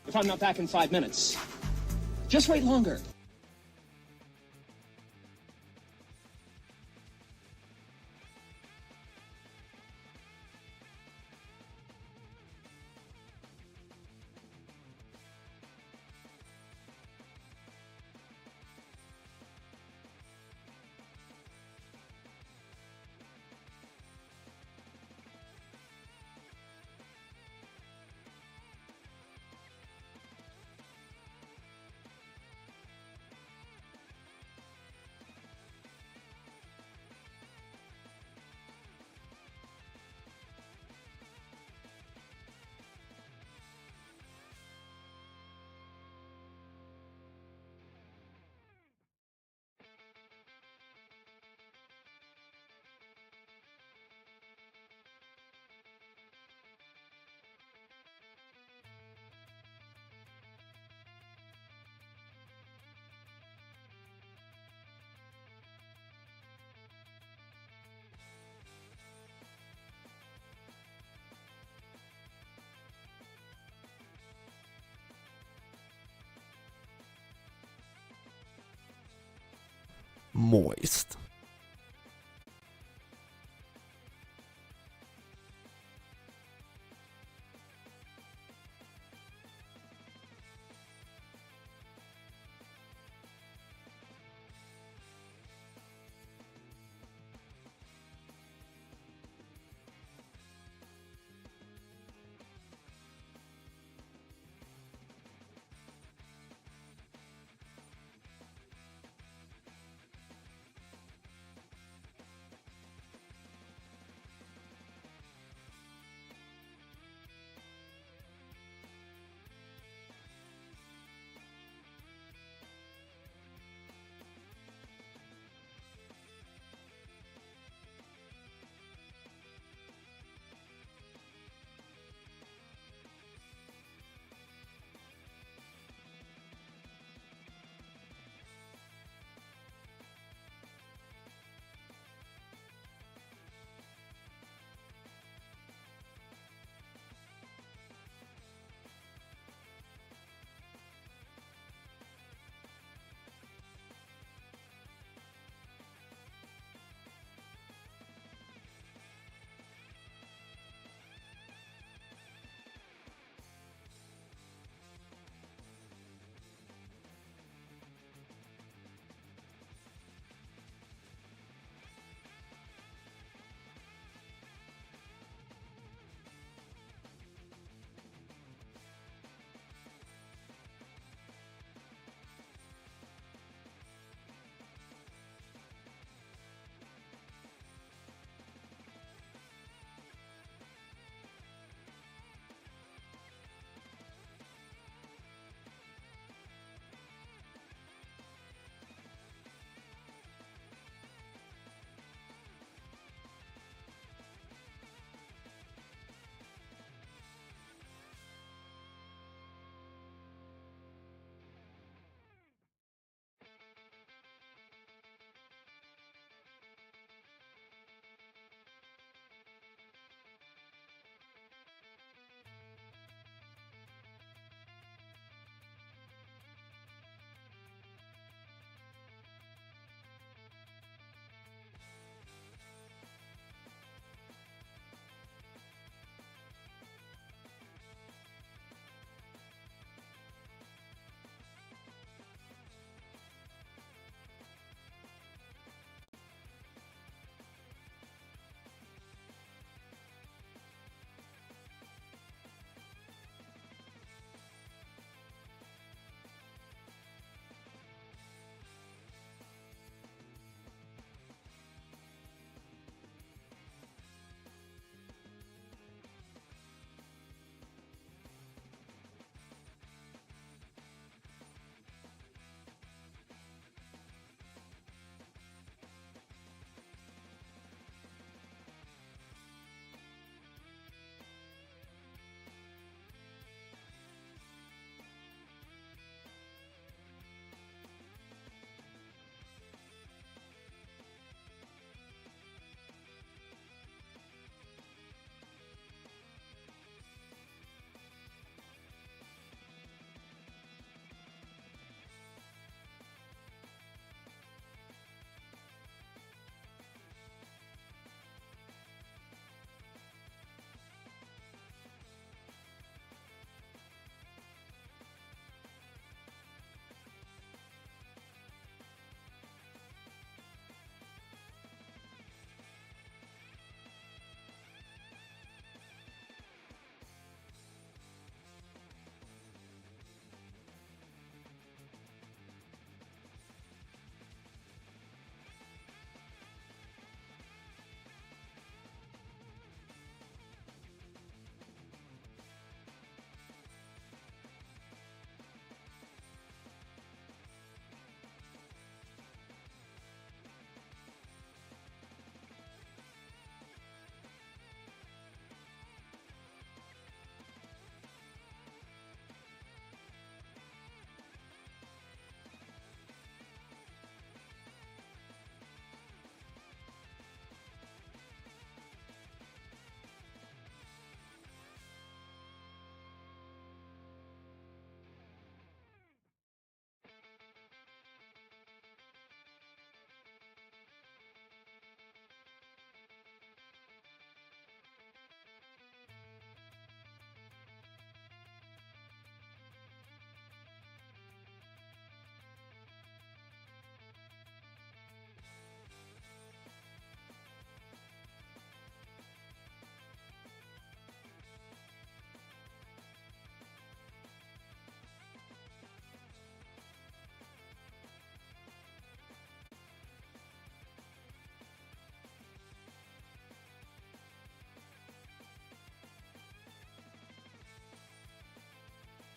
if I'm not back in 5 minutes. Just wait longer. Moist.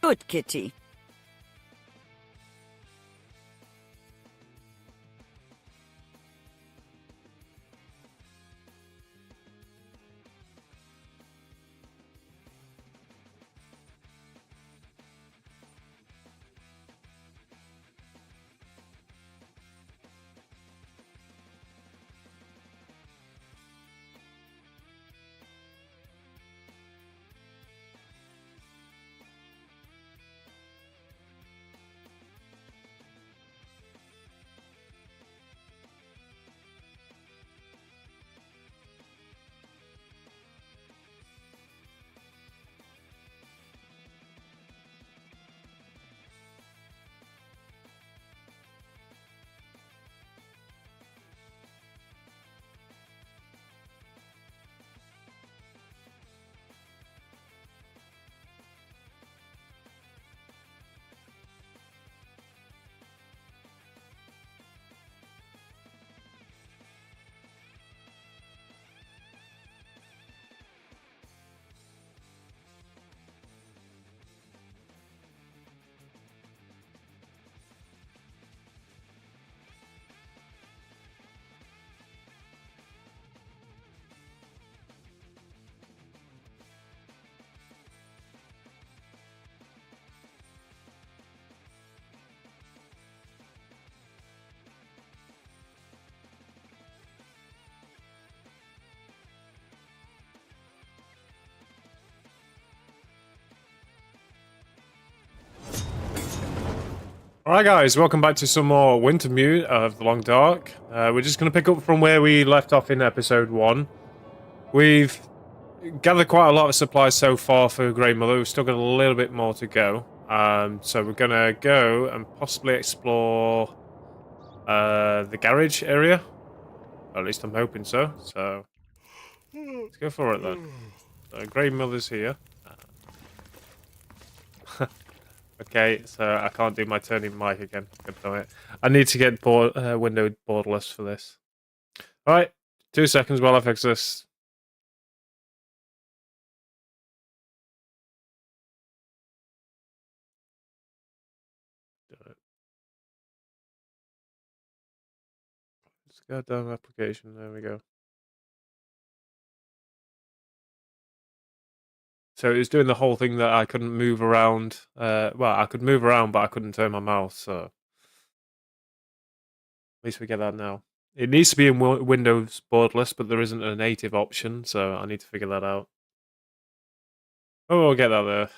Good kitty. Alright guys, welcome back to some more Wintermute of The Long Dark. We're just going to pick up from where we left off in episode 1. We've gathered quite a lot of supplies so far for Grey Mother. We've still got a little bit more to go. So we're going to go and possibly explore the garage area. Or at least I'm hoping so. So let's go for it then. So Grey Mother's here. Okay, so I can't do my turning mic again. I need to get windowed borderless for this. Alright, 2 seconds while I fix this. Let's go down application, there we go. So it was doing the whole thing that I couldn't move around. Well, I could move around, but I couldn't turn my mouse, so at least we get that now. It needs to be in Windows borderless, but there isn't a native option, so I need to figure that out. Oh, we'll get that there.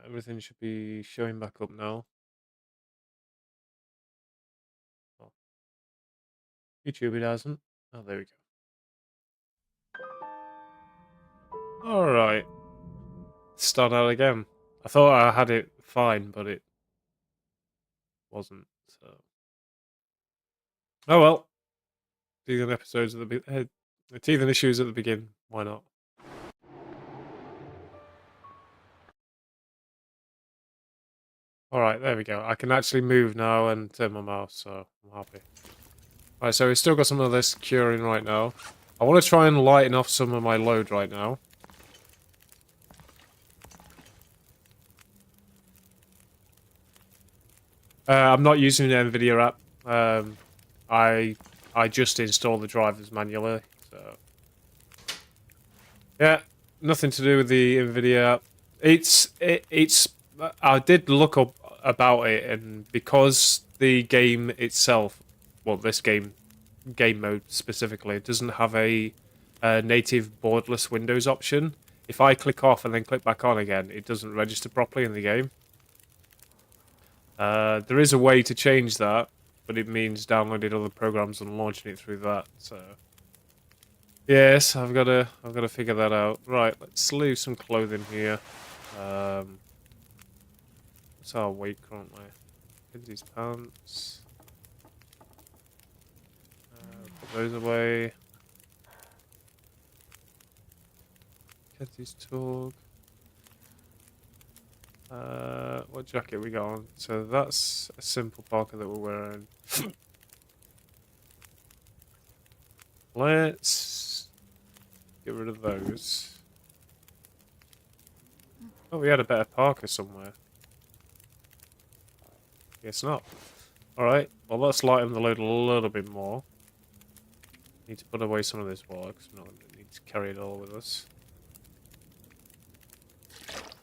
Everything should be showing back up now. Oh. YouTube it hasn't. Oh, there we go. Alright. Start out again. I thought I had it fine, but it wasn't, so... Oh well. Teething episodes at the teething issues at the beginning. Why not? Alright, there we go. I can actually move now and turn my mouse, so I'm happy. Alright, so we've still got some of this curing right now. I want to try and lighten off some of my load right now. I'm not using the NVIDIA app. I just install the drivers manually, so... Yeah, nothing to do with the NVIDIA app. It's I did look up about it, and because the game itself, well, this game mode specifically, doesn't have a native borderless Windows option. If I click off and then click back on again, it doesn't register properly in the game. There is a way to change that, but it means downloading other programs and launching it through that. So yes, I've got to figure that out. Right, let's leave some clothing here. What's our weight currently? Mackenzie's pants. Put those away. Mackenzie's talk. What jacket we got on? So that's a simple parka that we're wearing. Let's Get rid of those. Oh, we had a better Parker somewhere. Guess not. Alright, well let's lighten the load a little bit more. Need to put away some of this water because we don't need to carry it all with us.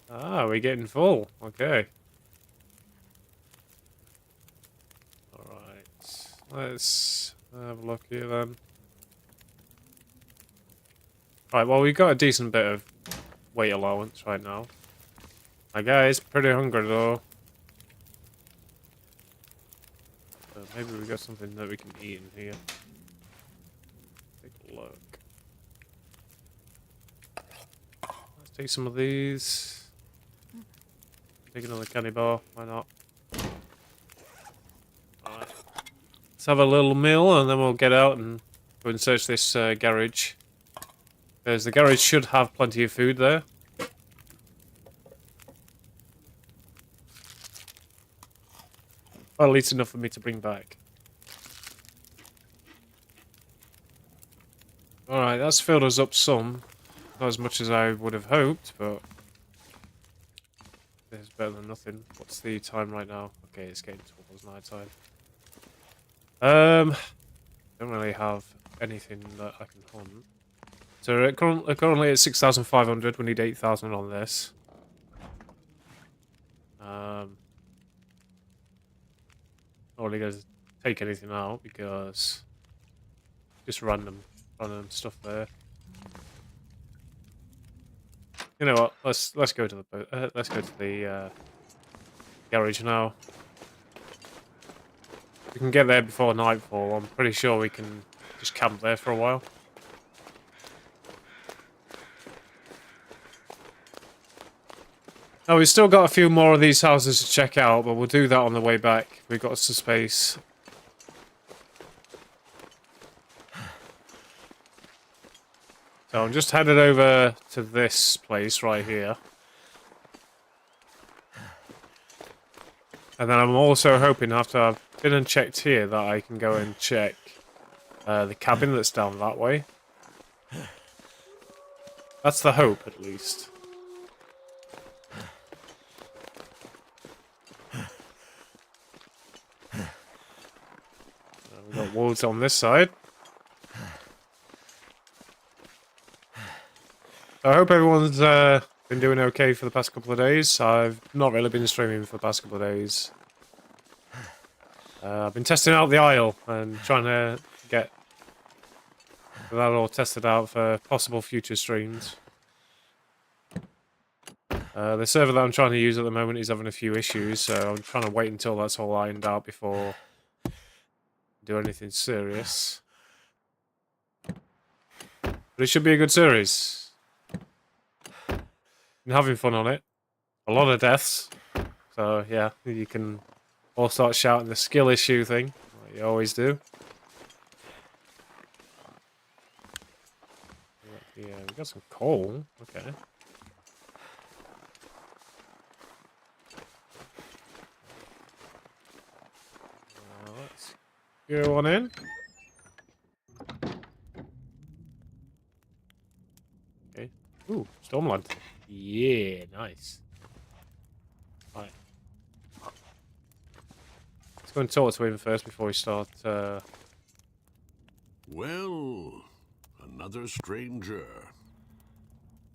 Ah, we're getting full. Okay. Alright. Let's have a look here then. Right, well we've got a decent bit of weight allowance right now. My guy's pretty hungry though. Maybe we got something that we can eat in here. Take a look. Let's take some of these. Take another candy bar. Why not? Alright. Let's have a little meal and then we'll get out and go and search this garage. Because the garage should have plenty of food there. Well, at least enough for me to bring back. Alright, that's filled us up some. Not as much as I would have hoped, but it's better than nothing. What's the time right now? Okay, it's getting towards night time. Don't really have anything that I can hunt. So we're currently at 6,500. We need 8,000 on this. Not really going to take anything out because just random stuff there. You know what? Let's go to the garage now. We can get there before nightfall. I'm pretty sure we can just camp there for a while. Now, we've still got a few more of these houses to check out, but we'll do that on the way back. We've got some space. So I'm just headed over to this place right here. And then I'm also hoping, after I've been and checked here, that I can go and check the cabin that's down that way. That's the hope, at least. We've got wolves on this side. I hope everyone's been doing okay for the past couple of days. I've not really been streaming for the past couple of days. I've been testing out the Isle and trying to get that all tested out for possible future streams. The server that I'm trying to use at the moment is having a few issues, so I'm trying to wait until that's all ironed out before I do anything serious. But it should be a good series. Been having fun on it. A lot of deaths. So yeah, you can all start shouting the skill issue thing, like you always do. Yeah, we got some coal. Okay. Let's go on in. Okay. Ooh, Stormland. Yeah, nice. Right. Let's go and talk to him first before we start. Well, another stranger.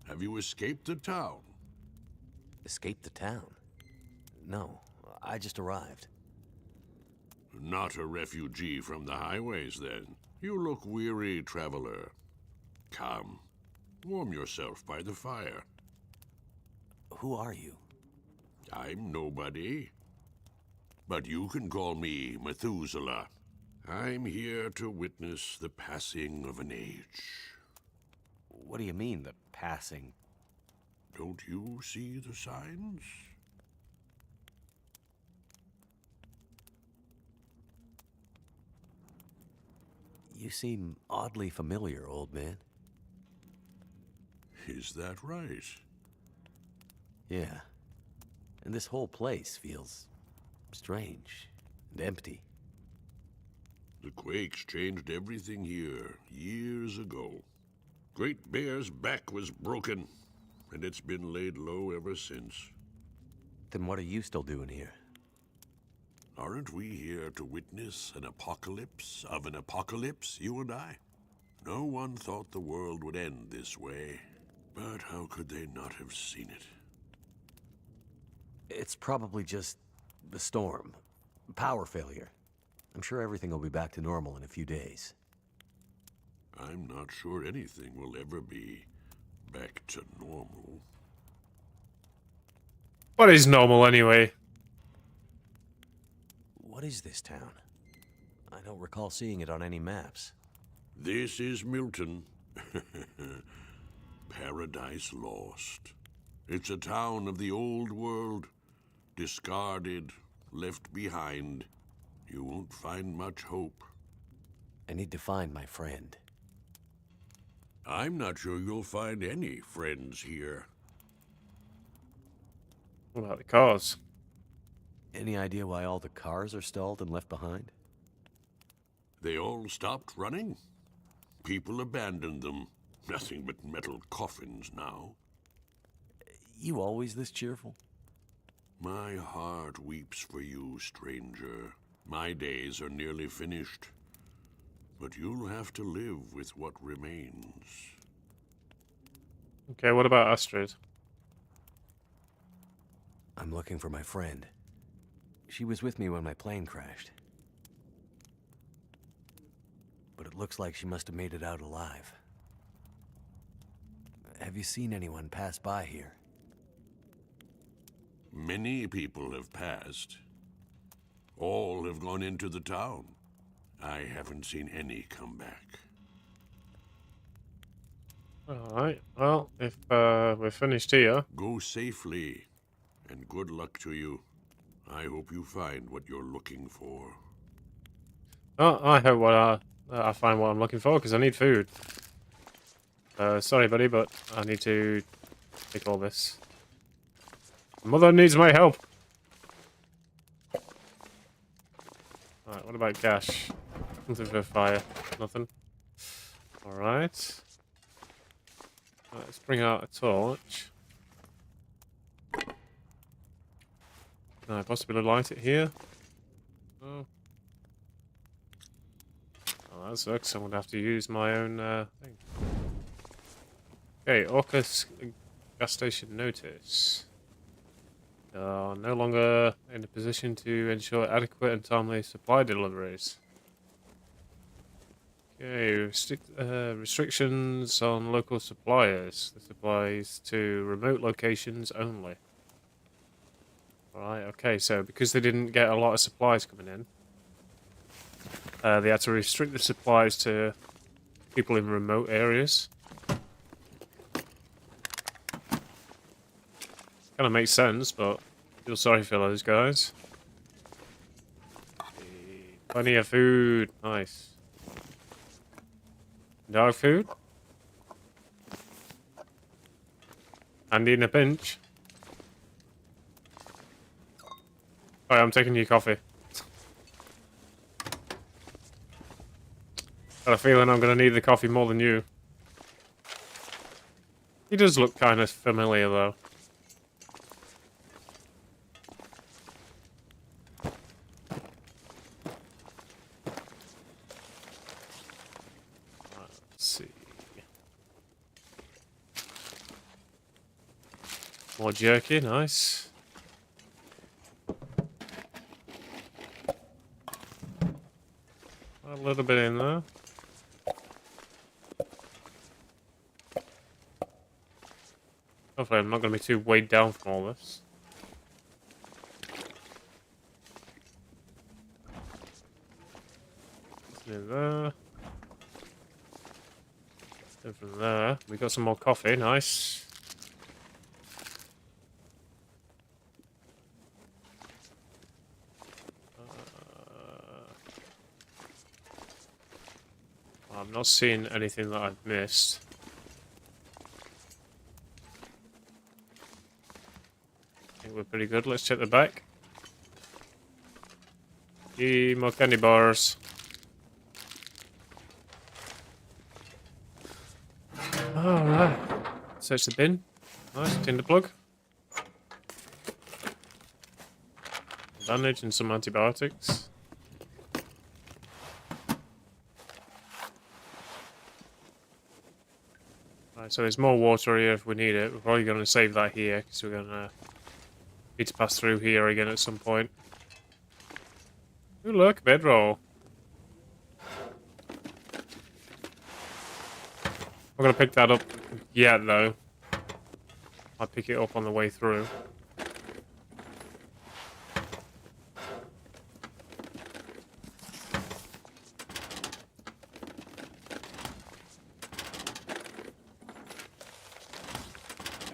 Have you escaped the town? Escaped the town? No, I just arrived. Not a refugee from the highways, then. You look weary, traveler. Come, warm yourself by the fire. Who are you? I'm nobody. But you can call me Methuselah. I'm here to witness the passing of an age. What do you mean, the passing? Don't you see the signs? You seem oddly familiar, old man. Is that right? Yeah. And this whole place feels strange and empty. The quakes changed everything here years ago. Great Bear's back was broken, and it's been laid low ever since. Then what are you still doing here? Aren't we here to witness an apocalypse of an apocalypse, you and I? No one thought the world would end this way, but how could they not have seen it? It's probably just the storm. Power failure. I'm sure everything will be back to normal in a few days. I'm not sure anything will ever be back to normal. What is normal anyway? What is this town? I don't recall seeing it on any maps. This is Milton. Paradise Lost. It's a town of the old world, discarded, left behind. You won't find much hope. I need to find my friend. I'm not sure you'll find any friends here. What about the cars? Any idea why all the cars are stalled and left behind? They all stopped running. People abandoned them. Nothing but metal coffins now. You always this cheerful? My heart weeps for you, stranger. My days are nearly finished. But you'll have to live with what remains. Okay, what about Astrid? I'm looking for my friend. She was with me when my plane crashed. But it looks like she must have made it out alive. Have you seen anyone pass by here? Many people have passed. All have gone into the town. I haven't seen any come back. Alright, well, if we're finished here... Go safely, and good luck to you. I hope you find what you're looking for. Oh, I hope I find what I'm looking for, because I need food. Sorry, buddy, but I need to take all this. Mother needs my help! Alright, what about cash? Something for fire. Nothing. Alright. Let's bring out a torch. Can I possibly light it here? Oh. Oh, that sucks. I'm going to have to use my own thing. Okay, Orcus gas station notice. No longer in a position to ensure adequate and timely supply deliveries. Okay, restrictions on local suppliers. This applies to remote locations only. Right, okay, so because they didn't get a lot of supplies coming in, they had to restrict the supplies to people in remote areas. Kind of makes sense, but feel sorry for those guys. Plenty of food, nice. Dog food? Handy in a pinch. Alright, I'm taking your coffee. Got a feeling I'm going to need the coffee more than you. He does look kind of familiar, though. Let's see. More jerky, nice. A little bit in there. Hopefully I'm not going to be too weighed down from all this. In there. Then from there, we got some more coffee, nice. I'm not seeing anything that I've missed. I think we're pretty good. Let's check the back. More candy bars. Search the bin. Nice, tinder plug. Bandage and some antibiotics. Right, so there's more water here if we need it. We're probably going to save that here because we're going to need to pass through here again at some point. Ooh, look, bedroll. I'm going to pick that up yet, though. I'll pick it up on the way through.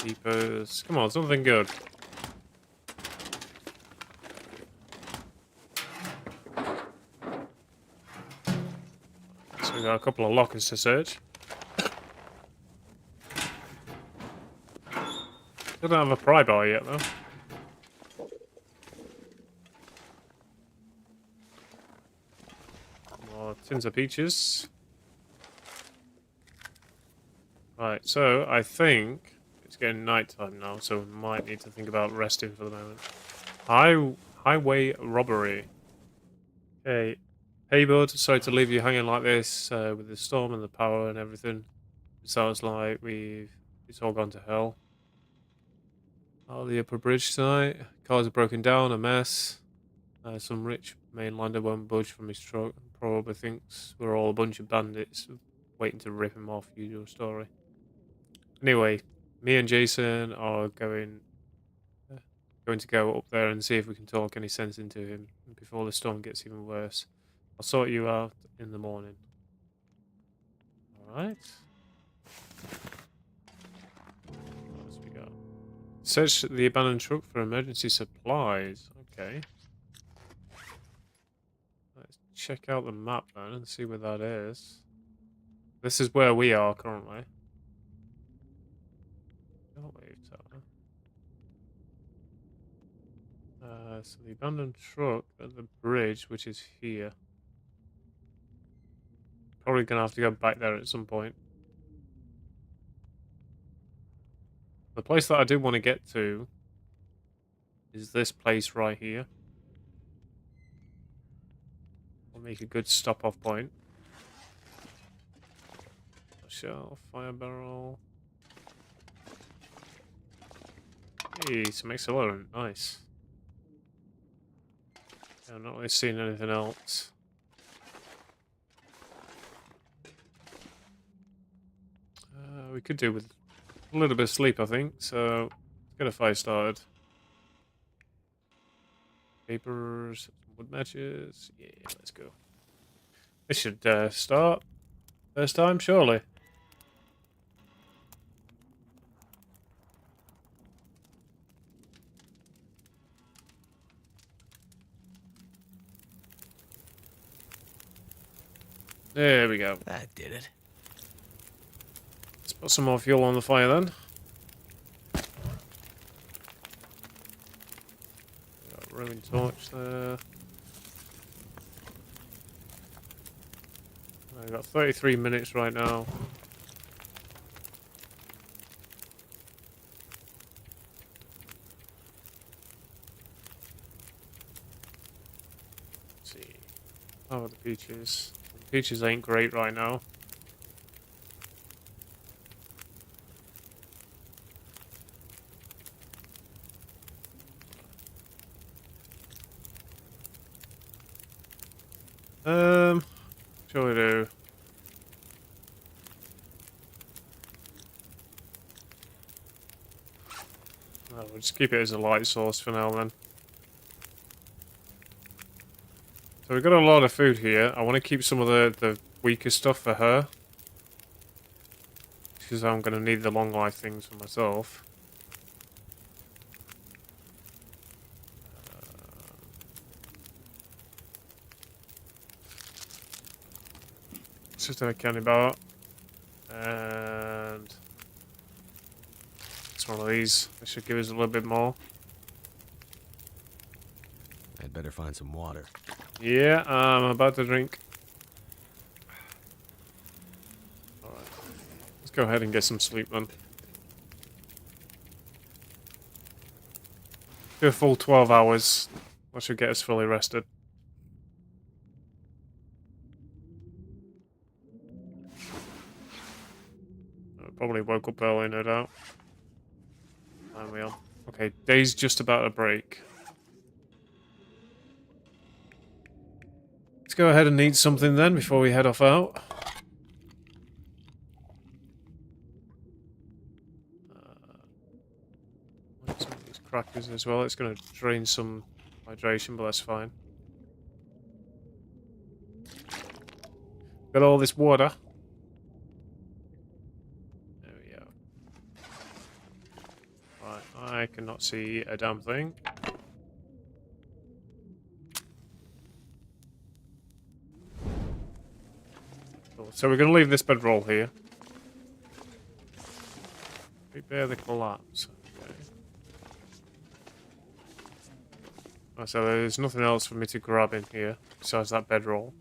Keepers. Come on, something good. So we've got a couple of lockers to search. Still don't have a pry bar yet, though. More tins of peaches. Right, so I think it's getting night time now, so we might need to think about resting for the moment. Highway robbery. Okay. Hey, bud, sorry to leave you hanging like this with the storm and the power and everything. It sounds like it's all gone to hell. Oh, the upper bridge tonight. Cars are broken down, a mess. Some rich mainlander won't budge from his truck. Probably thinks we're all a bunch of bandits waiting to rip him off. Usual story. Anyway, me and Jason are going to go up there and see if we can talk any sense into him before the storm gets even worse. I'll sort you out in the morning. Alright. What else we got? Search the abandoned truck for emergency supplies. Okay. Let's check out the map then and see where that is. This is where we are currently. So the abandoned truck at the bridge, which is here. Probably gonna have to go back there at some point. The place that I do want to get to is this place right here. I'll make a good stop-off point. A shell, fire barrel. Hey, some accelerant, nice. I'm not really seeing anything else. We could do with a little bit of sleep, I think. So let's get a fire started. Papers, wood matches. Yeah, let's go. This should start. First time, surely. There we go. That did it. Let's put some more fuel on the fire then. Got a Roman torch there. I've got 33 minutes right now. Let's see. How are the peaches? Peaches ain't great right now. Shall we do? No, we'll just keep it as a light source for now then. So we've got a lot of food here. I want to keep some of the weaker stuff for her. Because I'm going to need the long life things for myself. Let's just have a candy bar. And it's one of these. This should give us a little bit more. I'd better find some water. Yeah, I'm about to drink. Alright. Let's go ahead and get some sleep then. Do a full 12 hours. That should get us fully rested. Probably woke up early, no doubt. There we are. Okay, day's just about to break. Let's go ahead and eat something then before we head off out. Some of these crackers as well. It's going to drain some hydration, but that's fine. Got all this water. There we go. Right, I cannot see a damn thing. Cool. So we're going to leave this bedroll here. Prepare the collapse. Okay. Oh, so there's nothing else for me to grab in here besides that bedroll.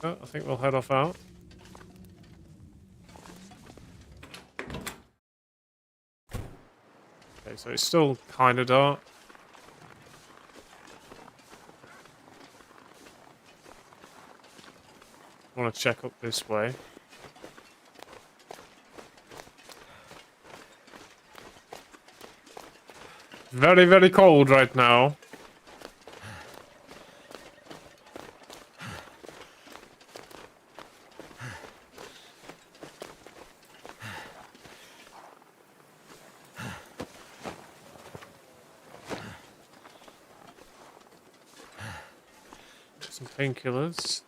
Oh, I think we'll head off out. Okay, so it's still kind of dark. I want to check up this way. Very, very cold right now. Some painkillers.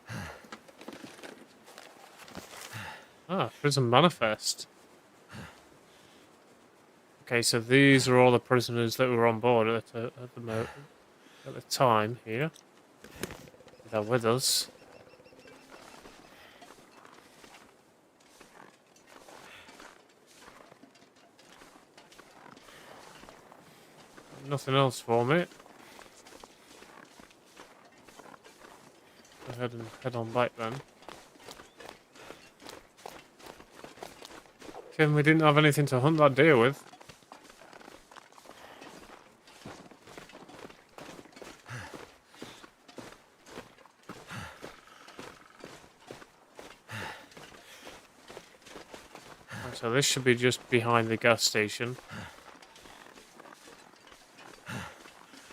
Ah, prison manifest. Okay, so these are all the prisoners that were on board at the time here. They're with us. Nothing else for me. Go ahead and head on back then. Kim, we didn't have anything to hunt that deer with. So this should be just behind the gas station.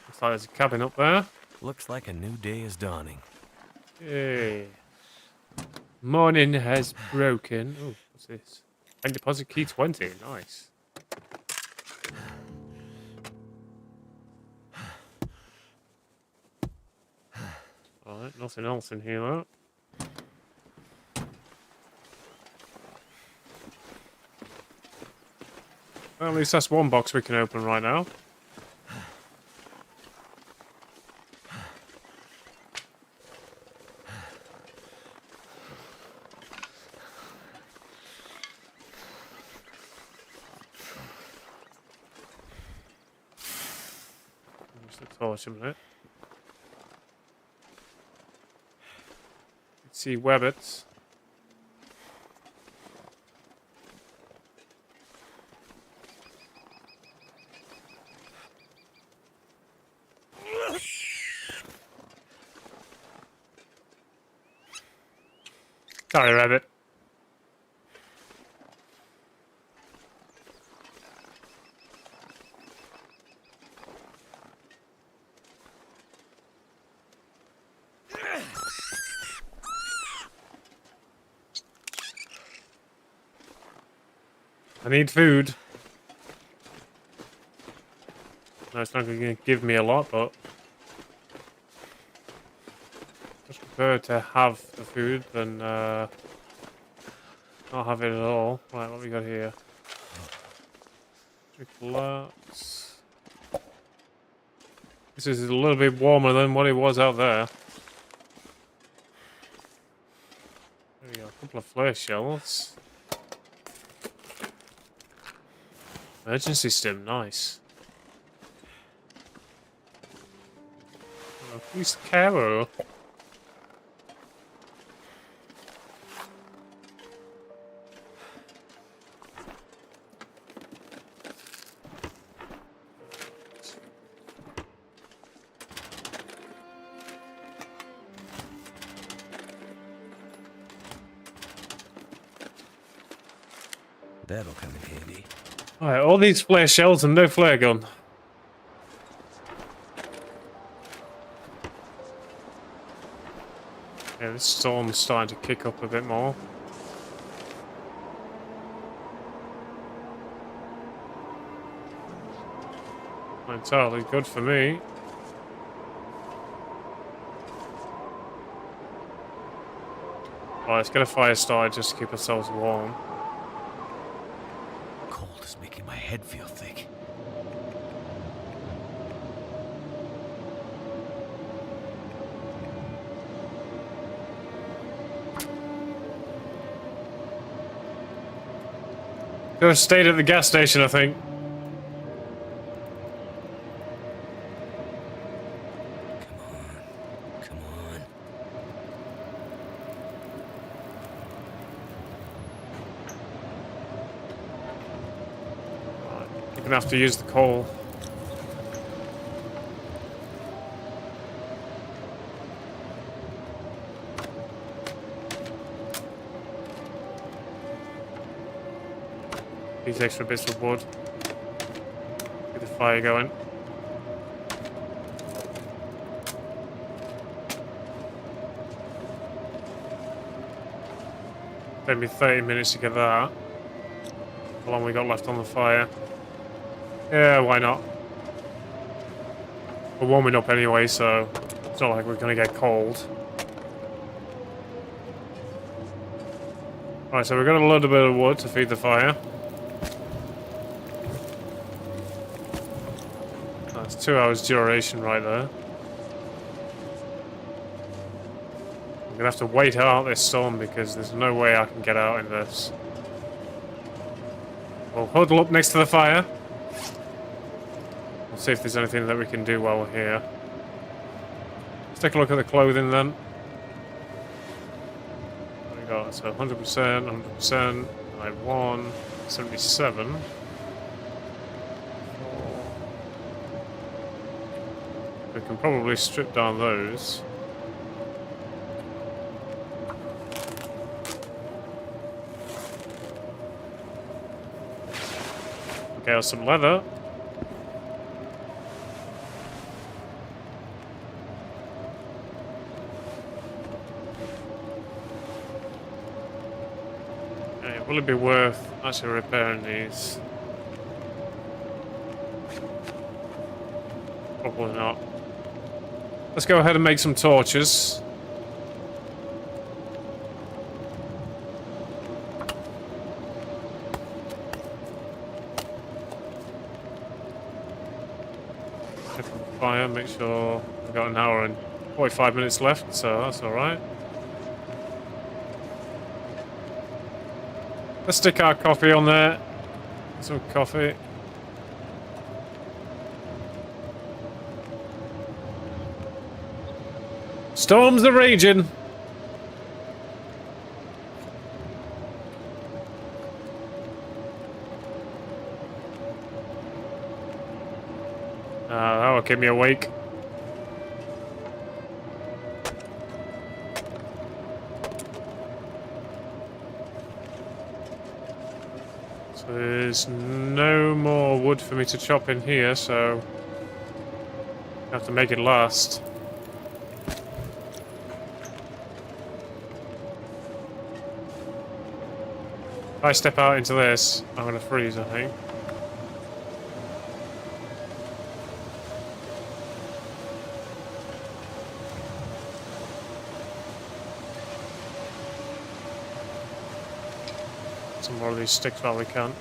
Looks like there's a cabin up there. Looks like a new day is dawning. Yay. Morning has broken. Oh, what's this? Bank deposit key 20. Nice. Alright, nothing else in here though. Well, at least that's one box we can open right now. Use the torch a minute. Let's see webbits. Sorry, rabbit. I need food. No, it's not going to give me a lot, but just prefer to have the food than not have it at all. Right, what we got here? Chocolates. This is a little bit warmer than what it was out there. There we go, a couple of flare shells. Emergency stim, nice. Oh, who's Caro? That'll come in handy. Alright, all these flare shells and no flare gun. Yeah, this storm's starting to kick up a bit more. Not entirely good for me. Alright, let's get a fire started just to keep ourselves warm. Cold is making my head feel thick. Could have stayed at the gas station, I think. Come on. You're gonna have to use the coal. These extra bits of wood. Get the fire going. Take me 30 minutes to get that. How long we got left on the fire? Yeah, why not? We're warming up anyway, so it's not like we're gonna get cold. Right, so we've got a little bit of wood to feed the fire. That's 2 hours duration right there. I'm gonna have to wait out this storm because there's no way I can get out in this. We'll huddle up next to the fire. We'll see if there's anything that we can do while we're here. Let's take a look at the clothing then. What we got? So 100%, 100%, 91, 77. We can probably strip down those. Okay, some leather. Okay, will it be worth actually repairing these? Probably not. Let's go ahead and make some torches. Fire, make sure we've got an hour and 45 minutes left, so that's alright. Let's stick our coffee on there. Some coffee. Storms are raging. That will keep me awake. So there's no more wood for me to chop in here, so I have to make it last. If I step out into this, I'm gonna freeze, I think. Some more of these sticks while we can.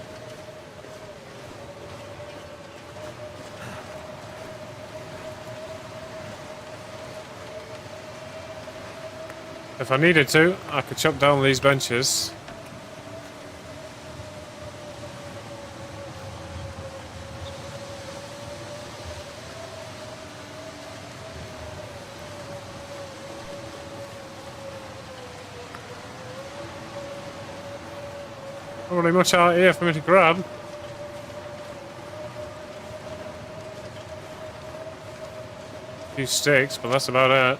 If I needed to, I could chop down these benches. Not really much out here for me to grab. A few sticks, but that's about it.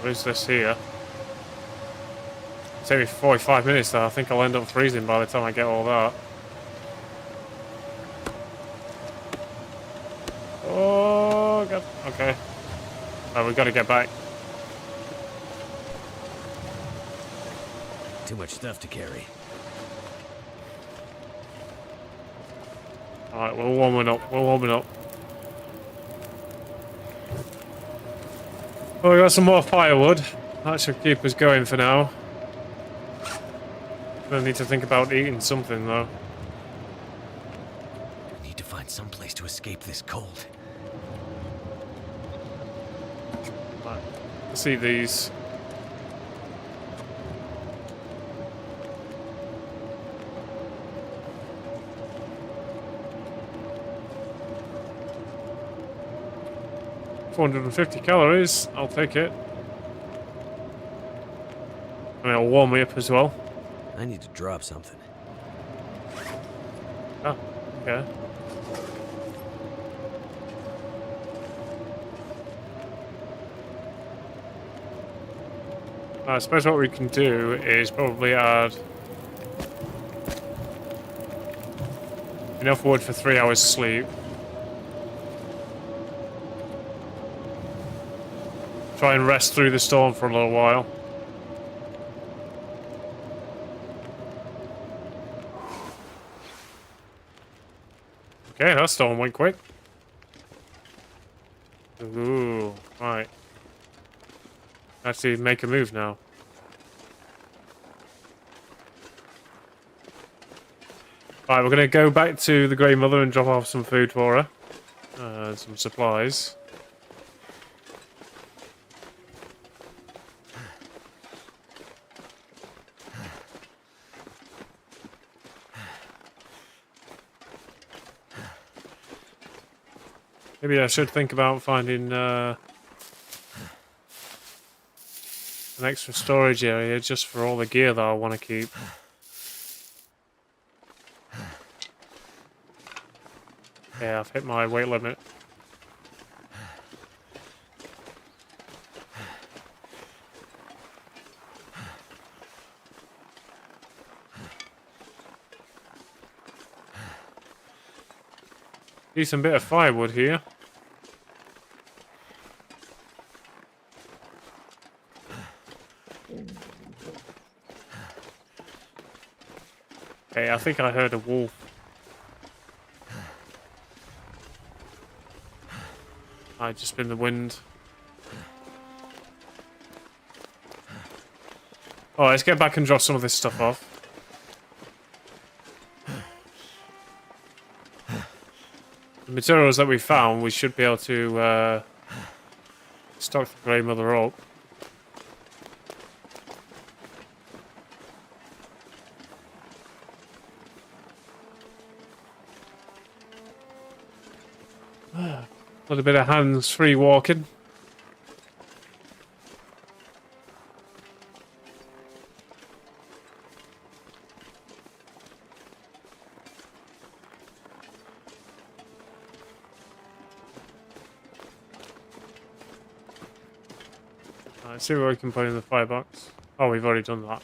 What is this here? take me 45 minutes though. I think I'll end up freezing by the time I get all that. Oh god. Okay. Right, we've got to get back. Too much stuff to carry. Alright, we're warming up. We're warming up. Well, we got some more firewood. That should keep us going for now. We'll need to think about eating something though. I need to find some place to escape this cold. Right. Let's eat these. $450 calories. I'll take it. And it'll warm me up as well. I need to drop something. Oh, okay. I suppose what we can do is probably add enough wood for 3 hours sleep. Try and rest through the storm for a little while. Okay, that storm went quick. Ooh, right. Actually make a move now. Right, we're going to go back to the Grey Mother and drop off some food for her. Some supplies. Maybe I should think about finding an extra storage area just for all the gear that I want to keep. Yeah, I've hit my weight limit. Decent bit of firewood here. Okay, I think I heard a wolf. Might just been the wind. Oh, let's get back and drop some of this stuff off. The materials that we found, we should be able to stock the Grey Mother up. A little bit of hands-free walking. Let's see what we can put in the firebox. Oh, we've already done that.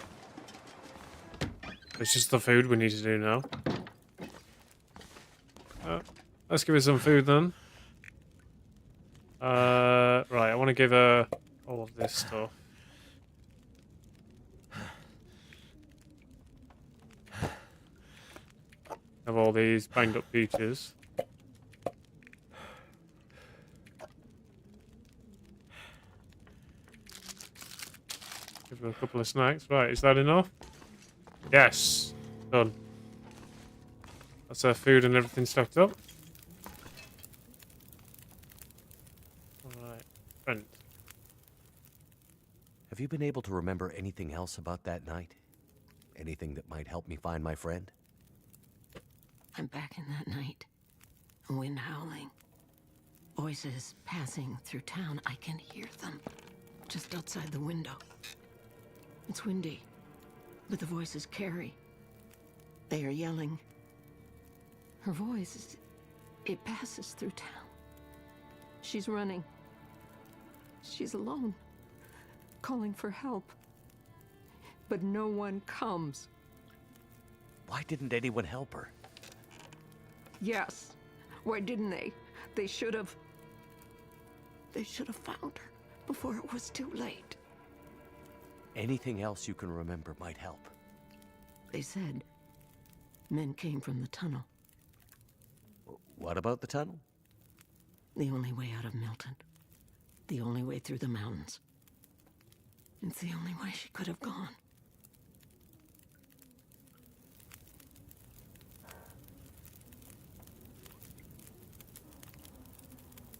It's just the food we need to do now. Let's give her some food then. Right, I want to give her all of this stuff. Have all these banged up peaches. Give her a couple of snacks. Right, is that enough? Yes. Done. That's her food and everything stocked up. Alright. Friend. Have you been able to remember anything else about that night? Anything that might help me find my friend? I'm back in that night. Wind howling. Voices passing through town. I can hear them. Just outside the window. It's windy, but the voices carry. They are yelling. Her voice, it passes through town. She's running. She's alone, calling for help. but no one comes. Why didn't anyone help her? Yes. Why didn't they? They should have found her before it was too late. Anything else you can remember might help. They said men came from the tunnel. What about the tunnel? The only way out of Milton. The only way through the mountains. It's the only way she could have gone.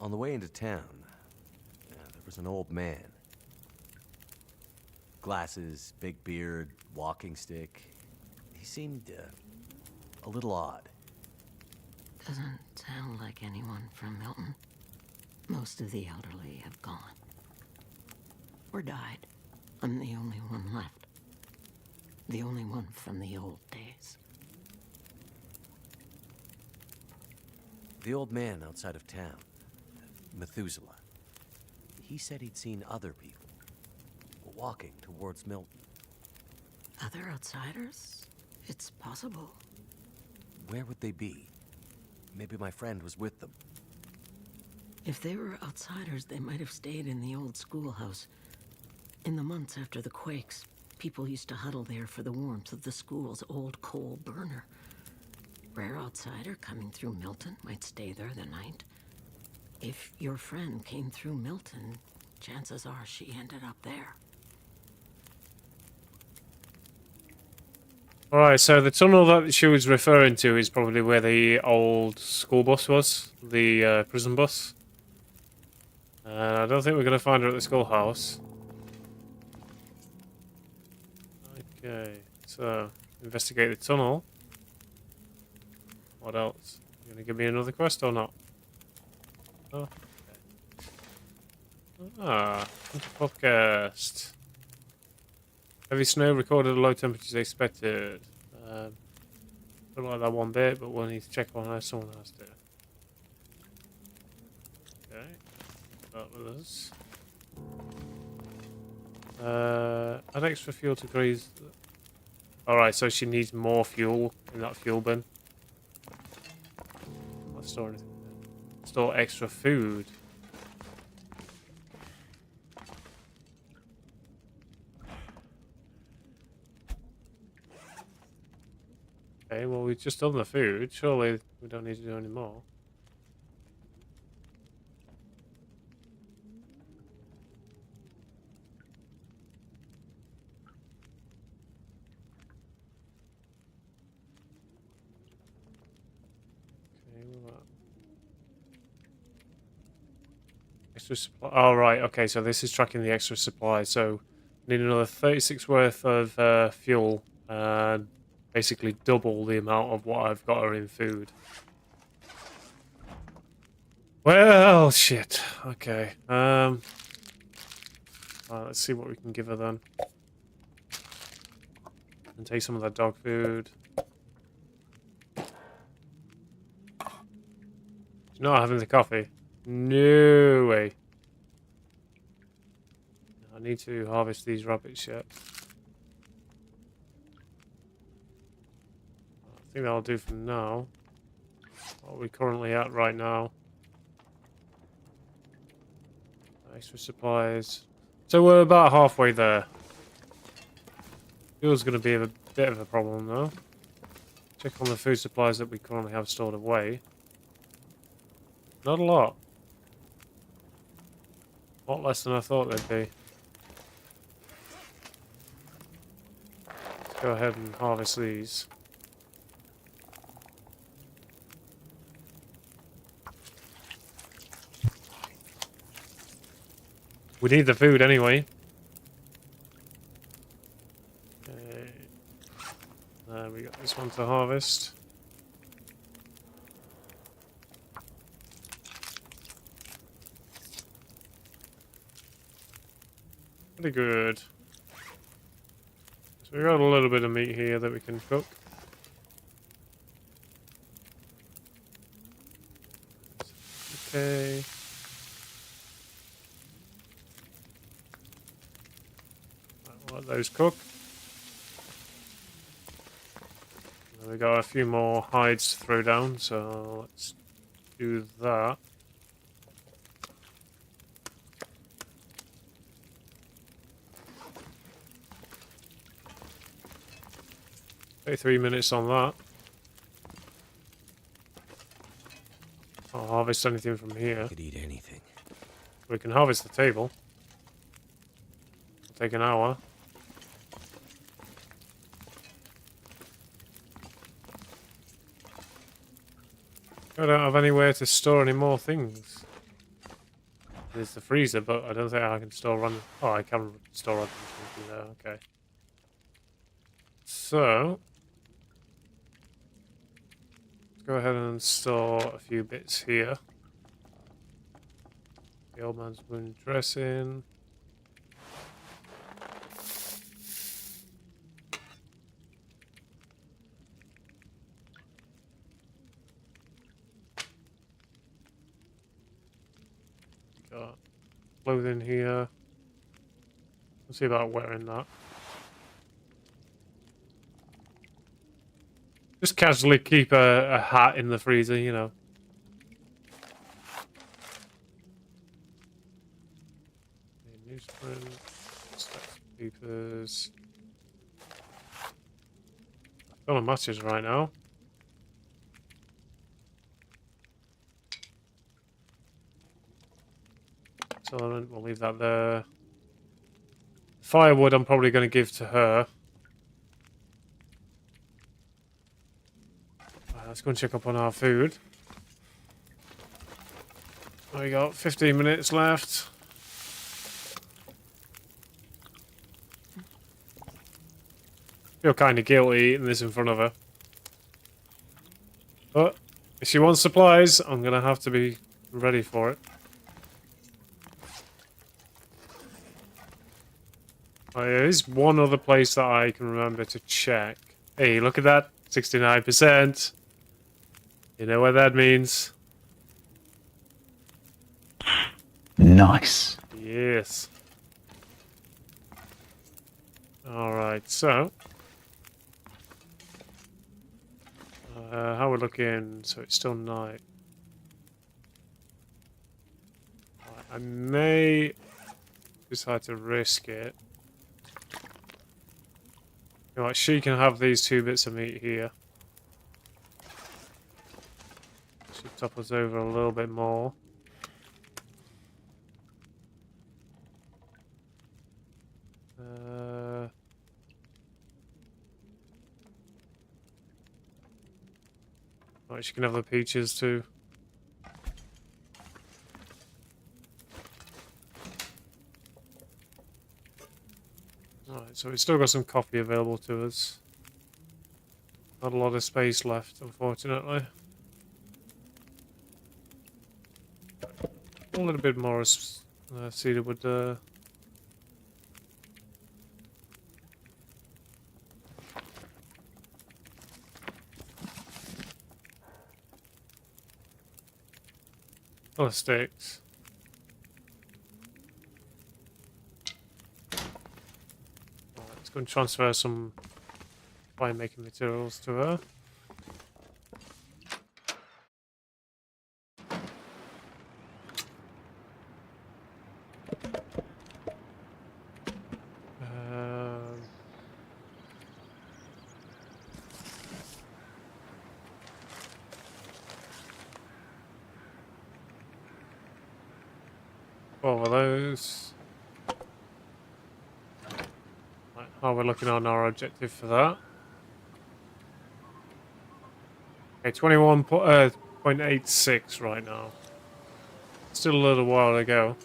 On the way into town, there was an old man. Glasses, big beard, walking stick. He seemed a little odd. Doesn't sound like anyone from Milton. Most of the elderly have gone. Or died. I'm the only one left. The only one from the old days. The old man outside of town, Methuselah, he said he'd seen other people walking towards Milton. Other outsiders? It's possible. Where would they be? Maybe my friend was with them. If they were outsiders, they might have stayed in the old schoolhouse. In the months after the quakes, people used to huddle there for the warmth of the school's old coal burner. Rare outsider coming through Milton might stay there the night. If your friend came through Milton, chances are she ended up there. Alright, so the tunnel that she was referring to is probably where the old school bus was, the prison bus. I don't think we're going to find her at the schoolhouse. Okay, so investigate the tunnel. What else? You going to give me another quest or not? Oh, okay. Podcast. Heavy snow recorded at low temperatures expected. Don't like that one bit, but we'll need to check on how someone has to. Okay. Start with us. Add extra fuel to grease. Alright, so she needs more fuel in that fuel bin. Let's store anything there. Store extra food. Okay, well, we've just done the food. Surely we don't need to do any more. Okay, what about extra supply? Oh, right. Okay, so this is tracking the extra supply. So need another 36 worth of fuel and basically double the amount of what I've got her in food. Well, shit. Okay. Right, let's see what we can give her then. And take some of that dog food. She's not having the coffee. No way. I need to harvest these rabbits yet. I think that'll do for now. What are we currently at right now? Extra supplies. So we're about halfway there. Fuel's going to be a bit of a problem though. Check on the food supplies that we currently have stored away. Not a lot. A lot less than I thought they'd be. Let's go ahead and harvest these. We need the food anyway. Okay. We got this one to harvest. Pretty good. So we got a little bit of meat here that we can cook. Okay. Let those cook. We got a few more hides to throw down, so let's do that. Take 3 minutes on that. I'll harvest anything from here. Could eat anything. We can harvest the table. It'll take an hour. I don't have anywhere to store any more things. There's the freezer, but I don't think I can store random. Oh, I can store random things in there. Okay. So let's go ahead and store a few bits here. The old man's wound dressing. Got clothing here. Let's see about wearing that. Just casually keep a hat in the freezer, you know. Newsprint, stacks of papers. I've got matches right now. So we'll leave that there. Firewood I'm probably going to give to her. Let's go and check up on our food. We got 15 minutes left. Feel kind of guilty eating this in front of her. But if she wants supplies, I'm going to have to be ready for it. There is one other place that I can remember to check. Hey, look at that. 69%. You know what that means? Nice. Yes. Alright, so. How we're looking? So it's still night. Right, I may decide to risk it. You know what, she can have these 2 bits of meat here. Should top us over a little bit more. Right, she can have the peaches too. Alright, so we've still got some coffee available to us. Not a lot of space left, unfortunately. A little bit more cedar wood. Oh, sticks. Right, let's go and transfer some winemaking materials to her. What were those? Right, how we're looking on our objective for that. Okay, 21.86 right now. Still a little while to go.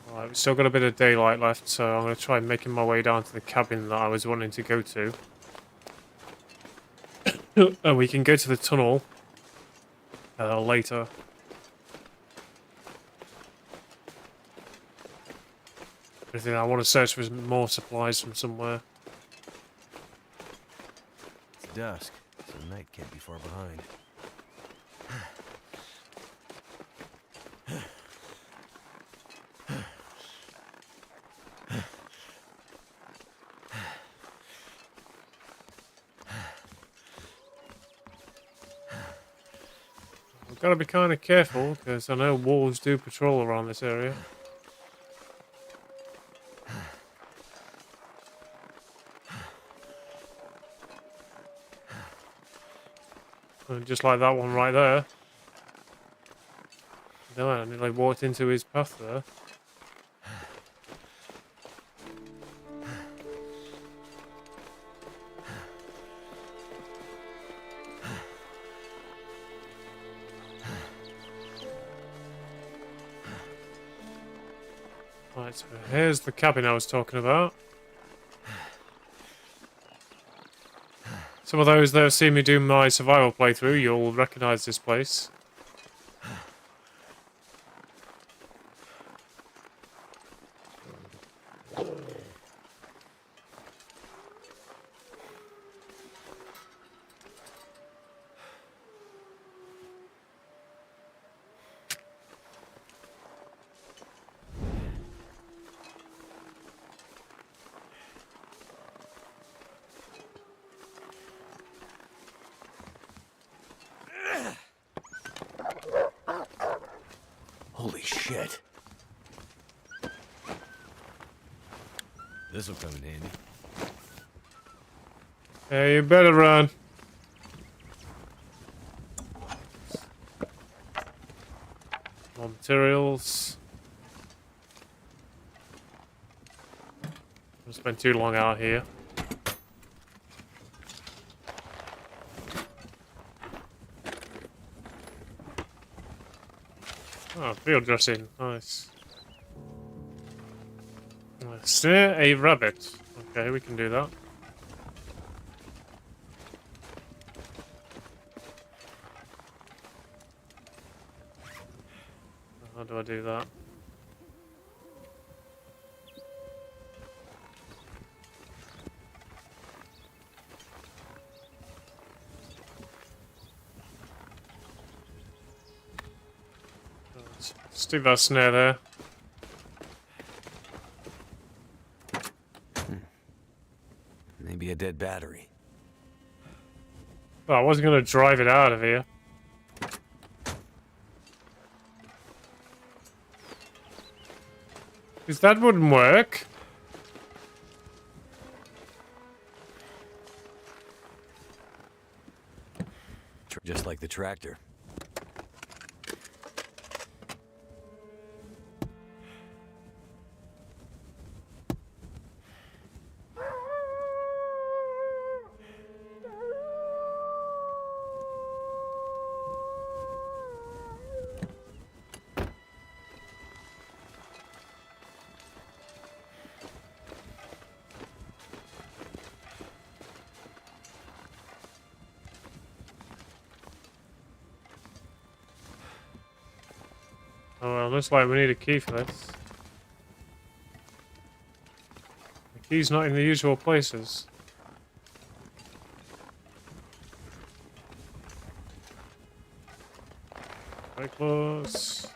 Alright, we've still got a bit of daylight left, so I'm going to try making my way down to the cabin that I was wanting to go to. And we can go to the tunnel later. I think I want to search for more supplies from somewhere. It's dusk, so night can't be far behind. Gotta be kind of careful, because I know wolves do patrol around this area. And just like that one right there. No, I nearly walked into his path there. Right, so here's the cabin I was talking about. Some of those that have seen me do my survival playthrough, you'll recognise this place. Holy shit. This'll come in handy. Hey, you better run. More materials. Don't spend too long out here. Oh, field dressing. Nice. Snare a rabbit. Okay, we can do that. How do I do that? Let's stick that snare there. Maybe a dead battery. Well, I wasn't going to drive it out of here. Because that wouldn't work. Just like the tractor. Oh well, looks like we need a key for this. The key's not in the usual places. Very close.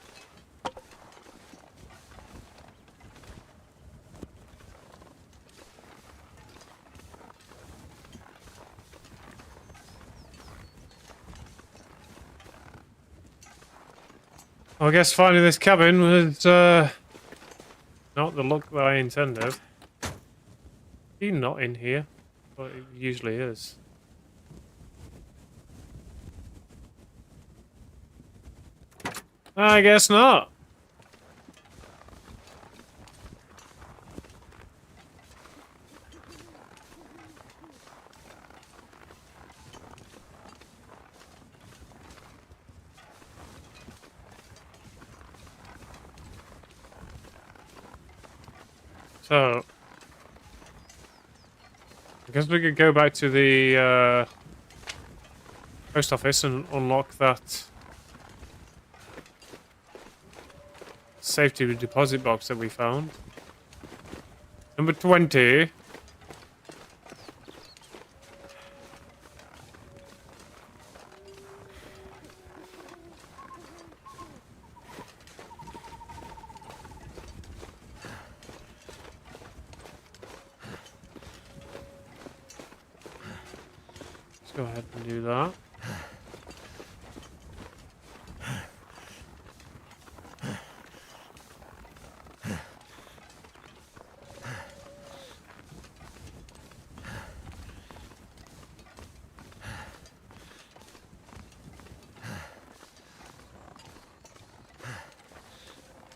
Well, I guess finding this cabin was not the luck that I intended. He's not in here, but it usually is. I guess not. So, I guess we could go back to the post office and unlock that safety deposit box that we found. Number 20. Go ahead and do that.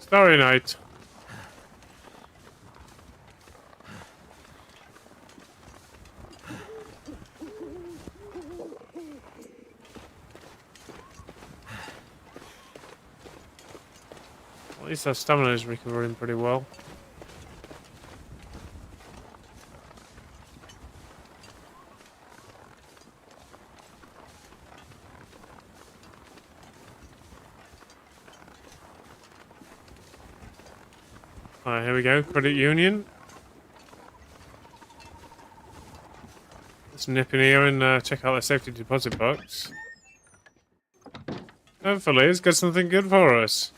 Starry night. At least our stamina is recovering pretty well. Alright, here we go. Credit union. Let's nip in here and check out the safety deposit box. Hopefully it's got something good for us.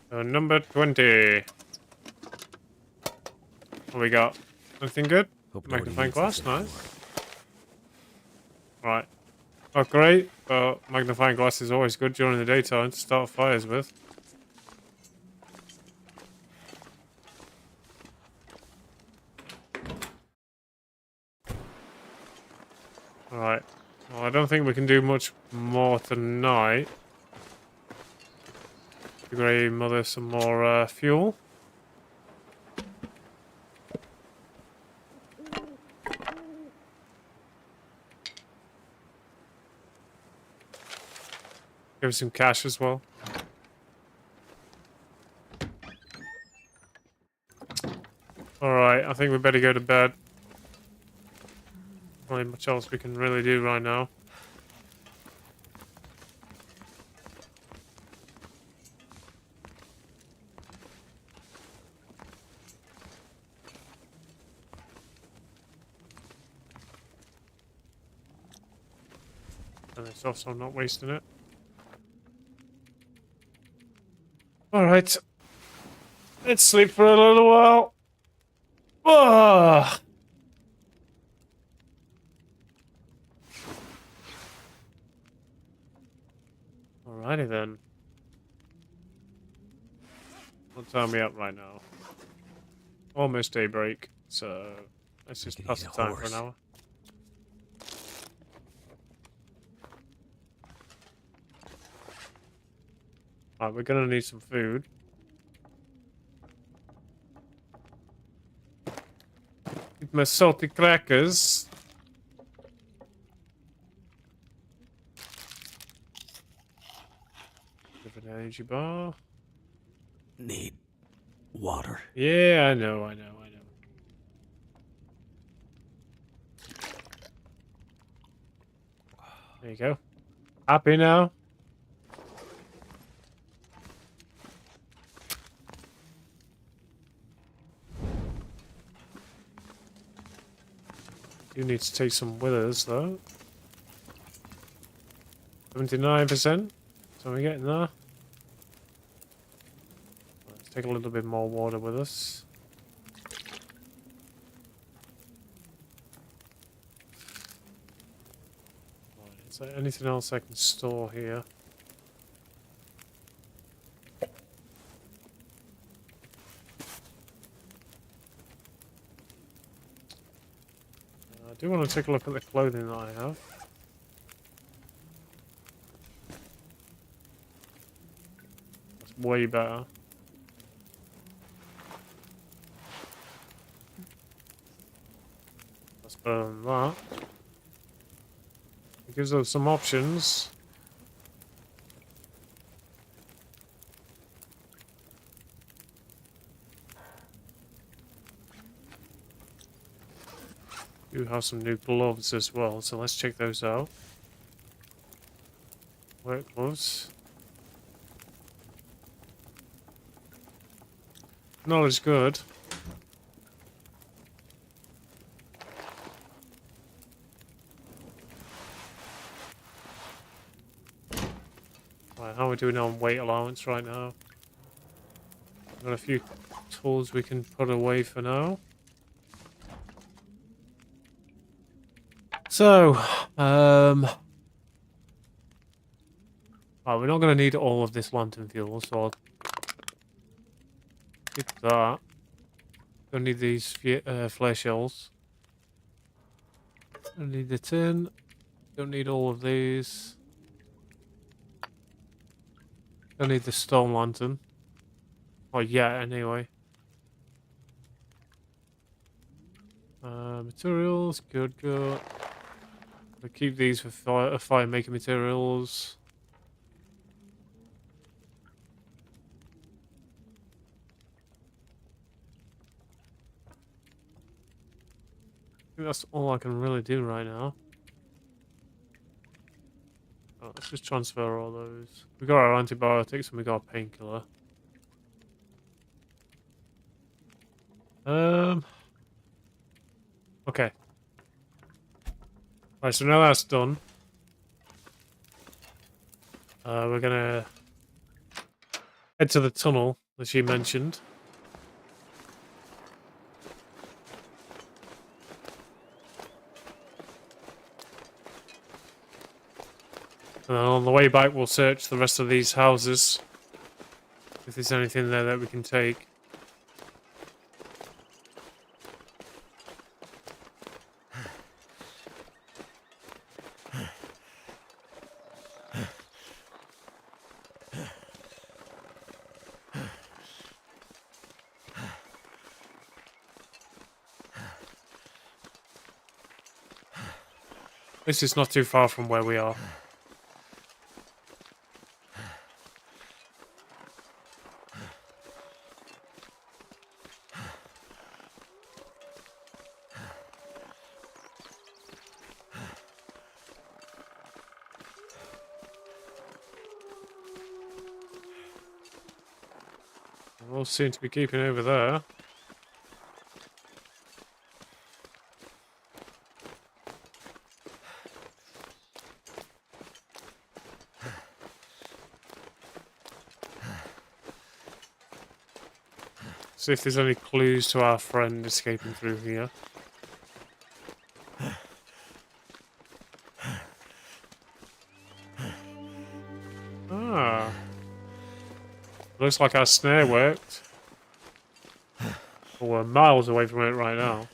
So number 20. What we got? Anything good? Magnifying glass, nice. Right. Not great, but magnifying glass is always good during the daytime to start fires with. Alright. Well, I don't think we can do much more tonight. Give Mother some more fuel. Give her some cash as well. Alright, I think we better go to bed. Not much else we can really do right now. And it's also not wasting it. Alright. Let's sleep for a little while. Ah. Alrighty then. What time are we at right now? Almost daybreak, so let's just pass the time for an hour. Alright, we're gonna need some food. Eat my salty crackers. Give an energy bar. Need water. Yeah, I know. There you go. Happy now? Do need to take some with us though. 79%. So we're getting there. Let's take a little bit more water with us. Right, is there anything else I can store here? I do want to take a look at the clothing that I have. That's way better. That's better than that. It gives us some options. We do have some new gloves as well, so let's check those out. Work gloves. Not as good. Right, how are we doing on weight allowance right now? Got a few tools we can put away for now. So, right, we're not going to need all of this lantern fuel, so I'll keep that. Don't need these flare shells. Don't need the tin. Don't need all of these. I need the storm lantern. Or yeah, anyway. Materials, good. We'll keep these for fire making materials. I think that's all I can really do right now. Oh, let's just transfer all those. We got our antibiotics and we got a painkiller. Okay. Right, so now that's done. We're gonna head to the tunnel that she mentioned. And then on the way back, we'll search the rest of these houses. If there's anything there that we can take. This is not too far from where we are. They all seem to be keeping over there. See if there's any clues to our friend escaping through here. Ah. Looks like our snare worked. But we're miles away from it right now.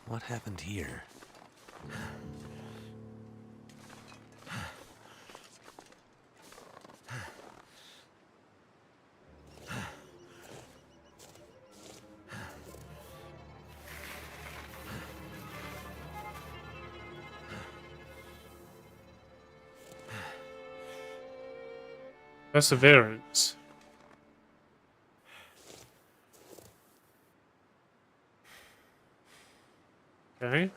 What happened here? Perseverance. Okay.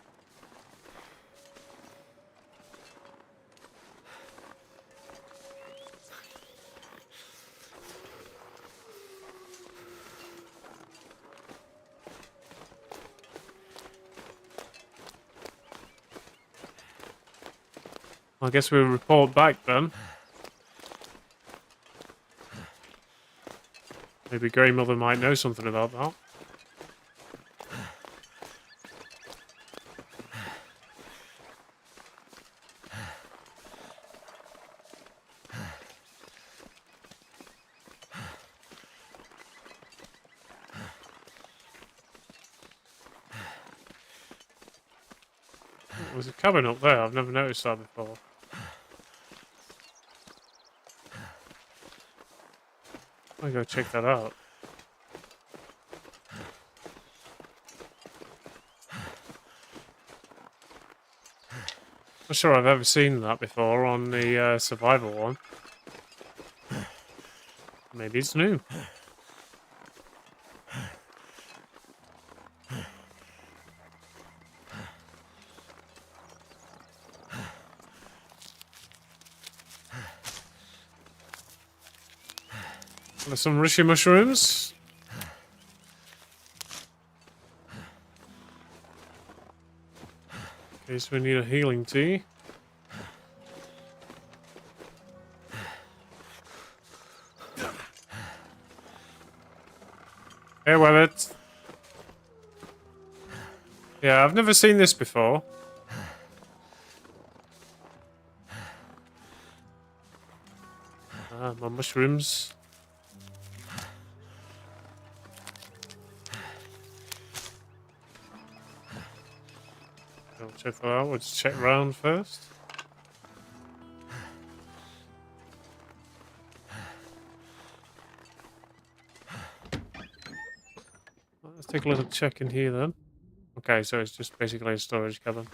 I guess we'll report back then. Maybe Grey Mother might know something about that. There's a cabin up there. I've never noticed that before. I'll go check that out. Not sure I've ever seen that before on the survival one. Maybe it's new. There's some rishi mushrooms. Okay, so we need a healing tea. Hey, Webbit. Yeah, I've never seen this before. Ah, my mushrooms. I'll check that out. We'll just check around first. take a little check in here then. Okay, so it's just basically a storage cabin.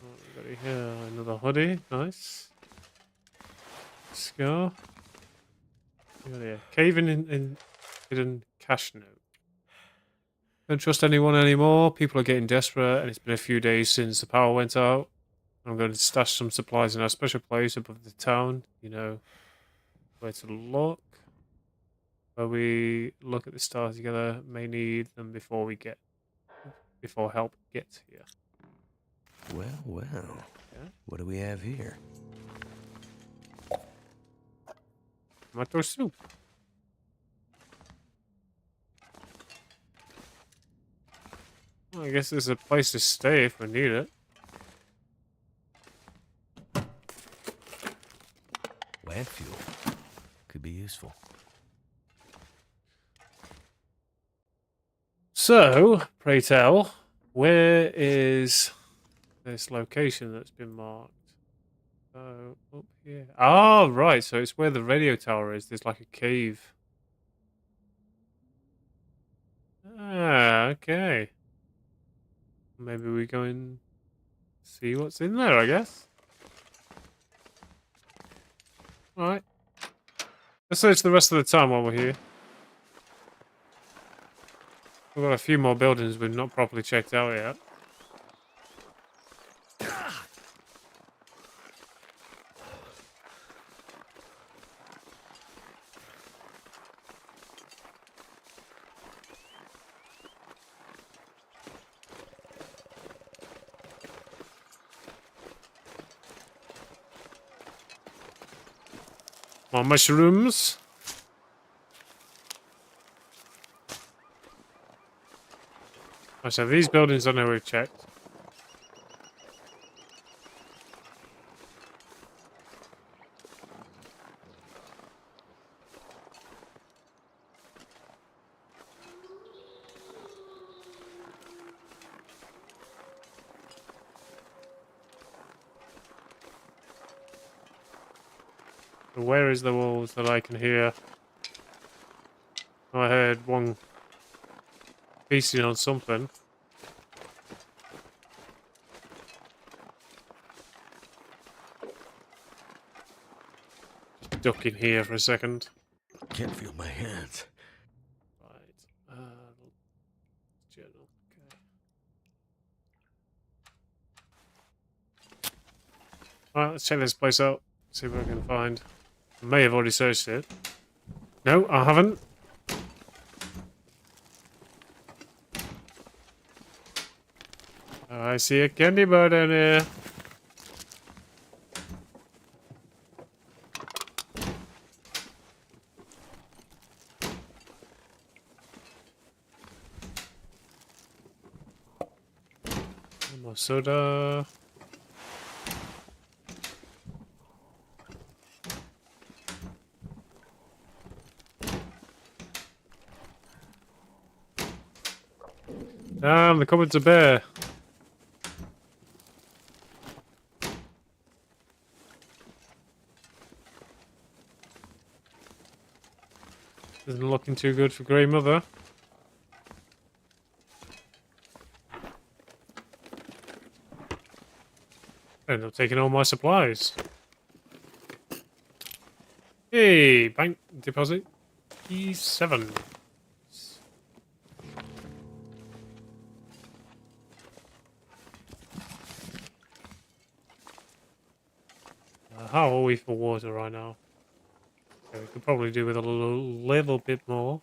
What we got here? Another hoodie, nice. Scar. What got here? Cave in hidden cash note. Don't trust anyone anymore. People are getting desperate, and it's been a few days since the power went out. I'm going to stash some supplies in our special place above the town. You know where to look. Where we look at the stars together. May need them before help gets here. Well, well. Yeah. What do we have here? Tomato soup. Well, I guess there's a place to stay if we need it. Lamp fuel. Could be useful. So, pray tell, where is this location that's been marked? So, up here. Oh, right. So it's where the radio tower is. There's like a cave. Ah, okay. Maybe we go and see what's in there, I guess. Alright. Let's search the rest of the time while we're here. We've got a few more buildings we've not properly checked out yet. More mushrooms. Oh, so these buildings I know we've checked. So where is the walls that I can hear? Oh, I heard one feasting on something. Just duck in here for a second. Can't feel my hands. Right. Journal. Okay. Alright, let's check this place out. See what I can find. I may have already searched it. No, I haven't. I see a candy bar down here. More soda. Damn, the cupboards are bare. Isn't looking too good for Grey Mother. End up taking all my supplies. Hey, bank deposit. E7. How are we for water right now? Okay, we could probably do with a little bit more.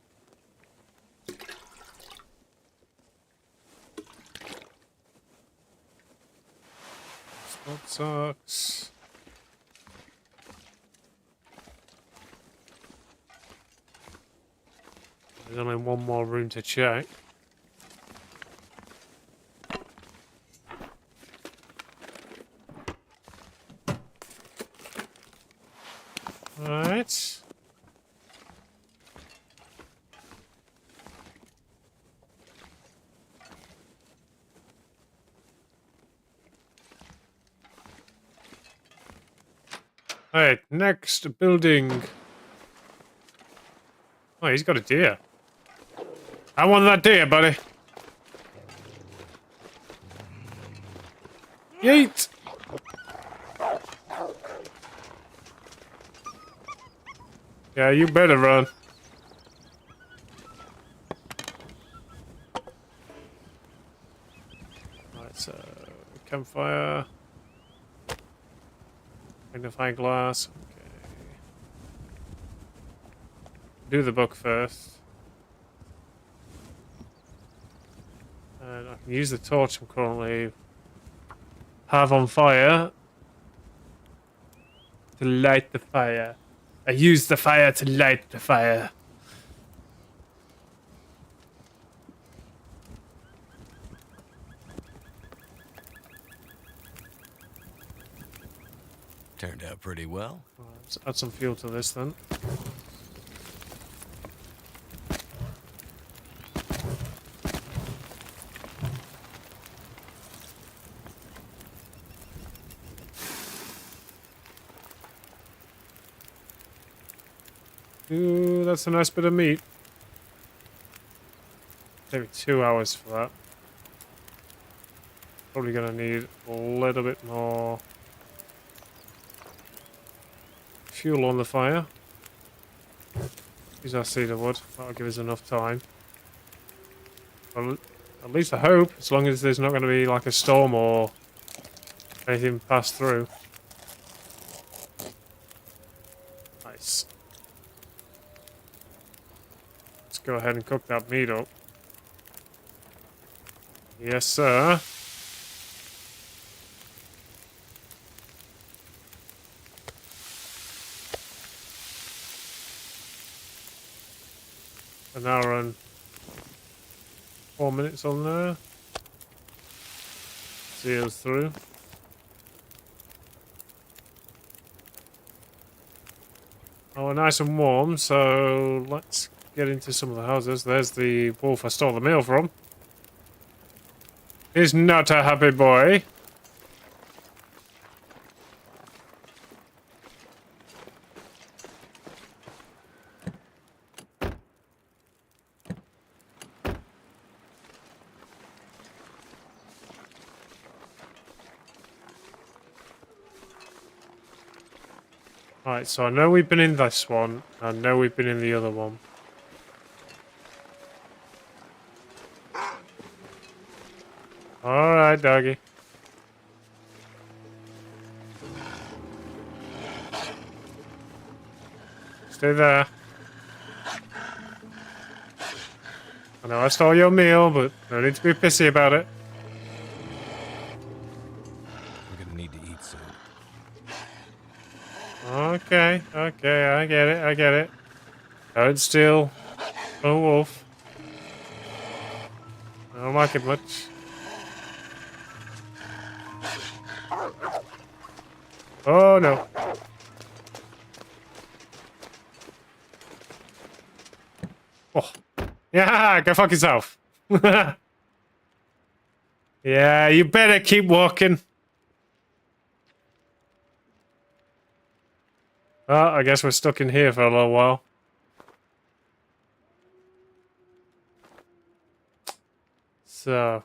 Spot socks. There's only one more room to check. Alright. Alright, next building. Oh, he's got a deer. I want that deer, buddy. Yeet! Yeah, you better run. Right, so campfire. Magnifying glass. Okay. Do the book first. And I can use the torch I'm currently have on fire to light the fire. I use the fire to light the fire. Turned out pretty well. Let's add some fuel to this then. Ooh, that's a nice bit of meat. Maybe 2 hours for that. Probably gonna need a little bit more fuel on the fire. Use our cedar wood. That'll give us enough time. Well, at least I hope, as long as there's not going to be like a storm or anything pass through. Nice. Let's go ahead and cook that meat up. Yes, sir. An hour and 4 minutes on there. See us through. Oh, we're nice and warm, so let's get into some of the houses. There's the wolf I stole the meal from. He's not a happy boy. Right, so I know we've been in this one. I know we've been in the other one. Alright, doggy. Stay there. I know I stole your meal, but no need to be pissy about it. We're gonna need to eat soon. Okay, okay, I get it. Don't steal a wolf. I don't like it much. Oh no. Oh. Yeah, go fuck yourself. Yeah, you better keep walking. Well, I guess we're stuck in here for a little while. So,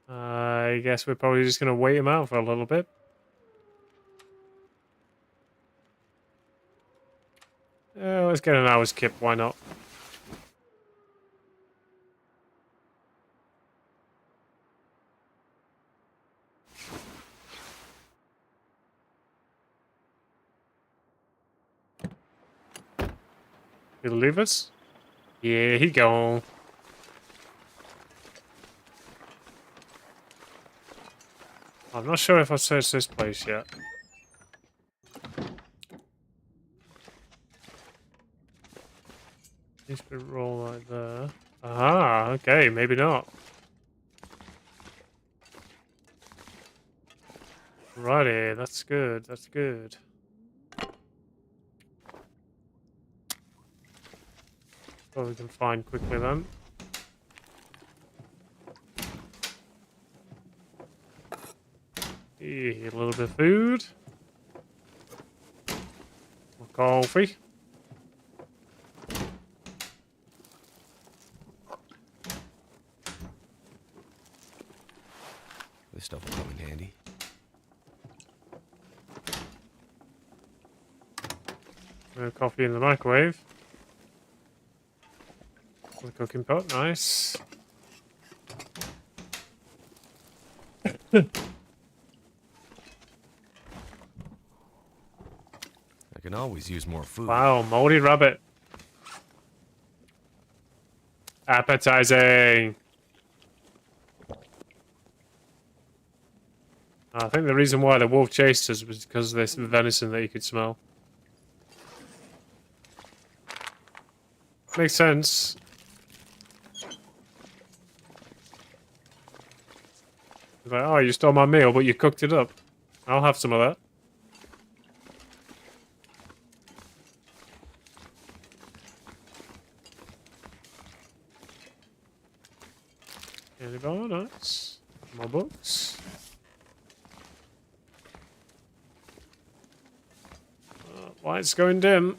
I guess we're probably just going to wait him out for a little bit. Let's get an hour's kip, why not? He'll leave us? Yeah, he gone. I'm not sure if I've searched this place yet. Needs to roll right there. Ah, okay, maybe not. Righty, that's good, that's good. What we can find quickly then. A little bit of food. More coffee. No coffee in the microwave. The cooking pot, nice. I can always use more food. Wow, moldy rabbit. Appetizing. I think the reason why the wolf chased us was because of this venison that you could smell. Makes sense. It's like, oh, you stole my meal, but you cooked it up. I'll have some of that. Candy bar, nice. More books. Light's going dim.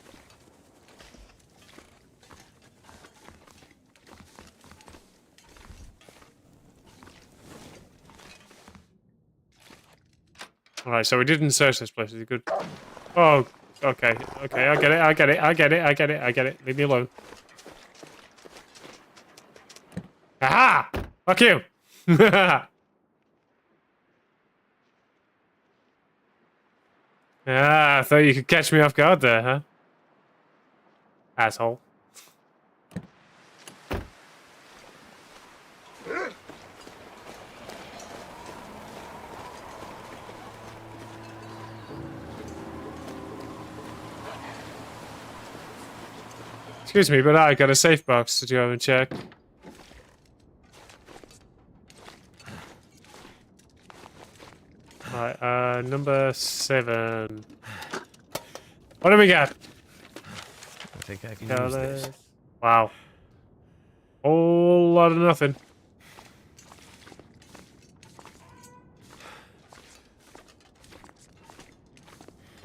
Alright, so we didn't search this place. Is it good? Oh, okay. Okay, I get it, I get it, I get it, I get it, I get it. Leave me alone. Aha! Fuck you! Ah, I thought you could catch me off guard there, huh? Asshole. Excuse me, but I got a safe box. Did you have a check? Right, number 7. What do we got? I think I can use this. Wow. Whole lot of nothing.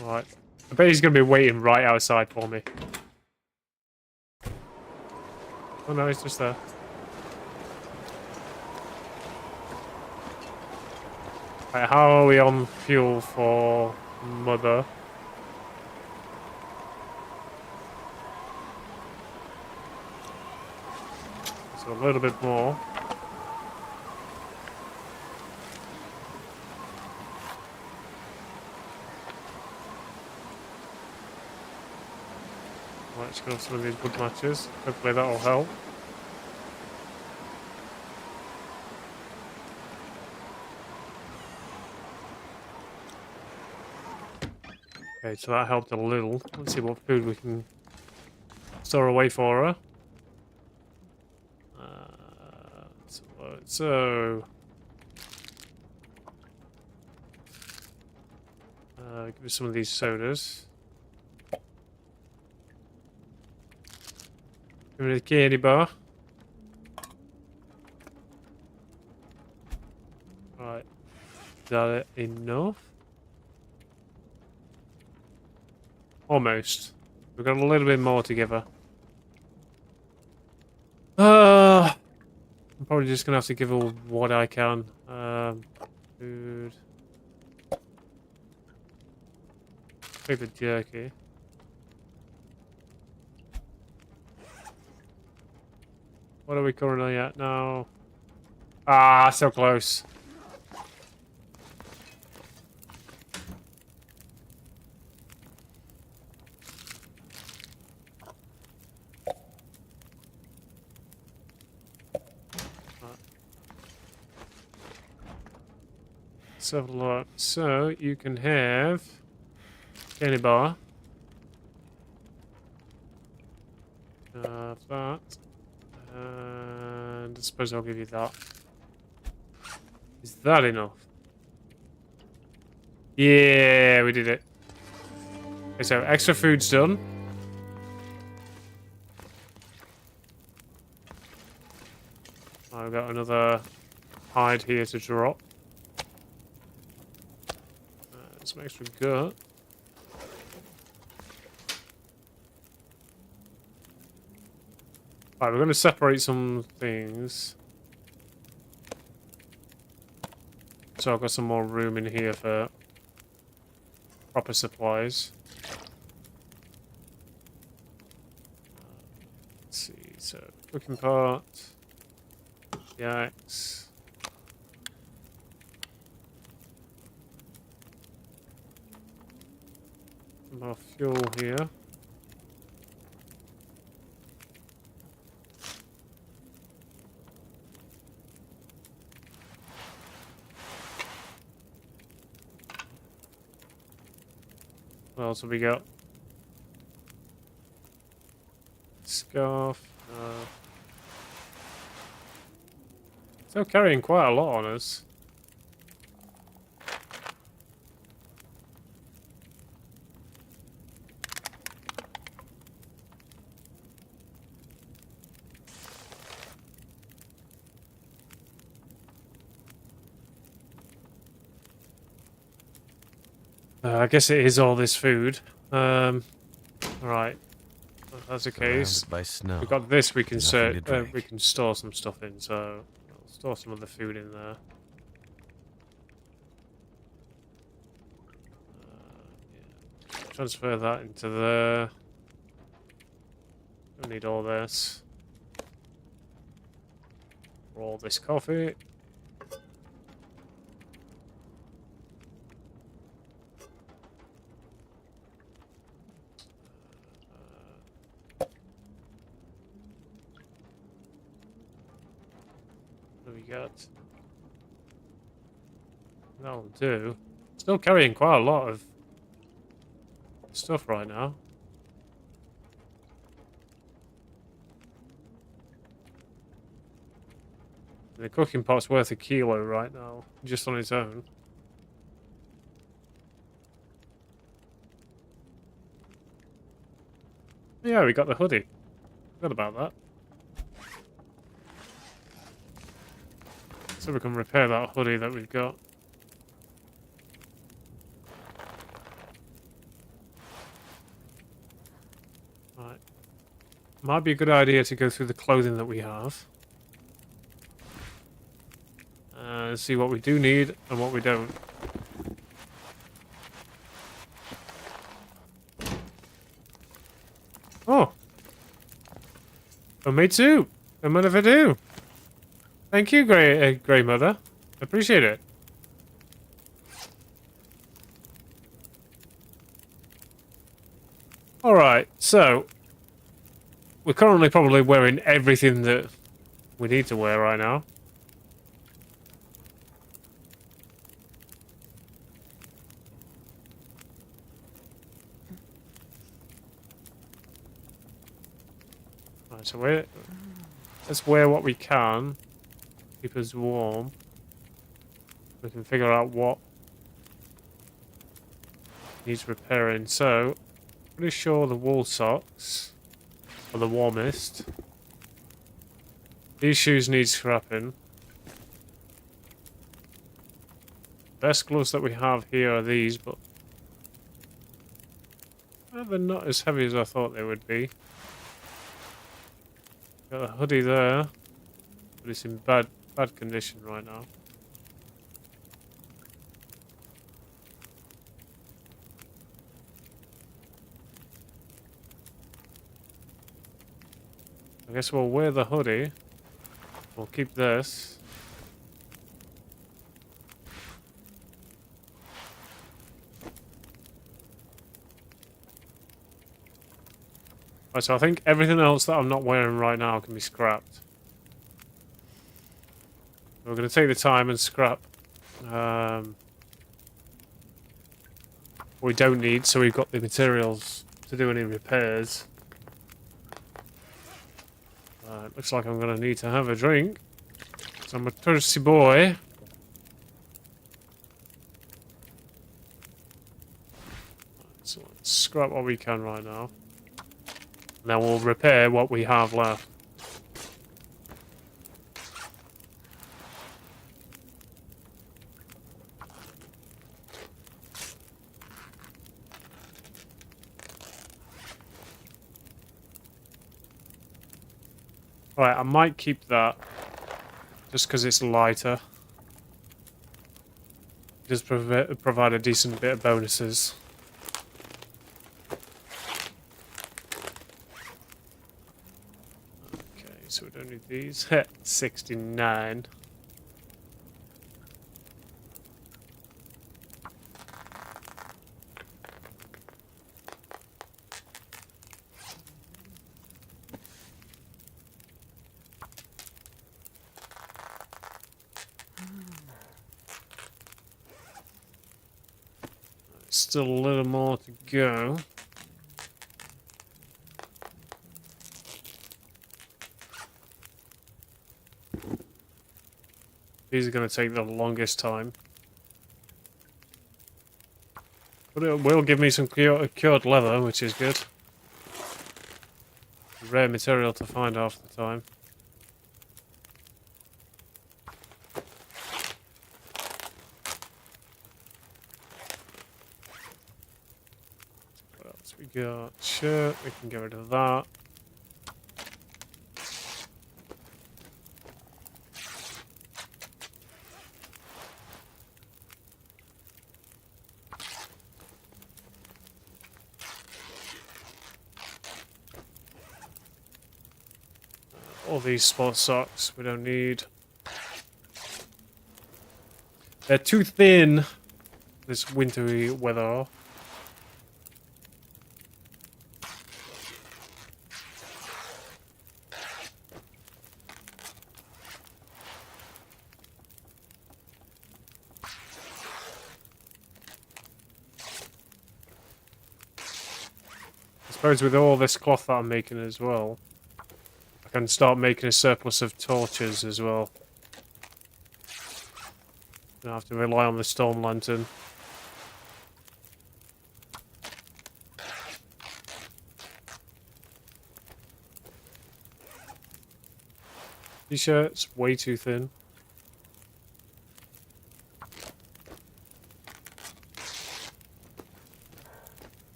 Right. I bet he's going to be waiting right outside for me. Oh no, he's just there. Right, how are we on fuel for Mother? So a little bit more. Right, let's go some of these wood matches. Hopefully that'll help. Okay, so that helped a little. Let's see what food we can store away for her. So give me some of these sodas. Give me the candy bar. Right, is that enough? Almost. We've got a little bit more together. I'm probably just gonna have to give her what I can. Food. Paper jerky. What are we currently at now? Ah, so close. Let's have a look. So you can have candy bar. That. And I suppose I'll give you that. Is that enough? Yeah, we did it. Okay, so extra food's done. I've got another hide here to drop. Some extra gut. Right, we're going to separate some things. So I've got some more room in here for proper supplies. Let's see, so cooking pot, the axe. More fuel here. What else have we got? Scarf. Still carrying quite a lot on us. I guess it is all this food. Right. If that's the case. Surrounded by snow. We've got this. We can Nothing to drink. we can store some stuff in. So I'll store some of the food in there. Yeah. Transfer that into there. Don't need all this. All this coffee. What do we got? That'll do. Still carrying quite a lot of stuff right now. The cooking pot's worth a kilo right now, just on its own. Yeah, we got the hoodie. Forgot about that. So we can repair that hoodie that we've got. Right. Might be a good idea to go through the clothing that we have. See what we do need and what we don't. Oh! Oh, me too! And what if I do? Thank you, Grey Mother. Appreciate it. Alright, so we're currently probably wearing everything that we need to wear right now. Right, so let's wear what we can. Keep us warm. We can figure out what needs repairing. So, pretty sure the wool socks are the warmest. These shoes need scrapping. Best gloves that we have here are these, but they're not as heavy as I thought they would be. Got a hoodie there, but it's in bad condition right now. I guess we'll wear the hoodie. We'll keep this. Right, so I think everything else that I'm not wearing right now can be scrapped. We're going to take the time and scrap what we don't need, so we've got the materials to do any repairs. Looks like I'm going to need to have a drink, because I'm a thirsty boy. So let's scrap what we can right now. And then we'll repair what we have left. Right, I might keep that just because it's lighter. Just provide a decent bit of bonuses. so we don't need these. 69. Still a little more to go. These are going to take the longest time. But it will give me some cured leather, which is good. Rare material to find half the time. What else we got? Shirt, we can get rid of that. All these sport socks we don't need. They're too thin. This wintry weather. I suppose with all this cloth that I'm making as well, I can start making a surplus of torches as well. Don't have to rely on the stone lantern. T-shirts, way too thin.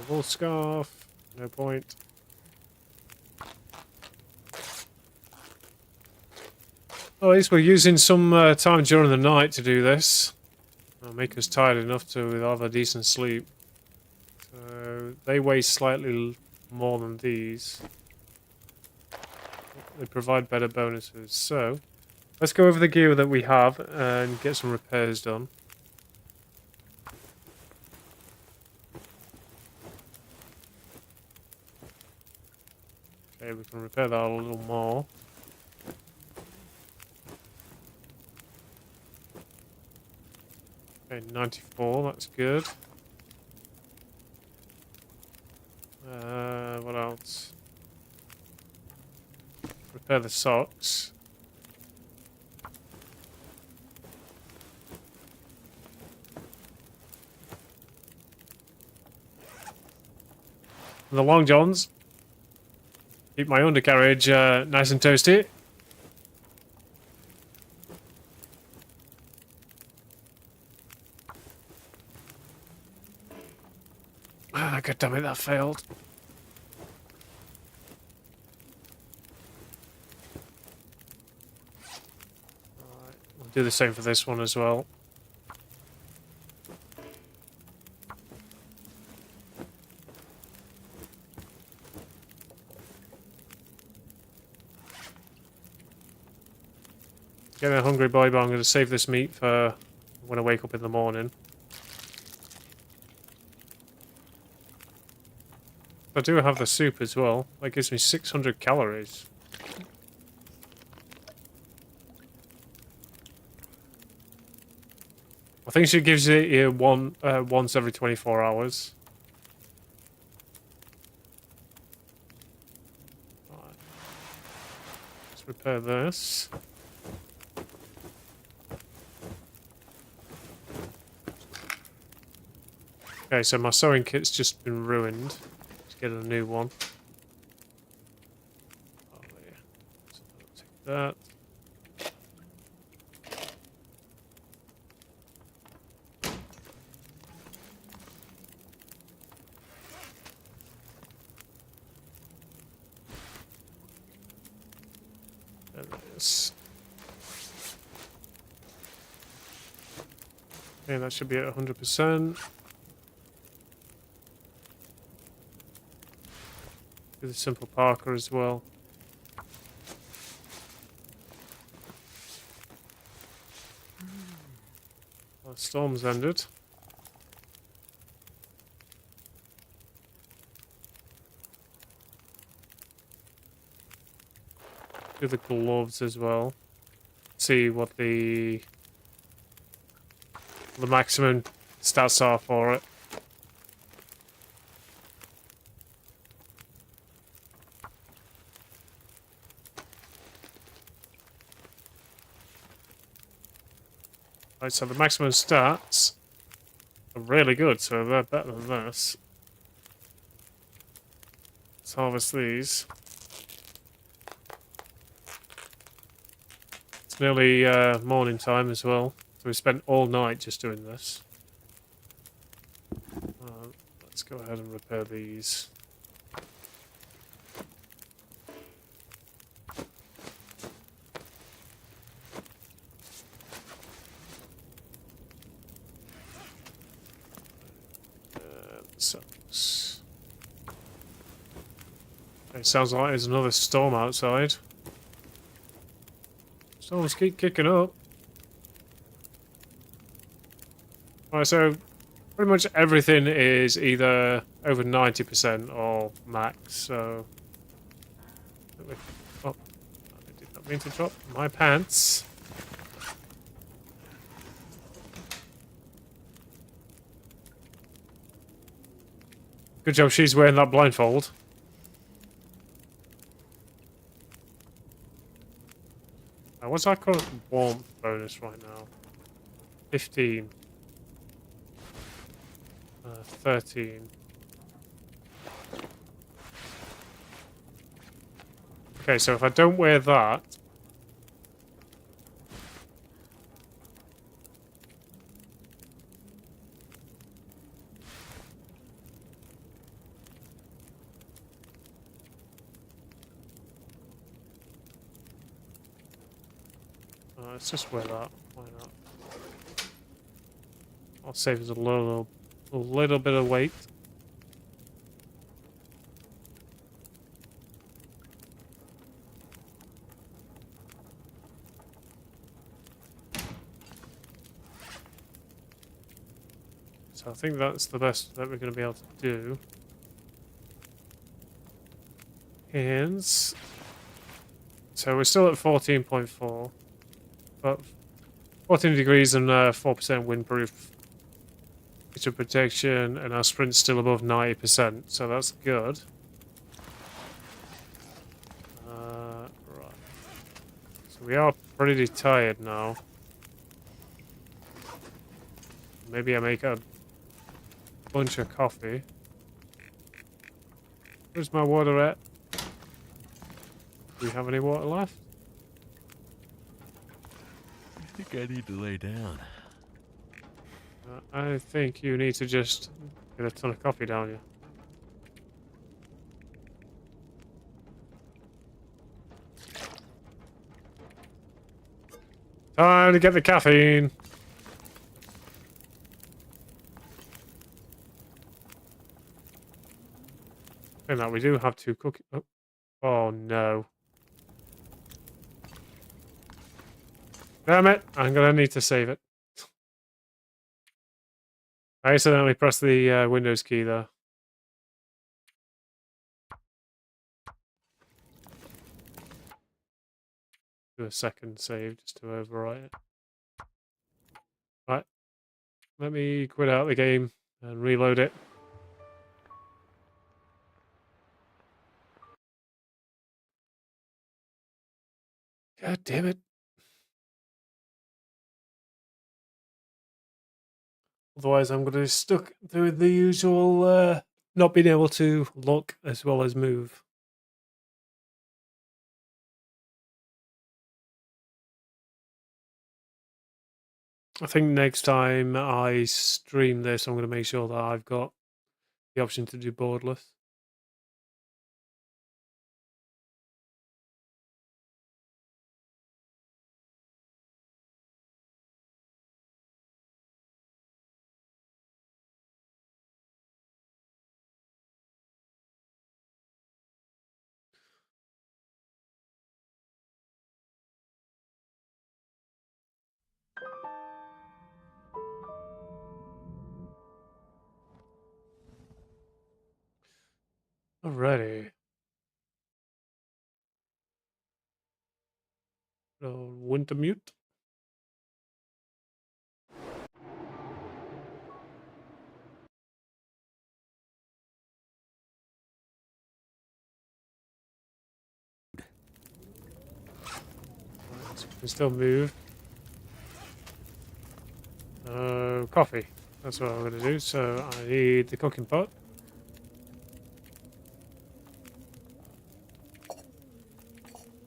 Wool scarf, no point. Well, at least we're using some time during the night to do this. It'll make us tired enough to have a decent sleep. So they weigh slightly more than these. They provide better bonuses. So let's go over the gear that we have and get some repairs done. Okay, we can repair that a little more. Okay, 94, that's good. What else? Repair the socks. The long johns. Keep my undercarriage nice and toasty. Ah, god damn it, that failed. Alright, we'll do the same for this one as well. Getting a hungry boy, but I'm going to save this meat for when I wake up in the morning. I do have the soup as well. That gives me 600 calories. I think she gives it you once every 24 hours. Right. Let's repair this. Okay, so my sewing kit's just been ruined. Let's get a new one. Oh, yeah. So I'll take that. There it is. Okay, that should be at 100%. Do the simple Parker as well. Well, the storm's ended. Do the gloves as well. See what the maximum stats are for it. Right, so the maximum stats are really good, so they're better than this. Let's harvest these. It's nearly morning time as well, so we spent all night just doing this. Let's go ahead and repair these. Sucks. It sounds like there's another storm outside. Storms keep kicking up. Alright, so pretty much everything is either over 90% or max, so... Oh, I did not mean to drop my pants. Good job she's wearing that blindfold. What's our current warmth bonus right now? 15. 13. Okay, so if I don't wear that... let's just wear that. Why not? I'll save us a little bit of weight. So I think that's the best that we're going to be able to do. Hands. So we're still at 14.4. But 14 degrees and 4% windproof. Feature protection, and our sprint's still above 90%, so that's good. Right. So we are pretty tired now. Maybe I make a bunch of coffee. Where's my water at? Do we have any water left? I think I need to lay down. I think you need to just get a ton of coffee down you. Time to get the caffeine. And now we do have to cook. Oh no. Damn it, I'm gonna need to save it. I accidentally pressed the Windows key there. Do a second save just to overwrite it. Right, let me quit out the game and reload it. God damn it. Otherwise, I'm going to be stuck through the usual not being able to look as well as move. I think next time I stream this, I'm going to make sure that I've got the option to do borderless. Alrighty. Wintermute. So we can still move. Coffee. That's what I'm going to do. So I need the cooking pot.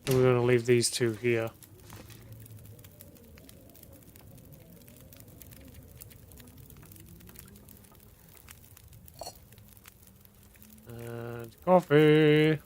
And we're going to leave these two here. And coffee.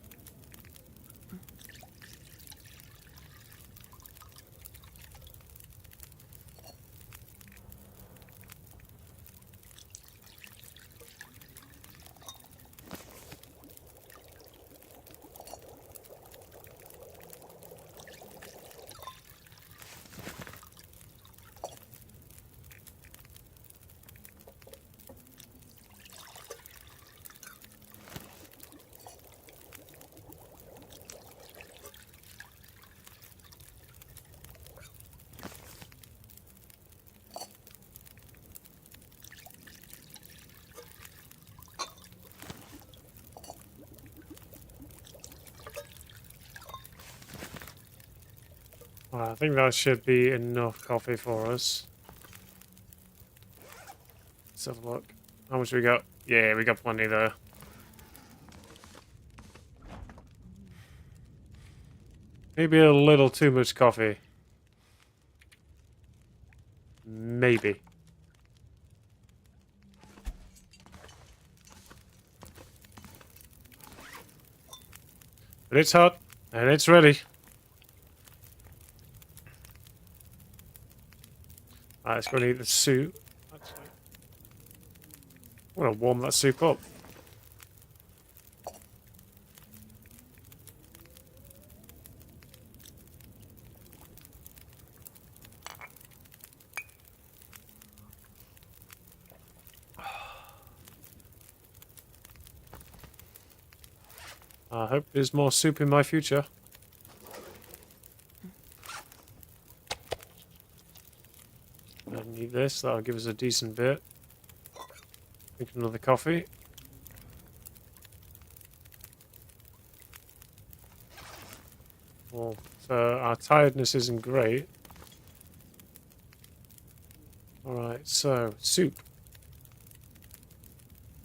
Well, I think that should be enough coffee for us. Let's have a look. How much we got? Yeah, we got plenty there. Maybe a little too much coffee. Maybe. But it's hot, and it's ready. Alright, let's go and eat the soup. Actually, I want to warm that soup up. I hope there's more soup in my future. I need this, that'll give us a decent bit. Make another coffee. Well, so our tiredness isn't great. Alright, so, soup.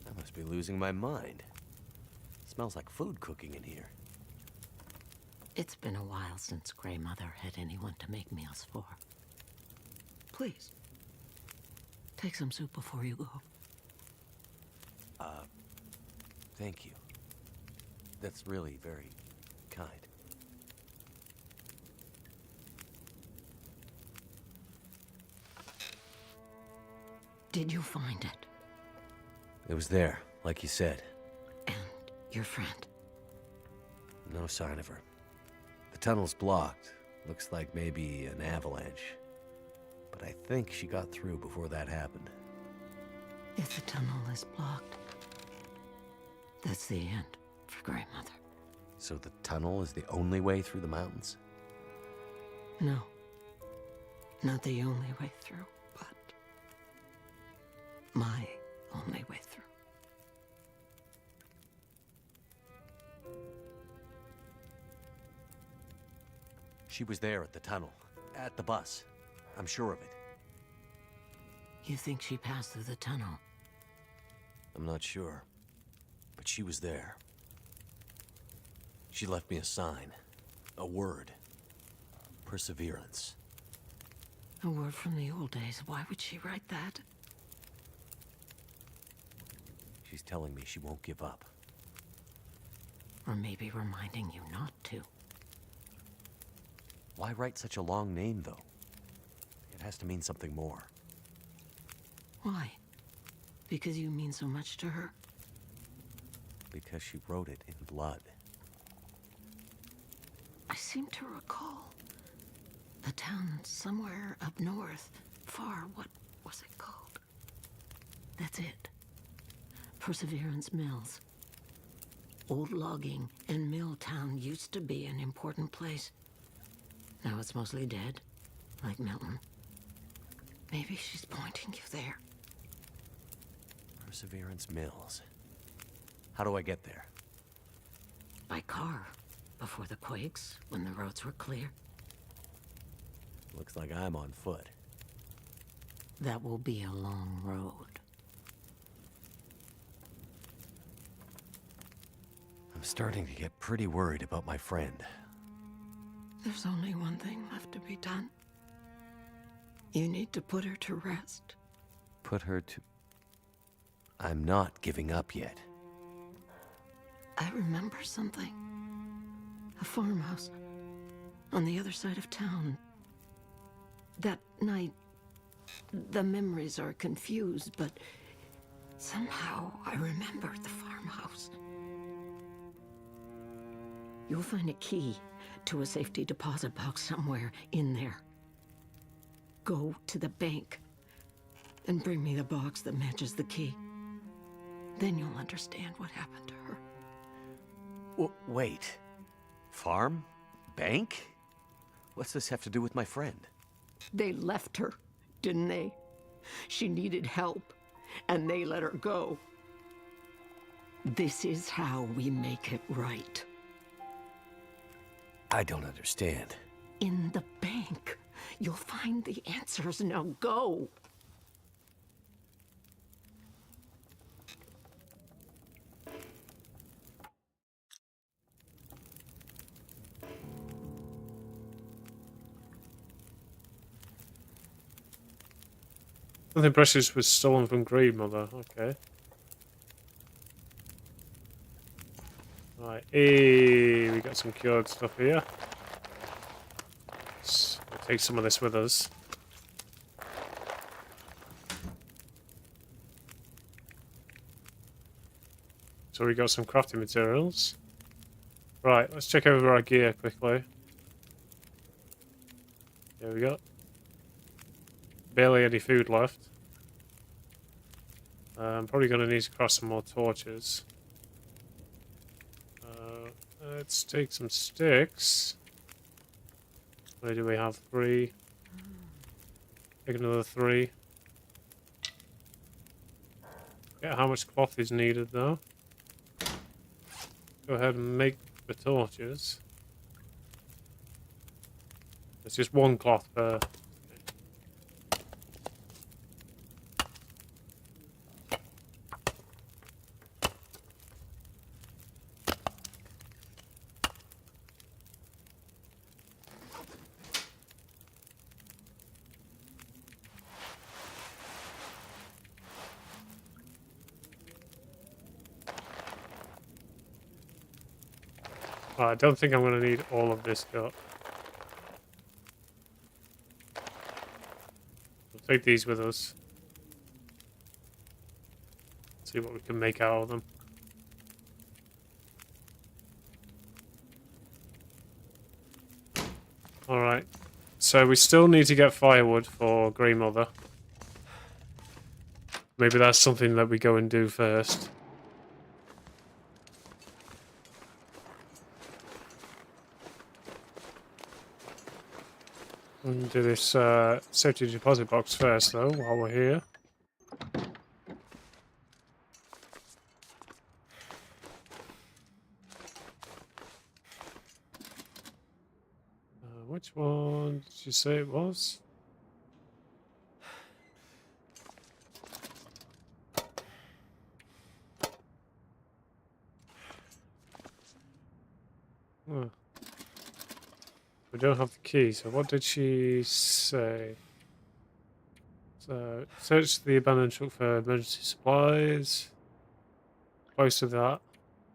I must be losing my mind. Smells like food cooking in here. It's been a while since Grey Mother had anyone to make meals for. Please, take some soup before you go. Thank you. That's really very kind. Did you find it? It was there, like you said. And your friend? No sign of her. The tunnel's blocked. Looks like maybe an avalanche. But I think she got through before that happened. If the tunnel is blocked, that's the end for Grey Mother. So the tunnel is the only way through the mountains? No. Not the only way through, but my only way through. She was there at the tunnel, at the bus. I'm sure of it. You think she passed through the tunnel? I'm not sure, but she was there. She left me a sign, a word. Perseverance. A word from the old days. Why would she write that? She's telling me she won't give up. Or maybe reminding you not to. Why write such a long name, though? It has to mean something more. Why? Because you mean so much to her? Because she wrote it in blood. I seem to recall a town somewhere up north, far. What was it called? That's it. Perseverance Mills. Old logging and mill town used to be an important place. Now it's mostly dead, like Milton. Maybe she's pointing you there. Perseverance Mills. How do I get there? By car, before the quakes, when the roads were clear. Looks like I'm on foot. That will be a long road. I'm starting to get pretty worried about my friend. There's only one thing left to be done. You need to put her to rest. Put her to... I'm not giving up yet. I remember something. A farmhouse on the other side of town. That night, the memories are confused, but somehow I remember the farmhouse. You'll find a key to a safety deposit box somewhere in there. Go to the bank and bring me the box that matches the key. Then you'll understand what happened to her. Wait. Farm? Bank? What's this have to do with my friend? They left her, didn't they? She needed help, and they let her go. This is how we make it right. I don't understand. In the bank, you'll find the answers. Now go. Something precious was stolen from Grandmother. Okay. Right. Hey, we got some cured stuff here. Let's take some of this with us. So we got some crafting materials. Right, let's check over our gear quickly. There we go. Barely any food left. I'm probably going to need to craft some more torches. Let's take some sticks. Where do we have? 3. Take another 3. Yeah, how much cloth is needed though? Go ahead and make the torches. It's just 1 cloth per. I don't think I'm going to need all of this cut. We'll take these with us. See what we can make out of them. Alright. So we still need to get firewood for Grandmother. Maybe that's something that we go and do first. We'll do this safety deposit box first, though, while we're here. Which one did you say it was? Huh. We don't have the key, so what did she say? So, search the abandoned truck for emergency supplies. Close to that.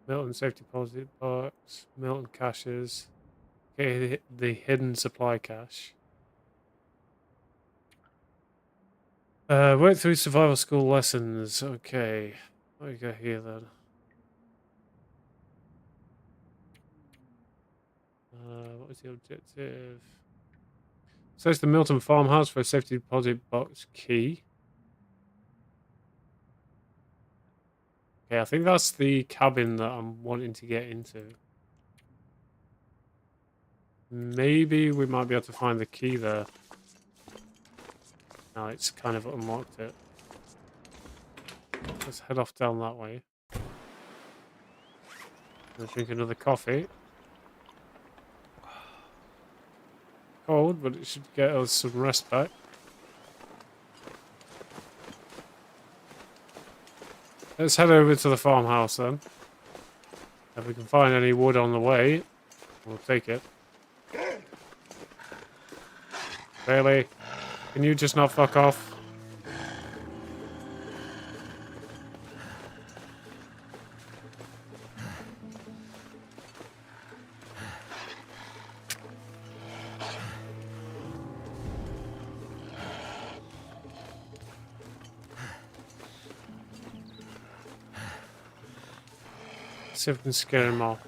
Milton safety deposit box. Milton caches. Okay, the hidden supply cache. Work through survival school lessons. Okay. What do we got here then? What was the objective? Search the Milton farmhouse for a safety deposit box key. Okay, I think that's the cabin that I'm wanting to get into. Maybe we might be able to find the key there. Now it's kind of unlocked it. Let's head off down that way. Let's drink another coffee. Cold, but it should get us some rest back. Let's head over to the farmhouse then. If we can find any wood on the way, we'll take it. Bailey, can you just not fuck off? See if we can scare him off.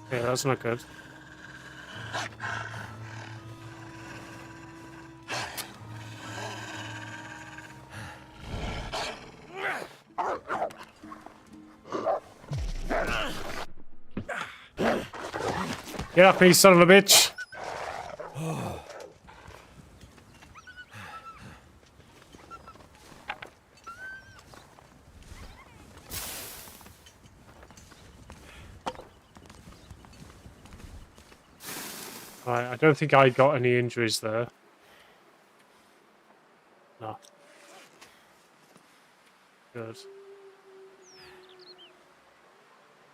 Okay, that's not good. Get off me, son of a bitch! Right, I don't think I got any injuries there. No. Good.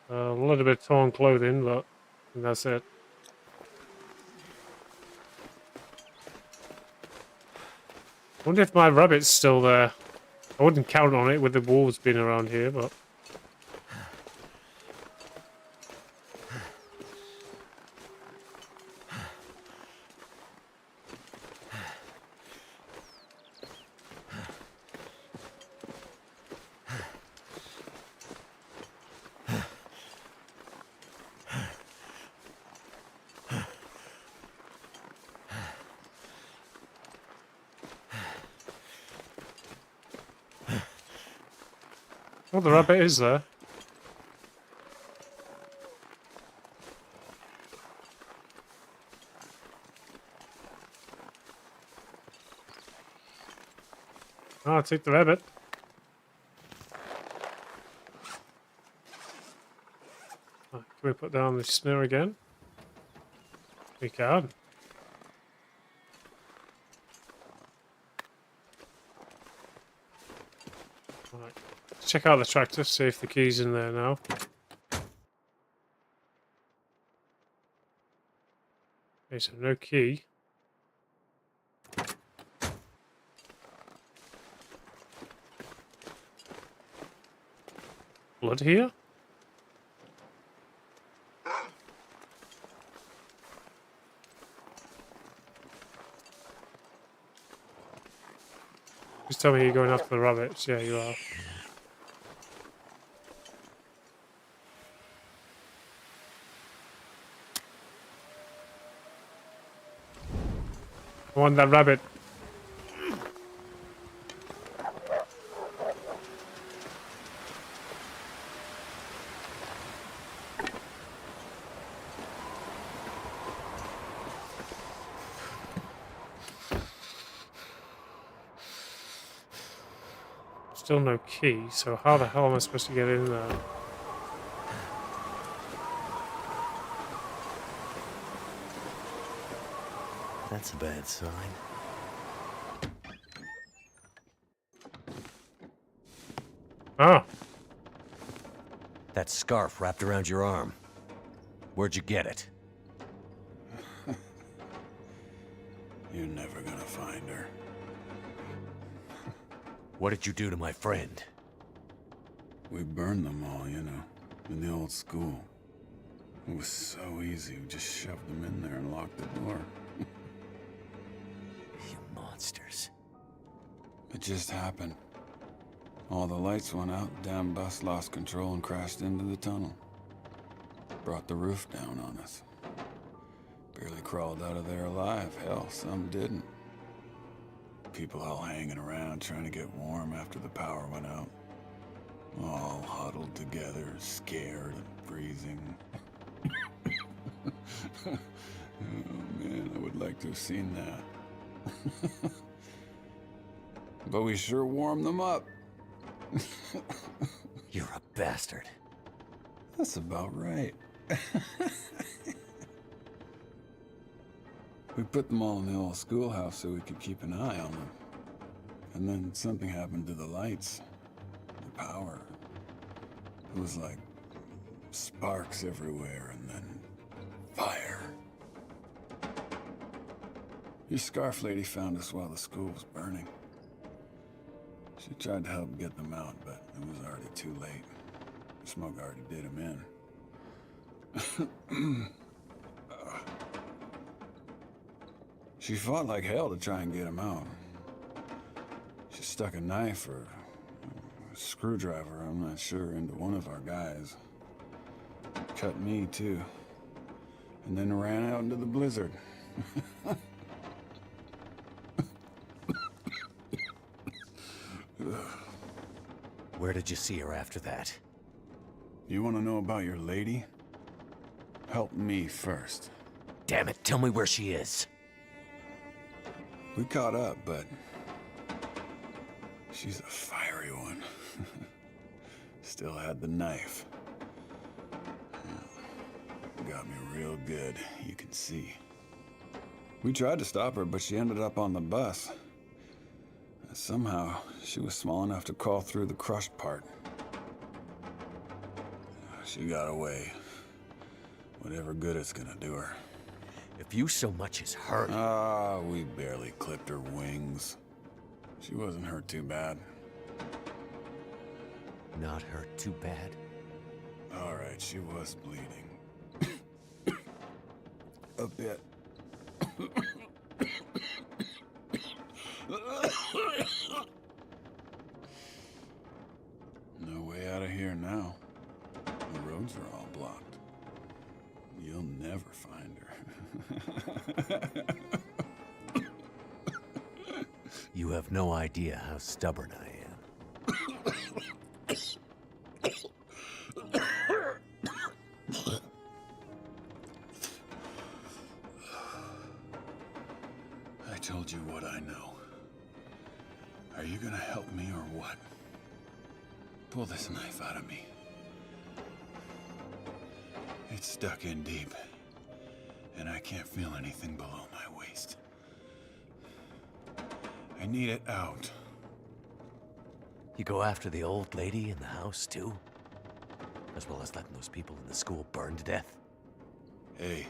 A little bit torn clothing, but I think that's it. I wonder if my rabbit's still there. I wouldn't count on it with the wolves being around here, but... Oh, the rabbit is there. Oh, I'll take the rabbit. Oh, can we put down the snare again? We can. Right. Let's check out the tractor, see if the key's in there now. Okay, so no key. Blood here? Just tell me you're going after the rabbits. Yeah, you are. I want that rabbit. Still no key, so how the hell am I supposed to get in there? That's a bad sign. Oh, That scarf wrapped around your arm. Where'd you get it? You're never gonna find her. What did you do to my friend? We burned them all, you know, in the old school. It was so easy, we just shoved them in there and locked the door. You monsters. It just happened. All the lights went out, damn bus lost control and crashed into the tunnel. Brought the roof down on us. Barely crawled out of there alive. Hell, some didn't. people all hanging around trying to get warm after the power went out. All huddled together, scared and freezing. Oh man, I would like to have seen that. But we sure warmed them up. You're a bastard. That's about right. We put them all in the old schoolhouse so we could keep an eye on them. And then something happened to the lights. The power. It was like sparks everywhere and then fire. Your scarf lady found us while the school was burning. She tried to help get them out, but it was already too late. The smoke already did them in. She fought like hell to try and get him out. She stuck a knife or a screwdriver, I'm not sure, into one of our guys. Cut me, too. And then ran out into the blizzard. Where did you see her after that? You want to know about your lady? Help me first. Damn it, tell me where she is. We caught up, but she's a fiery one. Still had the knife. Got me real good, you can see. We tried to stop her, but she ended up on the bus. Somehow, she was small enough to crawl through the crushed part. She got away. Whatever good it's gonna do her. If you so much as hurt... We barely clipped her wings. She wasn't hurt too bad. Not hurt too bad? All right, she was bleeding. A bit. No way out of here now. The roads are all blocked. You'll never find her. You have no idea how stubborn I am. I told you what I know. Are you gonna help me or what? Pull this knife out of me. It's stuck in deep, and I can't feel anything below my waist. I need it out. You go after the old lady in the house, too? As well as letting those people in the school burn to death? Hey.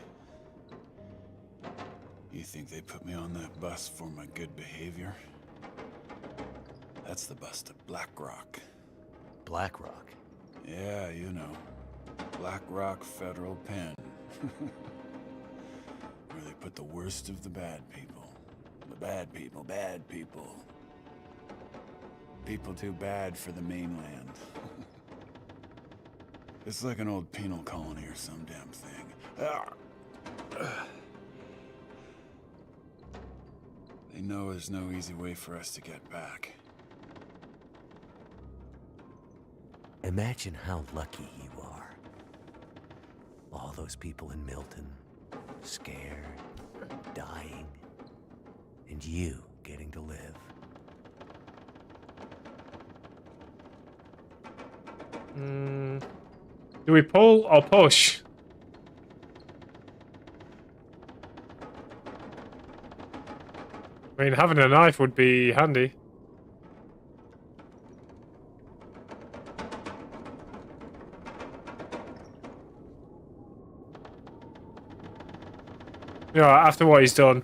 You think they put me on that bus for my good behavior? That's the bus to Black Rock. Black Rock? Yeah, you know. Black Rock Federal Pen. Where they put the worst of the bad people. The bad people, bad people. People too bad for the mainland. It's like an old penal colony or some damn thing. They know there's no easy way for us to get back. Imagine how lucky you are. All those people in Milton, scared, dying, and you getting to live. Do we pull or push? I mean, having a knife would be handy. Yeah, after what he's done.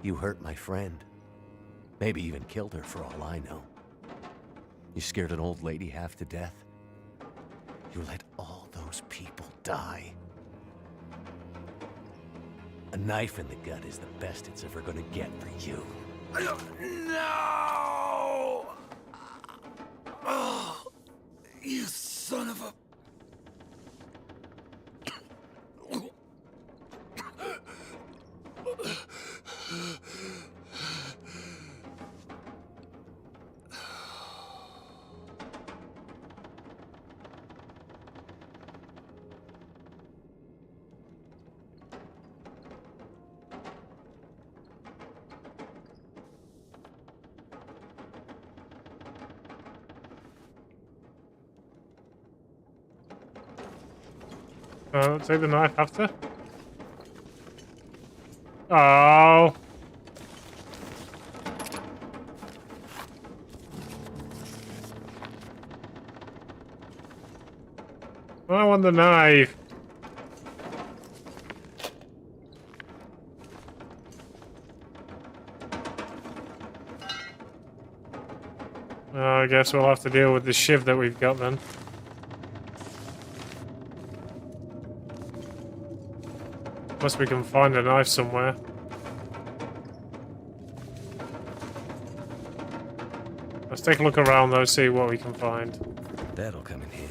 You hurt my friend. Maybe even killed her for all I know. You scared an old lady half to death. You let all those people die. A knife in the gut is the best it's ever gonna get for you. No! Oh, you son of a... Take the knife after. Oh. I want the knife. I guess we'll have to deal with the shiv that we've got then. Unless we can find a knife somewhere. Let's take a look around though, see what we can find. That'll come in handy.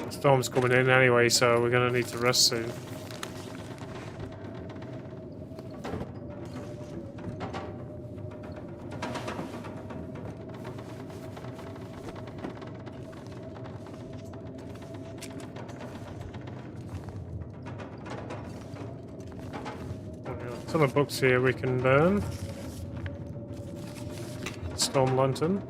The storm's coming in anyway, so we're gonna need to rest soon. Ton of books here we can burn. Storm lantern.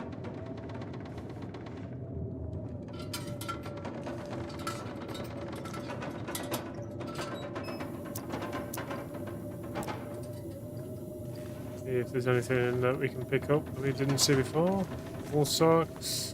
See if there's anything that we can pick up that we didn't see before. Wool socks.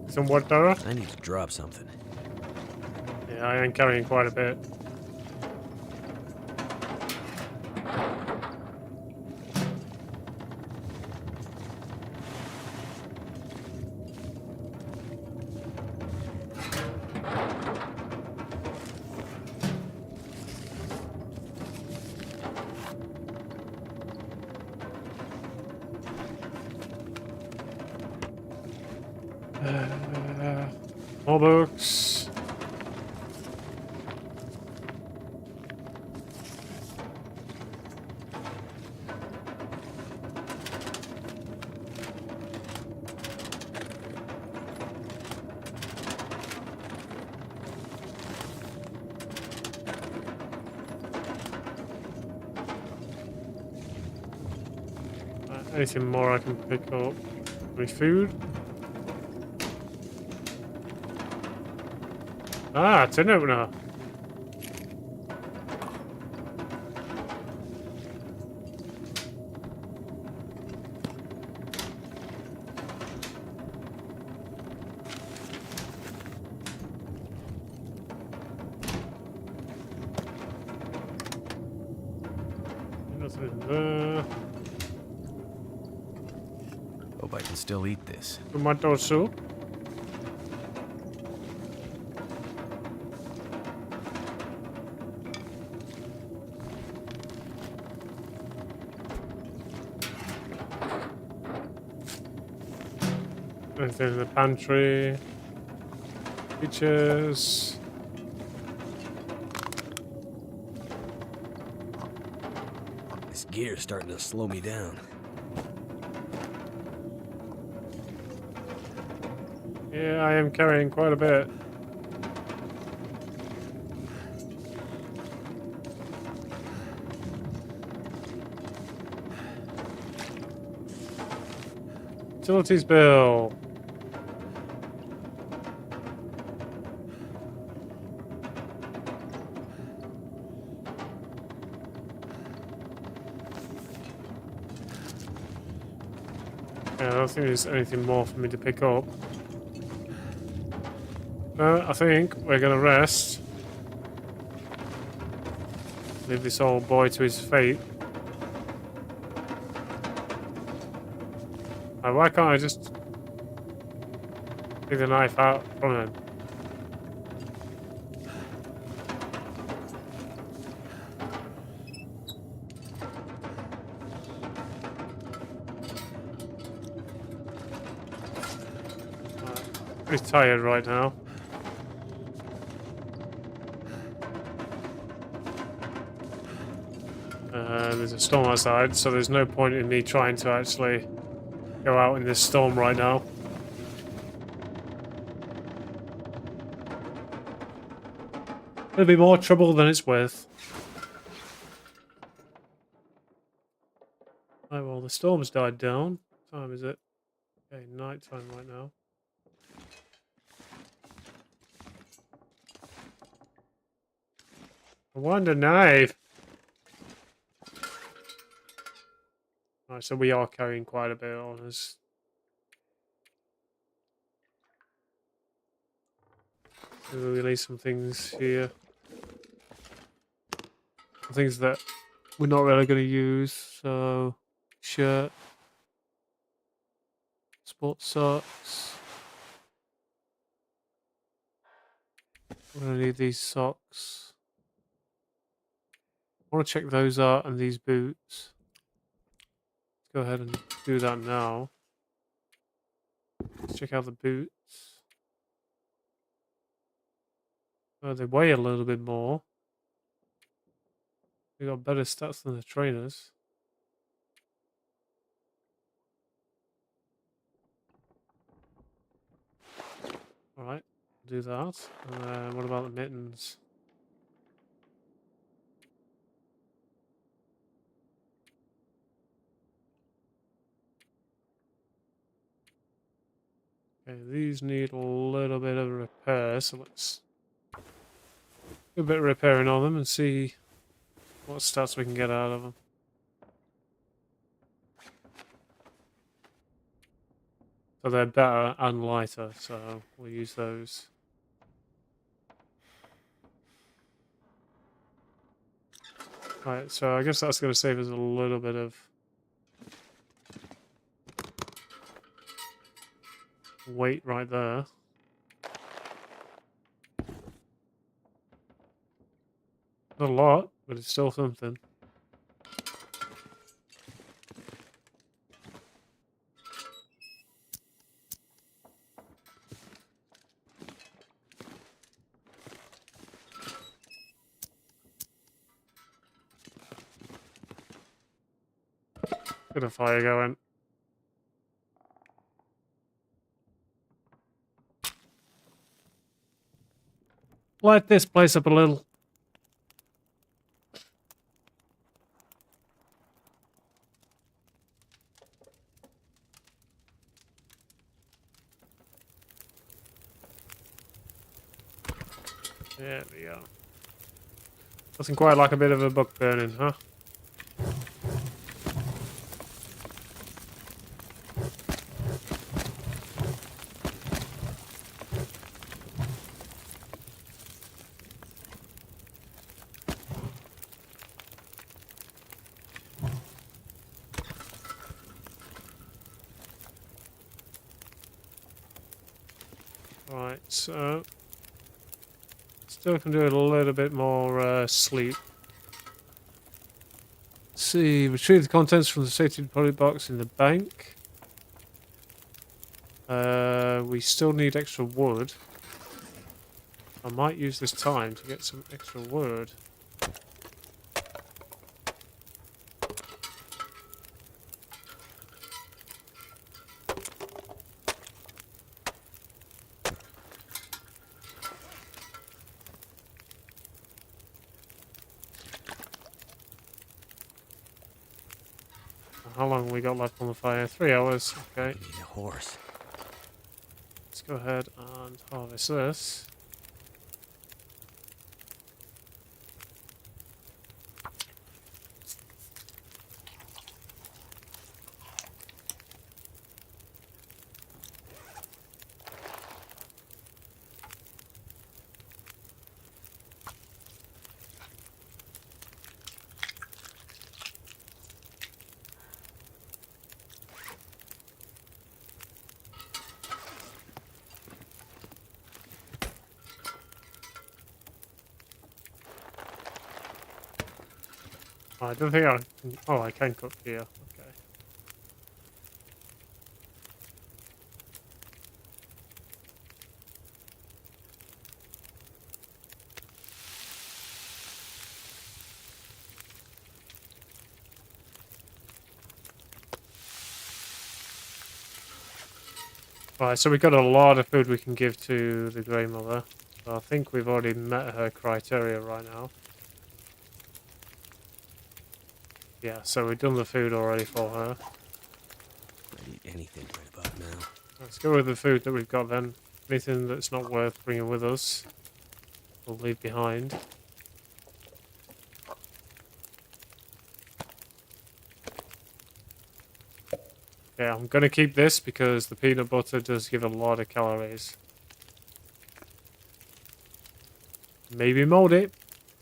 Some water. I need to drop something. Yeah, I am carrying quite a bit. More books. Anything more I can pick up? Any food? Ah, tin opener. Nothing in there. Hope I can still eat this. Tomato soup. Anything in the pantry. Peaches. This gear's starting to slow me down. Yeah, I am carrying quite a bit. Utilities bill. Yeah, I don't think there's anything more for me to pick up. No, I think we're gonna rest. Leave this old boy to his fate. Why can't I just take the knife out from him? Pretty tired right now. There's a storm outside, so there's no point in me trying to actually go out in this storm right now. It'll be more trouble than it's worth. Right, well, the storm's died down. What time is it? Okay, night time right now. I wonder knife. Alright, so we are carrying quite a bit on us. We'll release some things here. Some things that we're not really going to use. So, shirt, sports socks. We're going to need these socks. I want to check those out and these boots. Let's go ahead and do that now. Let's check out the boots. Oh, they weigh a little bit more. They got better stats than the trainers. Alright, do that. And then what about the mittens? Okay, these need a little bit of repair, so let's do a bit of repairing on them and see what stats we can get out of them. So they're better and lighter, so we'll use those. Right, so I guess that's going to save us a little bit of weight right there. Not a lot, but it's still something. Get a fire going. Light this place up a little. There we go. Doesn't quite like a bit of a book burning, huh? Right, so still can do a little bit more sleep. Let's see, retrieve the contents from the safety deposit box in the bank. We still need extra wood. I might use this time to get some extra wood. How long have we got left on the fire? 3 hours. Okay. We need a horse. Let's go ahead and harvest this. I don't think I can... Oh, I can cook here. Okay. Right, so we've got a lot of food we can give to the Grey Mother. So I think we've already met her criteria right now. Yeah, so we've done the food already for her. I'd eat anything right about now. Let's go with the food that we've got then. Anything that's not worth bringing with us, we'll leave behind. Yeah, I'm going to keep this because the peanut butter does give a lot of calories. Maybe mold it,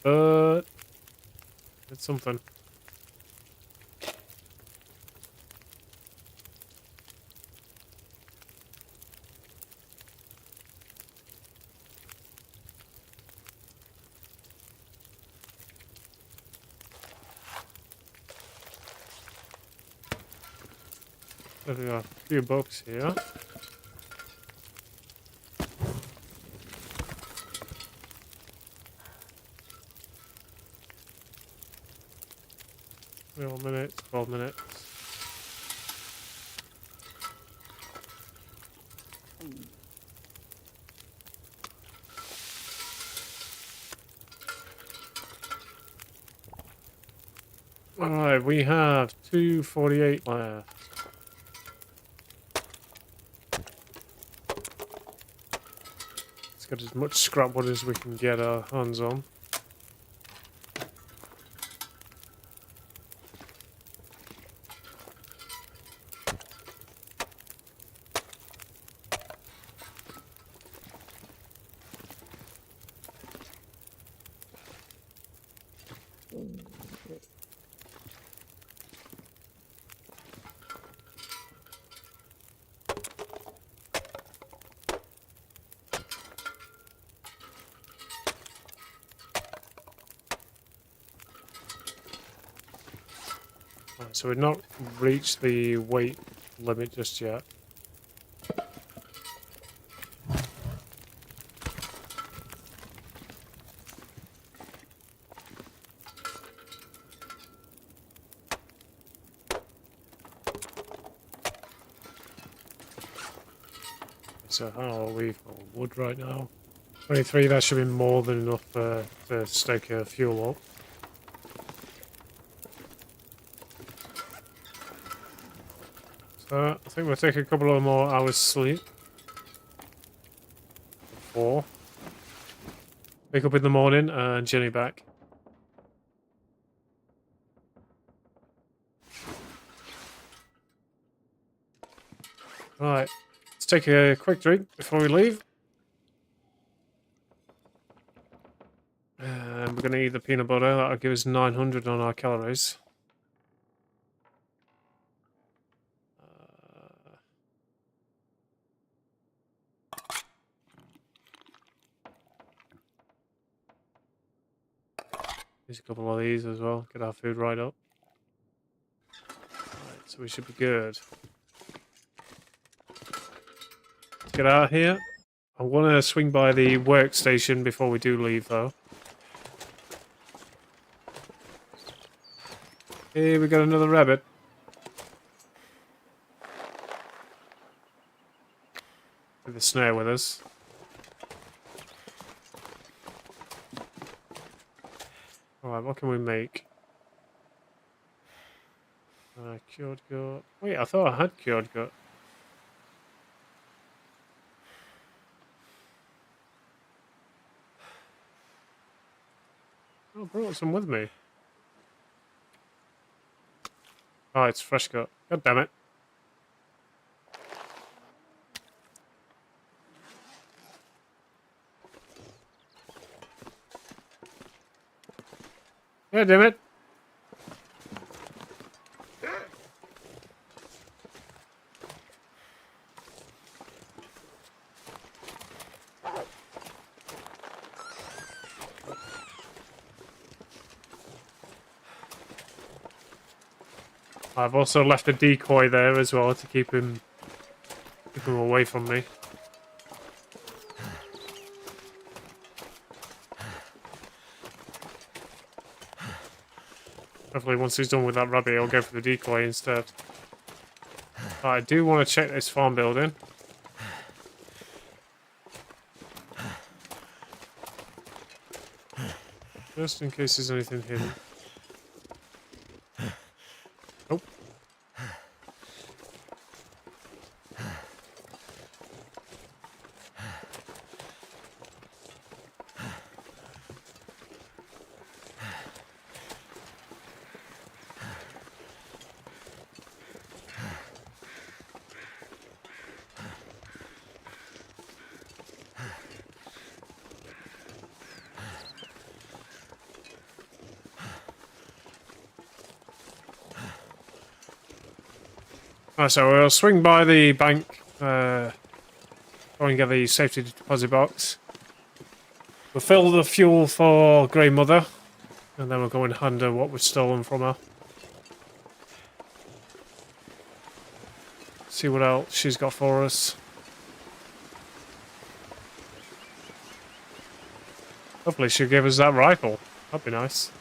but it's something. There we go, a few books here. One minute, 12 minutes. Alright, we have 248 left. Let's get as much scrap wood as we can get our hands on. Right, so we've not reached the weight limit just yet. So how are we for wood right now? 23, that should be more than enough to stoke fuel up. So I think we'll take a couple of more hours sleep. 4. Wake up in the morning and journey back. Right, let's take a quick drink before we leave. And we're going to eat the peanut butter. That'll give us 900 on our calories. There's a couple of these as well. Get our food right up. Right, so we should be good. Let's get out of here. I want to swing by the workstation before we do leave, though. Here we got another rabbit. With the snare with us. Alright, what can we make? Cured gut. Wait, I thought I had cured gut. Oh, I brought some with me. Oh, it's fresh gut. God damn it. God damn it. I've also left a decoy there as well to keep him away from me. Hopefully once he's done with that rabbit, he'll go for the decoy instead. I do want to check this farm building. Just in case there's anything hidden. Nope. Alright, so we'll swing by the bank, go and get the safety deposit box. We'll fill the fuel for Grey Mother, and then we'll go and hand her what we've stolen from her. See what else she's got for us. Hopefully she'll give us that rifle. That'd be nice.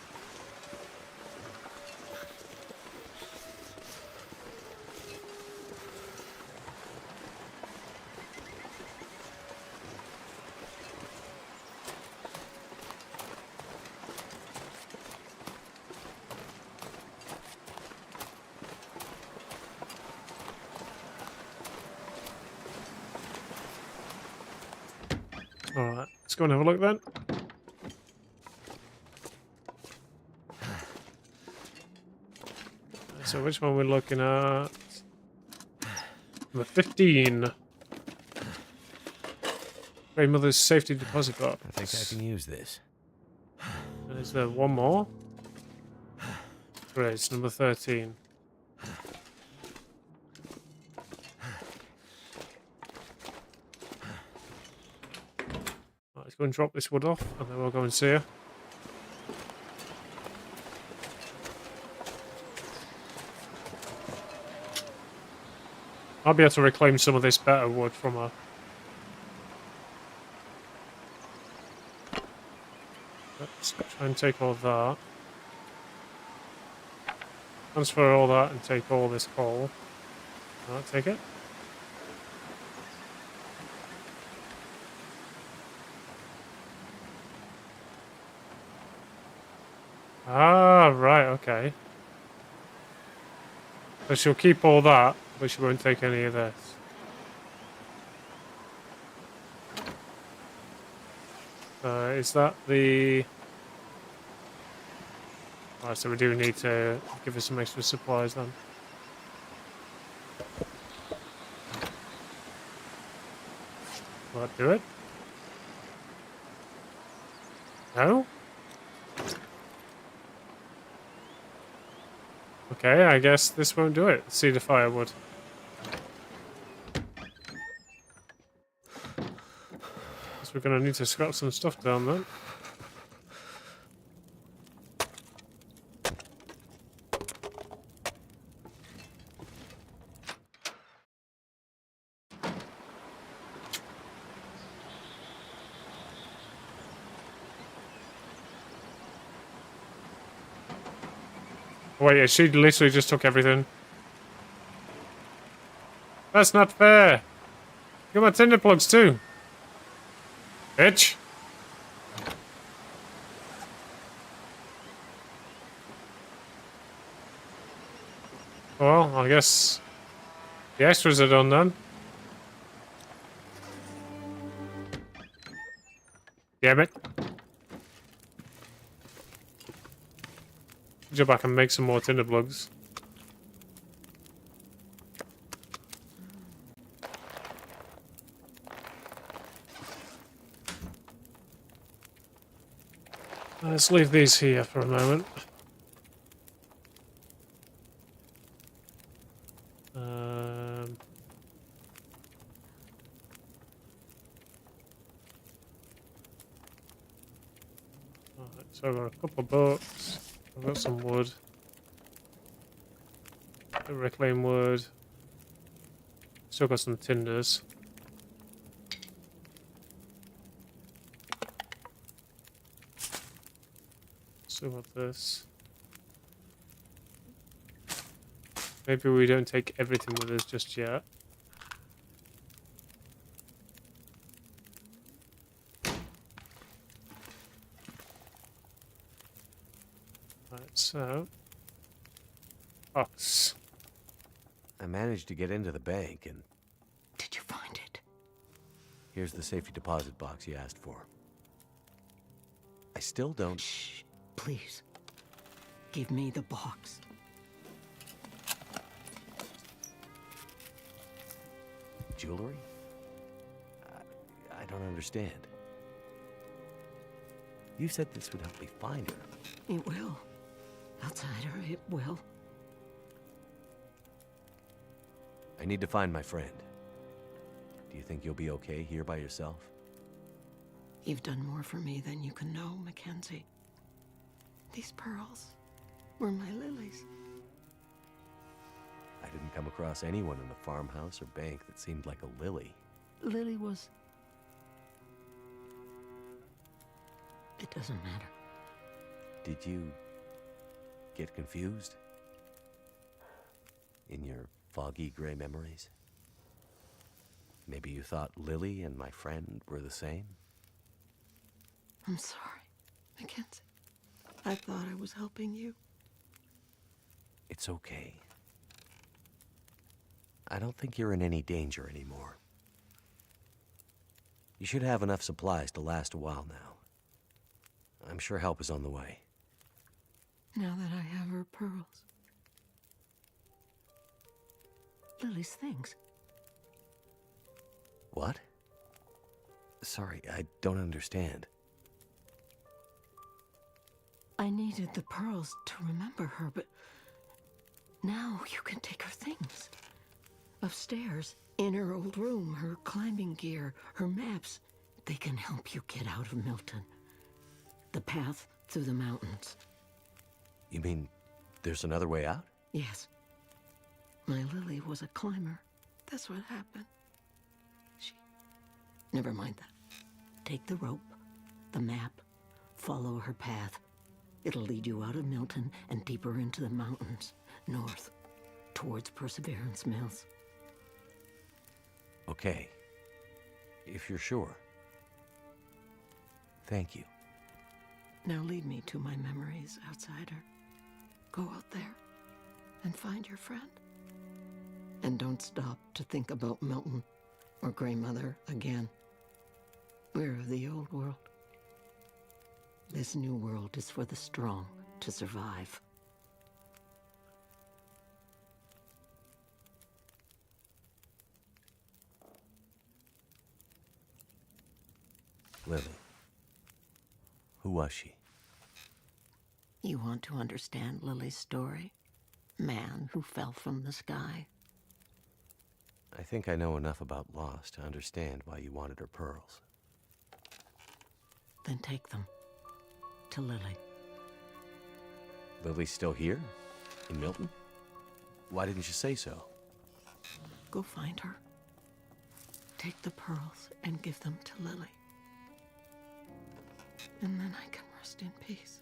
Alright, let's go and have a look then. So which one we're looking at? Number 15. Grey Mother's safety deposit box. I think I can use this. And is there one more? Great, it's number 13. Let's go and drop this wood off, and then we'll go and see her. I'll be able to reclaim some of this better wood from her. Let's try and take all that. Transfer all that and take all this coal. I'll take it. Ah, right, okay. So she'll keep all that, but she won't take any of this. Is that the... Alright, so we do need to give her some extra supplies then. Will that do it? No? Okay, I guess this won't do it. Cedar firewood. Guess we're gonna need to scrap some stuff down then. Wait, yeah, she literally just took everything. That's not fair. You got my tinder plugs too. Bitch. Well, I guess the extras are done then. Damn it. Go back and make some more tinder plugs. Let's leave these here for a moment. Alright, so I've got a couple of books. I've got some wood. Reclaim wood. Still got some tinders. Still got this. Maybe we don't take everything with us just yet. So, box. I managed to get into the bank, and Did you find it? here's the safety deposit box you asked for. I still don't... Shh, please. Give me the box. Jewelry? I don't understand. You said this would help me find her. It will. Outsider, it will. I need to find my friend. Do you think you'll be okay here by yourself? You've done more for me than you can know, Mackenzie. These pearls were my lilies. I didn't come across anyone in the farmhouse or bank that seemed like a lily. Lily was... It doesn't matter. Did you get confused? In your foggy gray memories? Maybe you thought Lily and my friend were the same? I'm sorry, Mackenzie. I thought I was helping you. It's okay. I don't think you're in any danger anymore. You should have enough supplies to last a while now. I'm sure help is on the way. Now that I have her pearls. Lily's things. What? Sorry, I don't understand. I needed the pearls to remember her, but now you can take her things. Upstairs, in her old room, her climbing gear, her maps. They can help you get out of Milton. The path through the mountains. You mean there's another way out? Yes. My Lily was a climber. That's what happened. Never mind that. Take the rope, the map, follow her path. It'll lead you out of Milton and deeper into the mountains, north, towards Perseverance Mills. Okay. If you're sure. Thank you. Now lead me to my memories, outsider. Go out there and find your friend. And don't stop to think about Milton or Grey Mother again. We're of the old world. This new world is for the strong to survive. Lily. Who was she? You want to understand Lily's story? Man who fell from the sky. I think I know enough about loss to understand why you wanted her pearls. Then take them to Lily. Lily's still here? In Milton? Why didn't you say so? Go find her. Take the pearls and give them to Lily. And then I can rest in peace.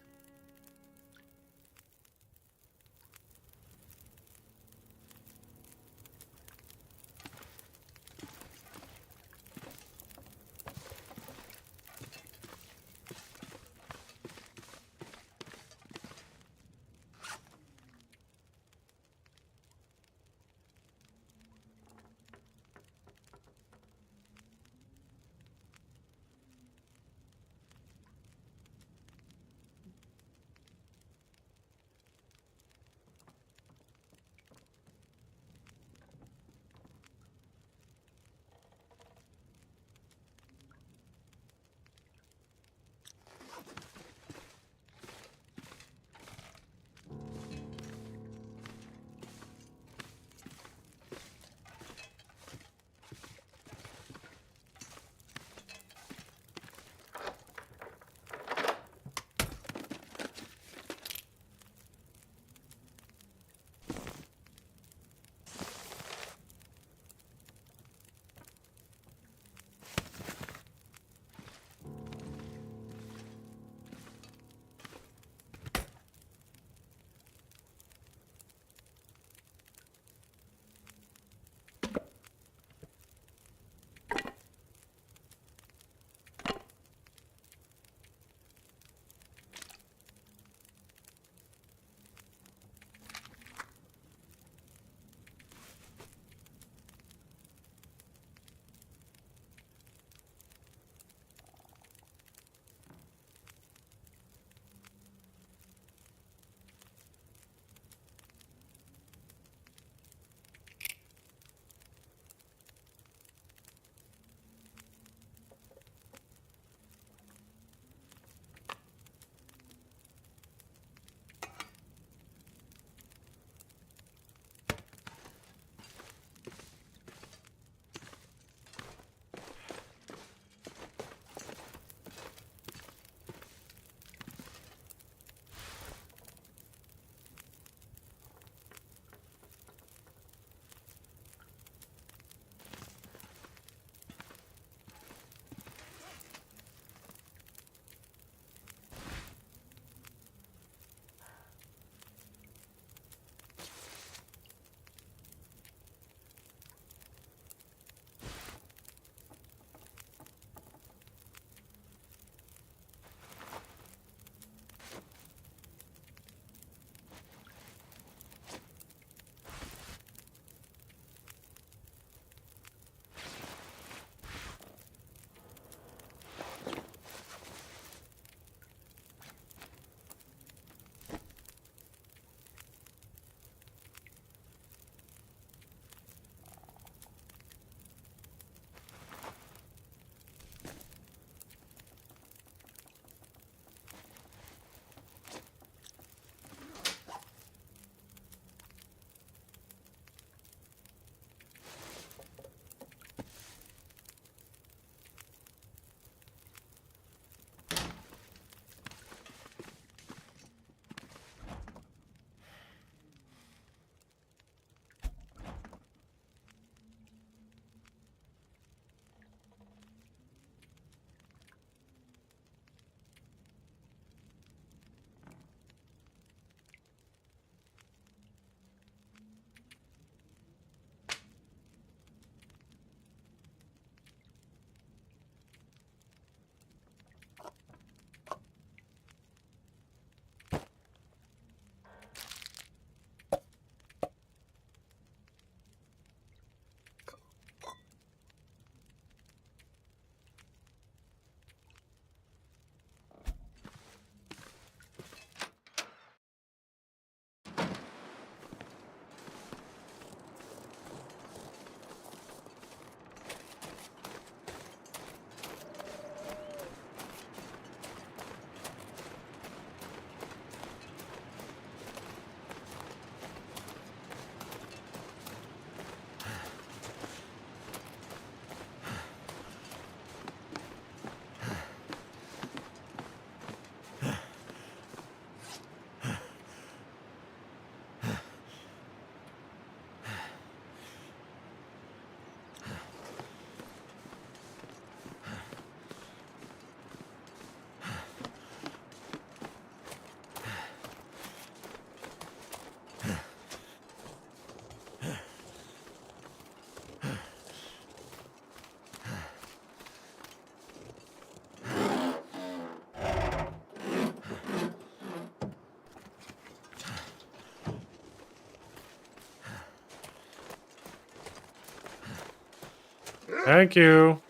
Thank you.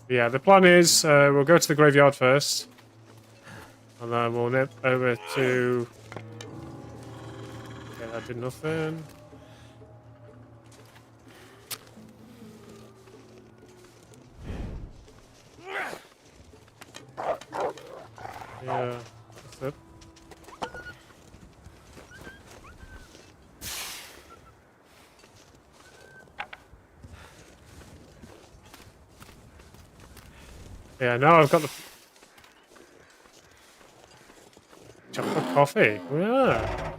Yeah, the plan is we'll go to the graveyard first. And then we'll nip over to... Yeah, that did nothing. Yeah, that's it. Yeah, now I've got the... Chocolate coffee. Yeah.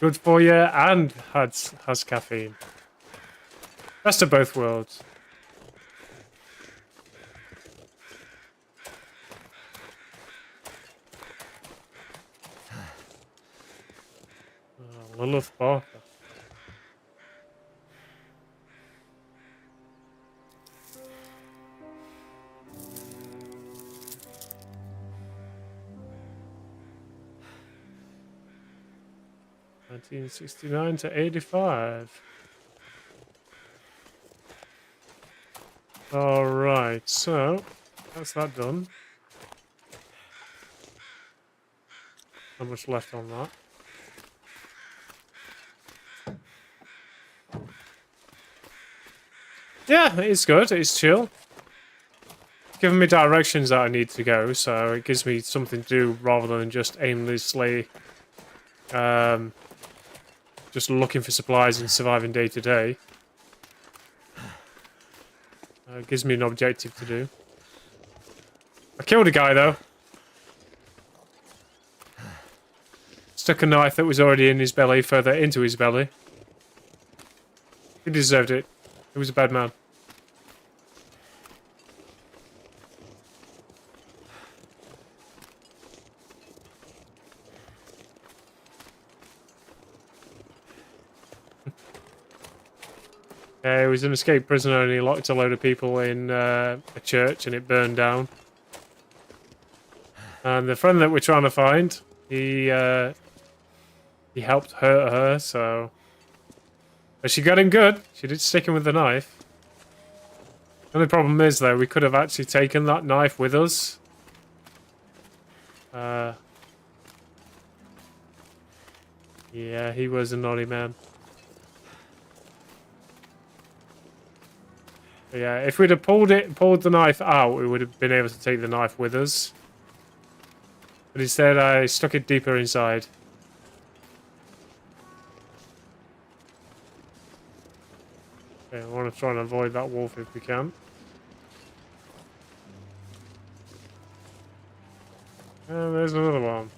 Good for you and has caffeine. Best of both worlds. Oh, Lilith Barker. (1969 to 85). All right, so that's that done. How much left on that? Yeah, it's good. It's chill. Giving me directions that I need to go, so it gives me something to do rather than just aimlessly just looking for supplies and surviving day to day. It gives me an objective to do. I killed a guy though. Stuck a knife that was already in his belly further into his belly. He deserved it. He was a bad man. He was an escaped prisoner and he locked a load of people in a church and it burned down. And the friend that we're trying to find, he helped hurt her, so... But she got him good. She did stick him with the knife. The only problem is, though, we could have actually taken that knife with us. Yeah, he was a naughty man. But yeah, if we'd have pulled the knife out, we would have been able to take the knife with us. But instead, I stuck it deeper inside. Okay, I want to try and avoid that wolf if we can. And there's another one.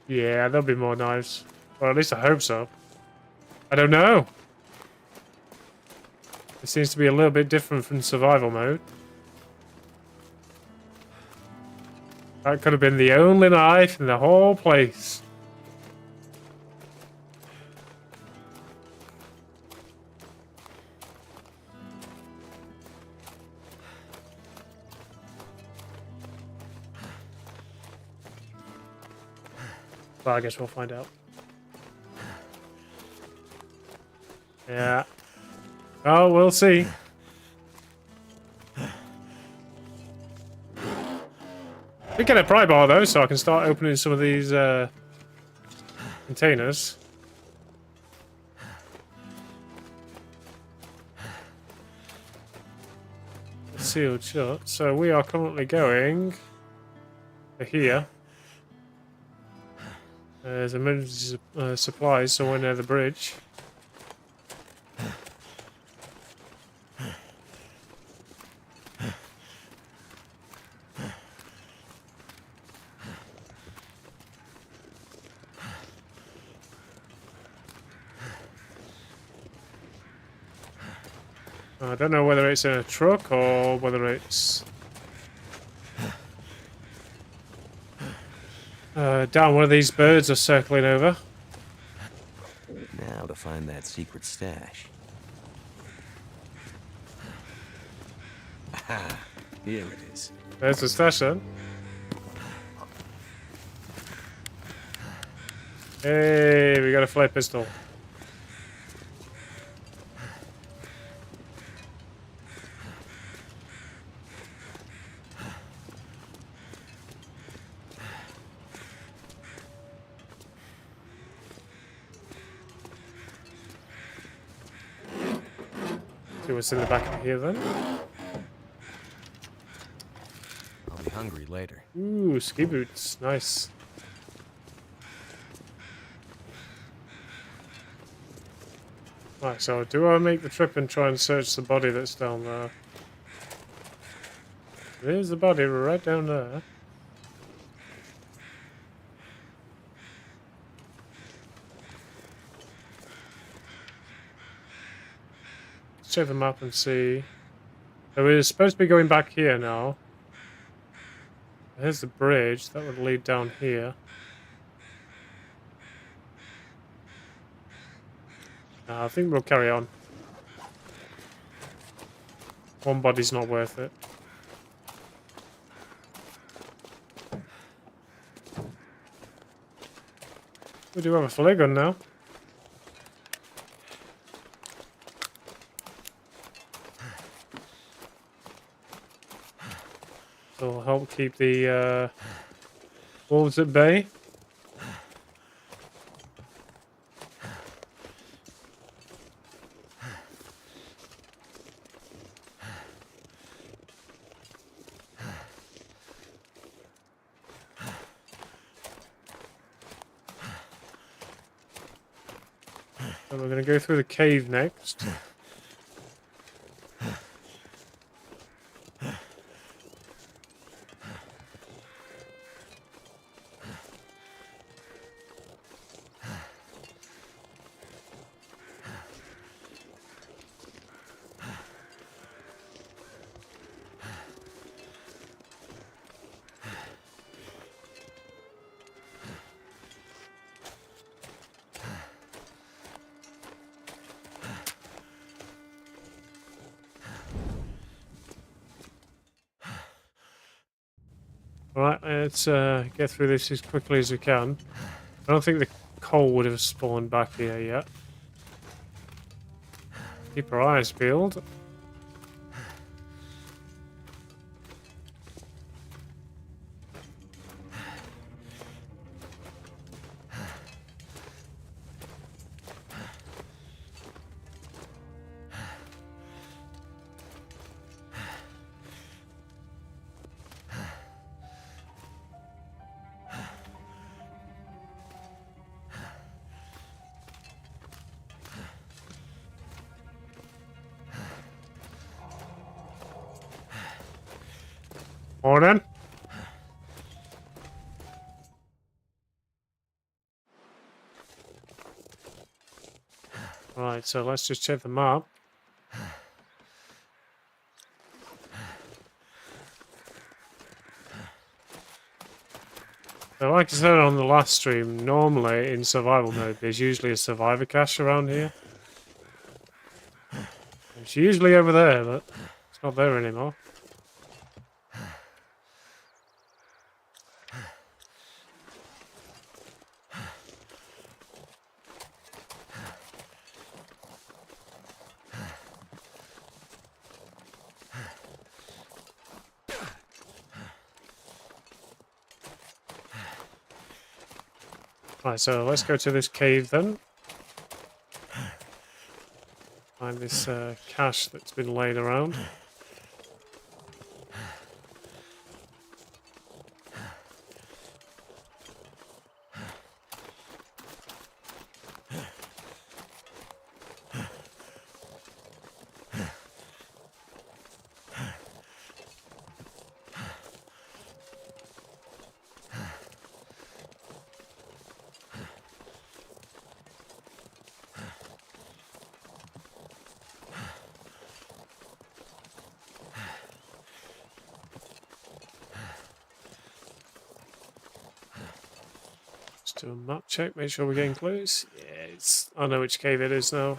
Yeah, there'll be more knives. Well, at least I hope so. I don't know. It seems to be a little bit different from survival mode. That could have been the only knife in the whole place. Well, I guess we'll find out. Yeah. Oh, we'll see. We get a pry bar though, so I can start opening some of these containers. Sealed shut. So we are currently going to here. There's emergency supplies somewhere near the bridge. I don't know whether it's in a truck or whether it's down one of these birds are circling over. Now to find that secret stash. Aha! Here it is. There's the stash then. Hey, we got a flare pistol. See what's in the back of here then. I'll be hungry later. Ooh, ski boots. Nice. Right, so do I make the trip and try and search the body that's down there? There's the body right down there. Let's check the map and see. So we're supposed to be going back here now. There's the bridge. That would lead down here. I think we'll carry on. One body's not worth it. We do have a flare gun now. It'll help keep the wolves at bay. So we're going to go through the cave next. Right, let's get through this as quickly as we can. I don't think the coal would have spawned back here yet. Keep our eyes peeled. Morning. Right, so let's just check the map. So like I said on the last stream, normally in survival mode there's usually a survivor cache around here. It's usually over there, but it's not there anymore. Right, so let's go to this cave then. Find this cache that's been laid around. Just do a map check, make sure we're getting close. Yeah, it's... I know which cave it is now.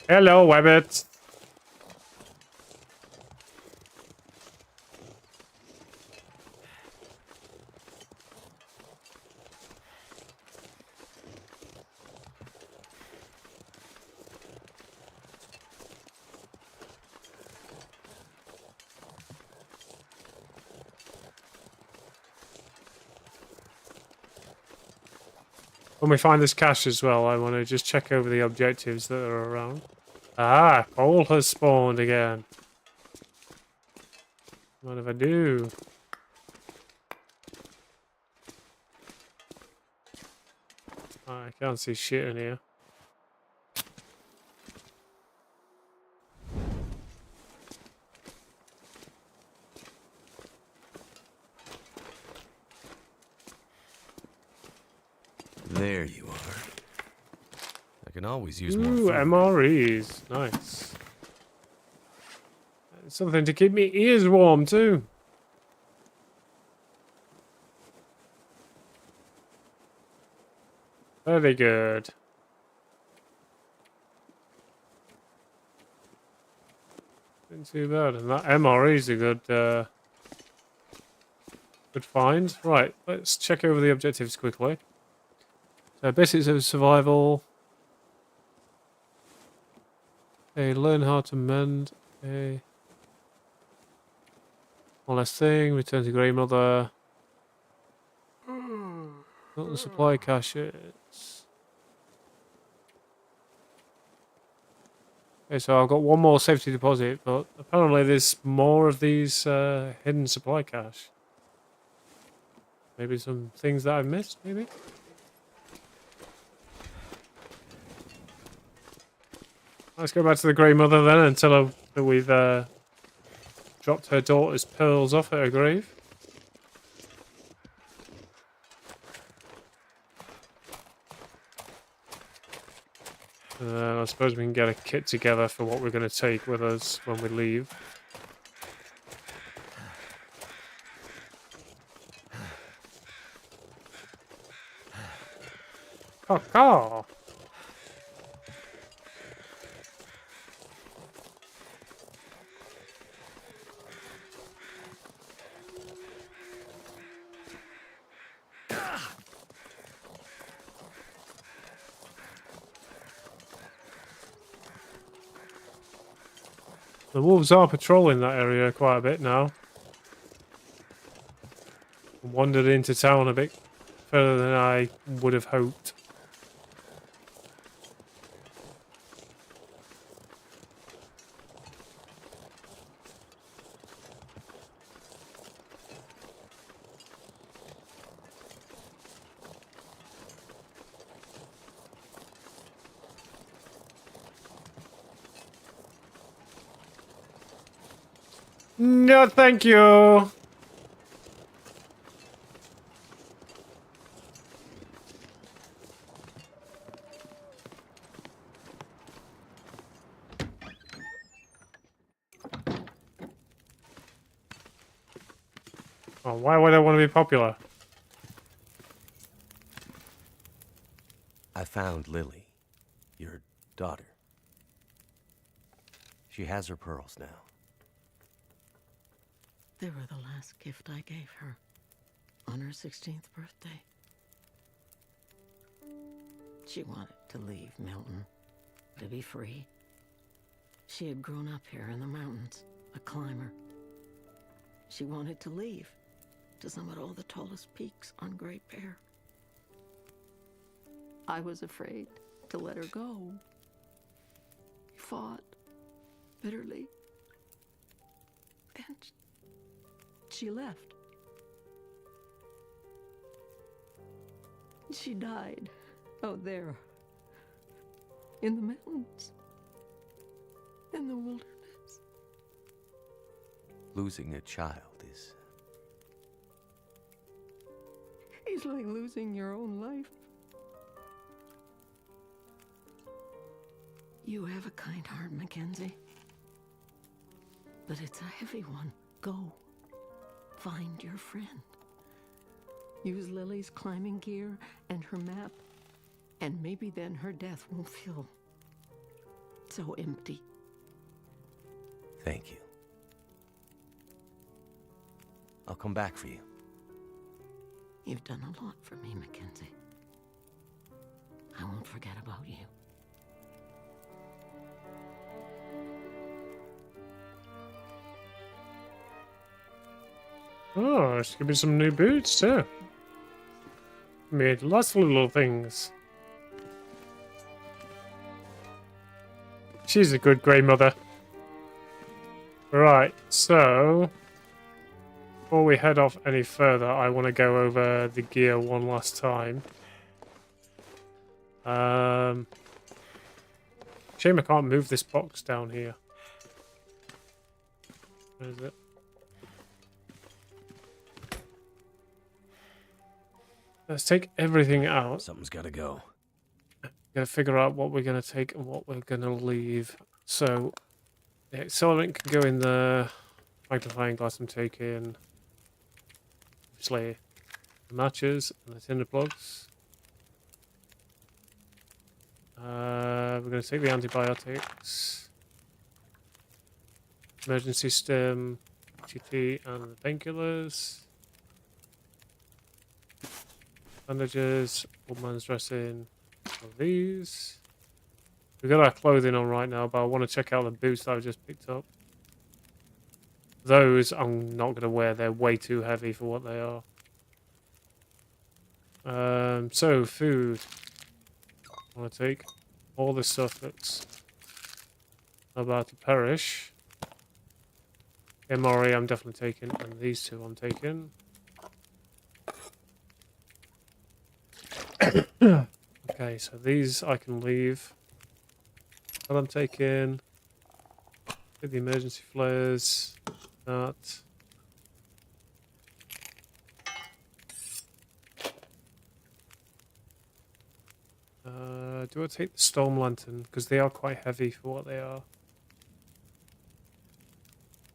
Hello, Wabbit. When we find this cache as well, I want to just check over the objectives that are around. Ah, coal has spawned again. What if I do? I can't see shit in here. There you are. I can always use more Ooh, food. MREs. Nice. Something to keep me ears warm too. Very good. Not too bad. And that MRE is a good good find. Right, let's check over the objectives quickly. So basics of survival. Okay, learn how to mend. Okay. One last thing, return to Grey Mother. Not the supply caches. Okay, so I've got one more safety deposit, but apparently there's more of these hidden supply cache. Maybe some things that I've missed, maybe? Let's go back to the Grey Mother then and tell her that we've dropped her daughter's pearls off at her grave. I suppose we can get a kit together for what we're going to take with us when we leave. Caw-caw. The wolves are patrolling that area quite a bit now. Wandered into town a bit further than I would have hoped. No, thank you. Oh, why would I want to be popular? I found Lily, your daughter. She has her pearls now. They were the last gift I gave her on her 16th birthday. She wanted to leave Milton, to be free. She had grown up here in the mountains, a climber. She wanted to leave to summit all the tallest peaks on Great Bear. I was afraid to let her go. We fought bitterly. And she left. She died out there in the mountains, in the wilderness. Losing a child is... It's like losing your own life. You have a kind heart, Mackenzie. But it's a heavy one. Go. Find your friend. Use Lily's climbing gear and her map, and maybe then her death won't feel so empty. Thank you. I'll come back for you. You've done a lot for me, Mackenzie. I won't forget about you. Oh, she give me some new boots too. Made lots of little things. She's a good grey mother. Right, so before we head off any further, I want to go over the gear one last time. Shame I can't move this box down here. Where is it? Let's take everything out. Something's gotta go. Gotta figure out what we're gonna take and what we're gonna leave. So the accelerant can go in the magnifying glass I'm taking. Obviously the matches and the tinder plugs. We're gonna take the antibiotics, emergency stim, GT and the painkillers. Bandages, old man's dressing, all these. We've got our clothing on right now, but I want to check out the boots that I just picked up. Those I'm not going to wear, they're way too heavy for what they are. So, food. I want to take all the stuff that's about to perish. MRE I'm definitely taking, and these two I'm taking. Okay, so these I can leave. But I'm taking the emergency flares, that. Do I take the storm lantern? Because they are quite heavy for what they are.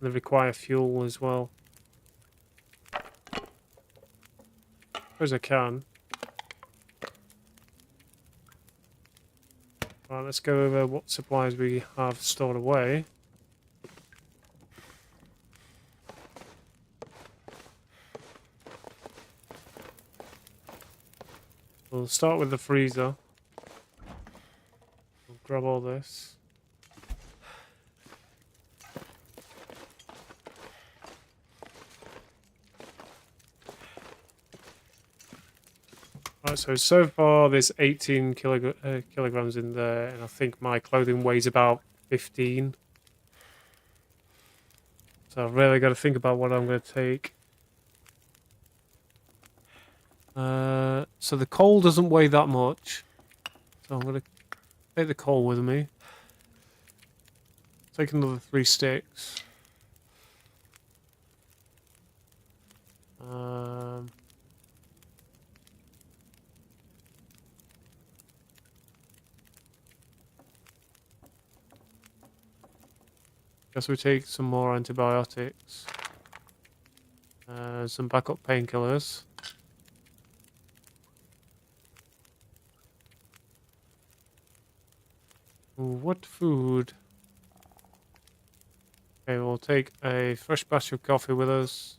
They require fuel as well. Suppose I can. Right, let's go over what supplies we have stored away. We'll start with the freezer. We'll grab all this. Right, so far there's 18 kilograms in there, and I think my clothing weighs about 15. So I've really got to think about what I'm going to take. So the coal doesn't weigh that much, so I'm going to take the coal with me. Take another 3 sticks. Guess we take some more antibiotics. Some backup painkillers. What food? Okay, we'll take a fresh batch of coffee with us.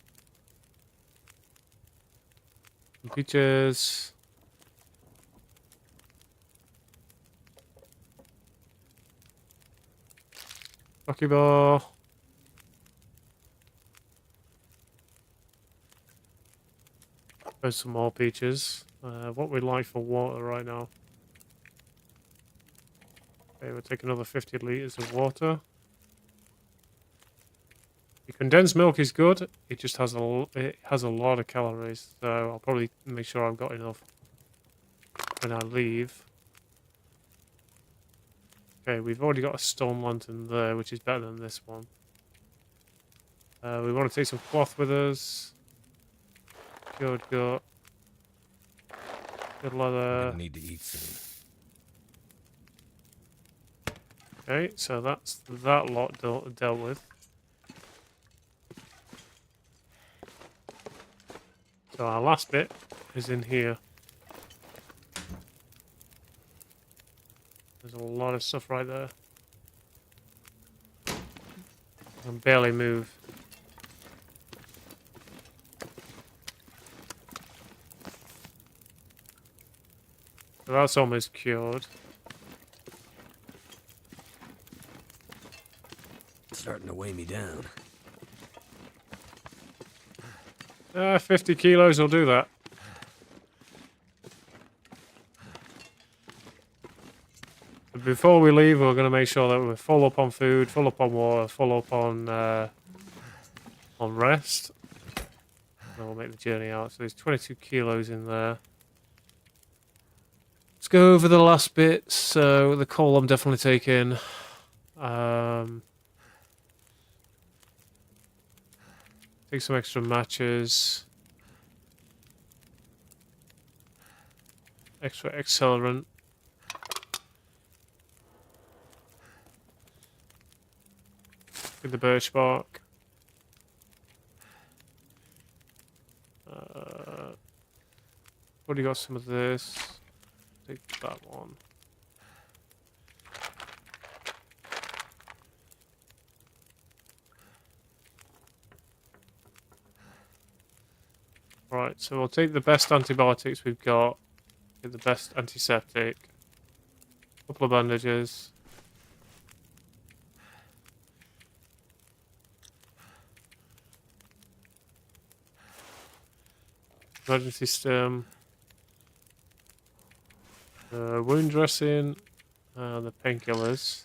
Some peaches. Rocky bar. There's some more peaches. What we like for water right now. Okay, we'll take another 50 litres of water. The condensed milk is good. It just has a lot of calories, so I'll probably make sure I've got enough when I leave. Okay, we've already got a storm lantern there, which is better than this one. We want to take some cloth with us. Good gut. Good leather. I need to eat soon. Okay, so that's that lot dealt with. So our last bit is in here. There's a lot of stuff right there. I can barely move. So that's almost cured. It's starting to weigh me down. 50 kilos will do that. But before we leave, we're going to make sure that we're full up on food, full up on water, full up on rest. And we'll make the journey out. So there's 22 kilos in there. Let's go over the last bit. So the coal I'm definitely taking. Take some extra matches. Extra accelerant. With the birch bark. Already got some of this. Take that one. Right, so we'll take the best antibiotics we've got. Get the best antiseptic. Couple of bandages. Emergency stem. Wound dressing. The painkillers.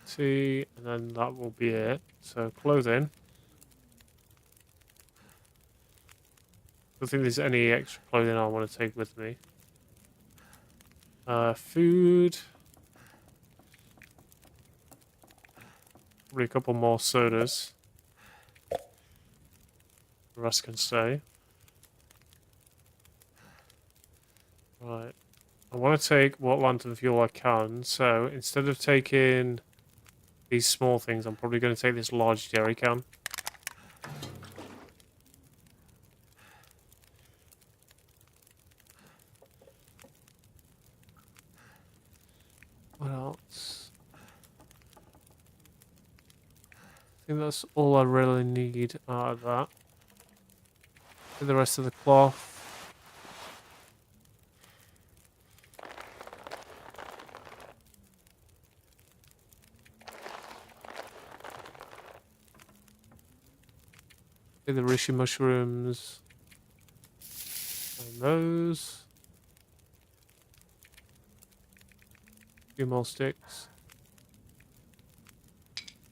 Tea, and then that will be it. So clothing. I don't think there's any extra clothing I want to take with me. Food. Probably a couple more sodas. The rest can stay. Right. I want to take what lantern fuel I can. So instead of taking these small things, I'm probably going to take this large jerry can. What else? I think that's all I really need out of that. For the rest of the cloth. The reishi mushrooms. And those. A few more sticks.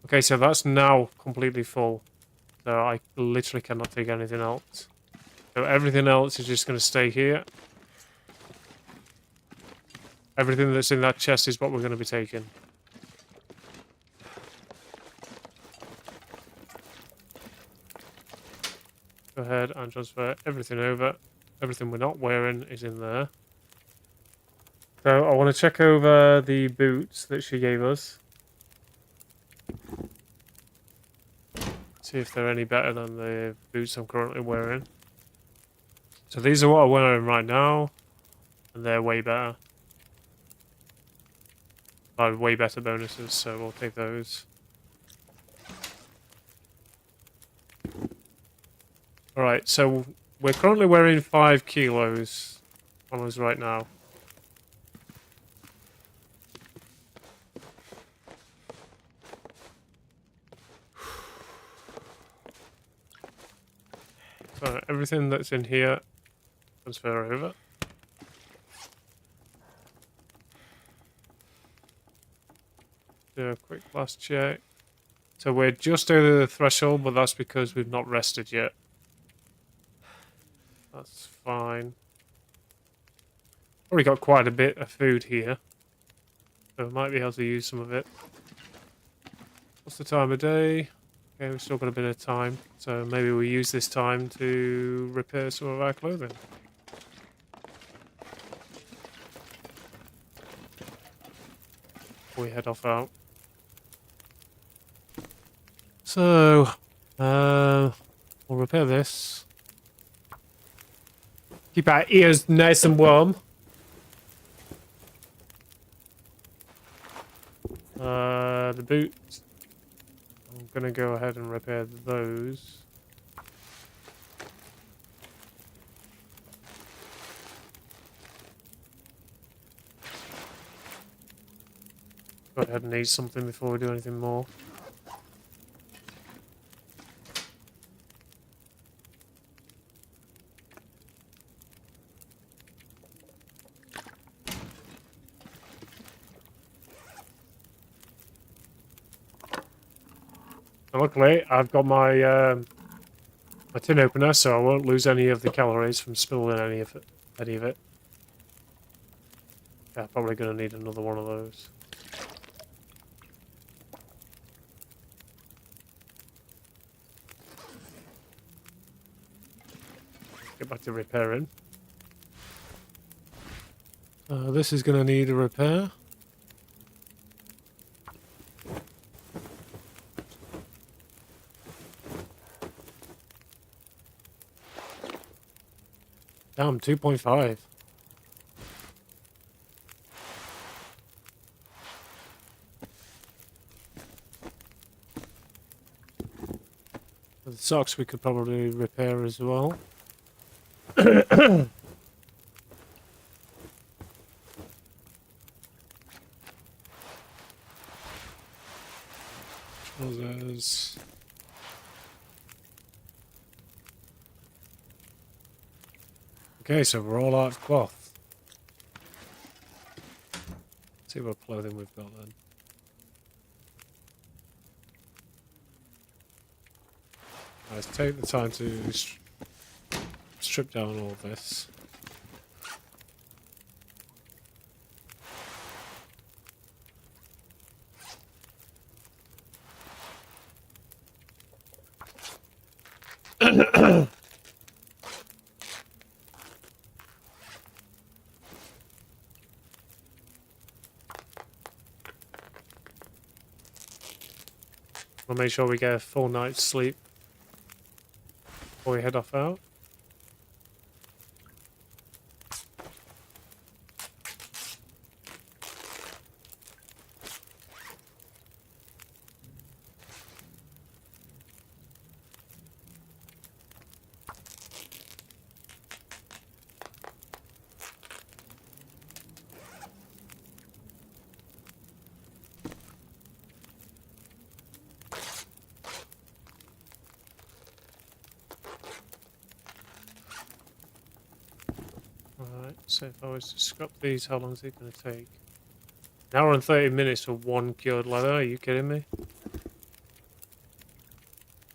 Okay, so that's now completely full. So I literally cannot take anything else. So everything else is just going to stay here. Everything that's in that chest is what we're going to be taking. Go ahead and transfer everything over. Everything we're not wearing is in there. So I want to check over the boots that she gave us. See if they're any better than the boots I'm currently wearing. So these are what I'm wearing right now. And they're way better. Way better bonuses, so we'll take those. Alright, so we're currently wearing 5 kilos on us right now. So everything that's in here, transfer over. Do a quick last check. So we're just over the threshold, but that's because we've not rested yet. That's fine. Already got quite a bit of food here. So we might be able to use some of it. What's the time of day? Okay, we've still got a bit of time. So maybe we use this time to repair some of our clothing. before we head off out. So, we'll repair this. Keep our ears nice and warm. The boots. I'm gonna go ahead and repair those. Go ahead and eat something before we do anything more. Luckily, I've got my my tin opener, so I won't lose any of the calories from spilling any of it. Yeah, probably gonna need another one of those. Get back to repairing. This is gonna need a repair. Damn, 2.5. The socks we could probably repair as well. Trousers. Okay, so we're all out of cloth. Let's see what clothing we've got then. Let's take the time to strip down all this. We'll make sure we get a full night's sleep before we head off out. Alright, so if I was to scrap these, how long is it going to take? An hour and 30 minutes for one cured leather, are you kidding me?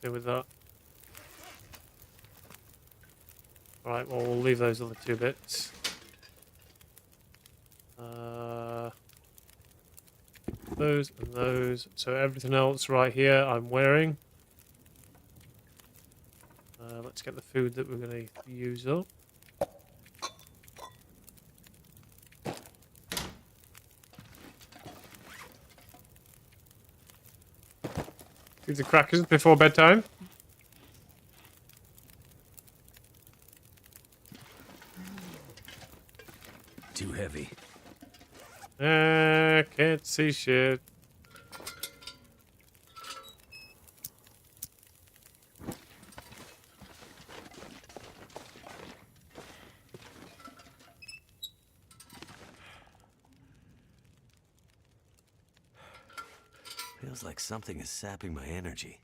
Deal with that. Alright, well we'll leave those other two bits. Those and those. So everything else right here I'm wearing. Let's get the food that we're going to use up. Do the crackers before bedtime. Too heavy. Can't see shit. Feels like something is sapping my energy.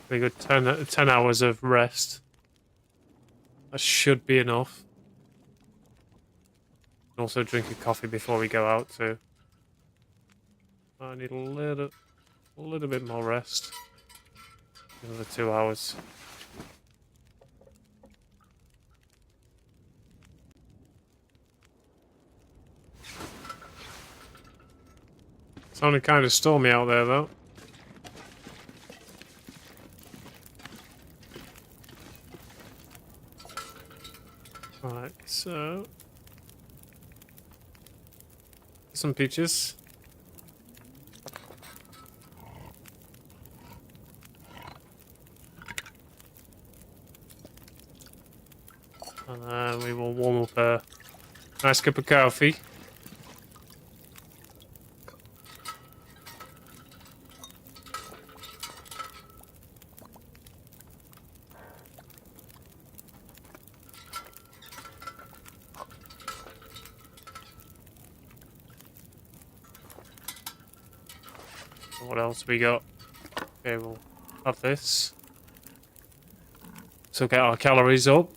We got 10 hours of rest. That should be enough. Also drink a coffee before we go out too. I need a little bit more rest. Another 2 hours. It's only kind of stormy out there though. Alright, so some peaches. We will warm up a nice cup of coffee. What else we got? Okay, we'll have this. So get our calories up.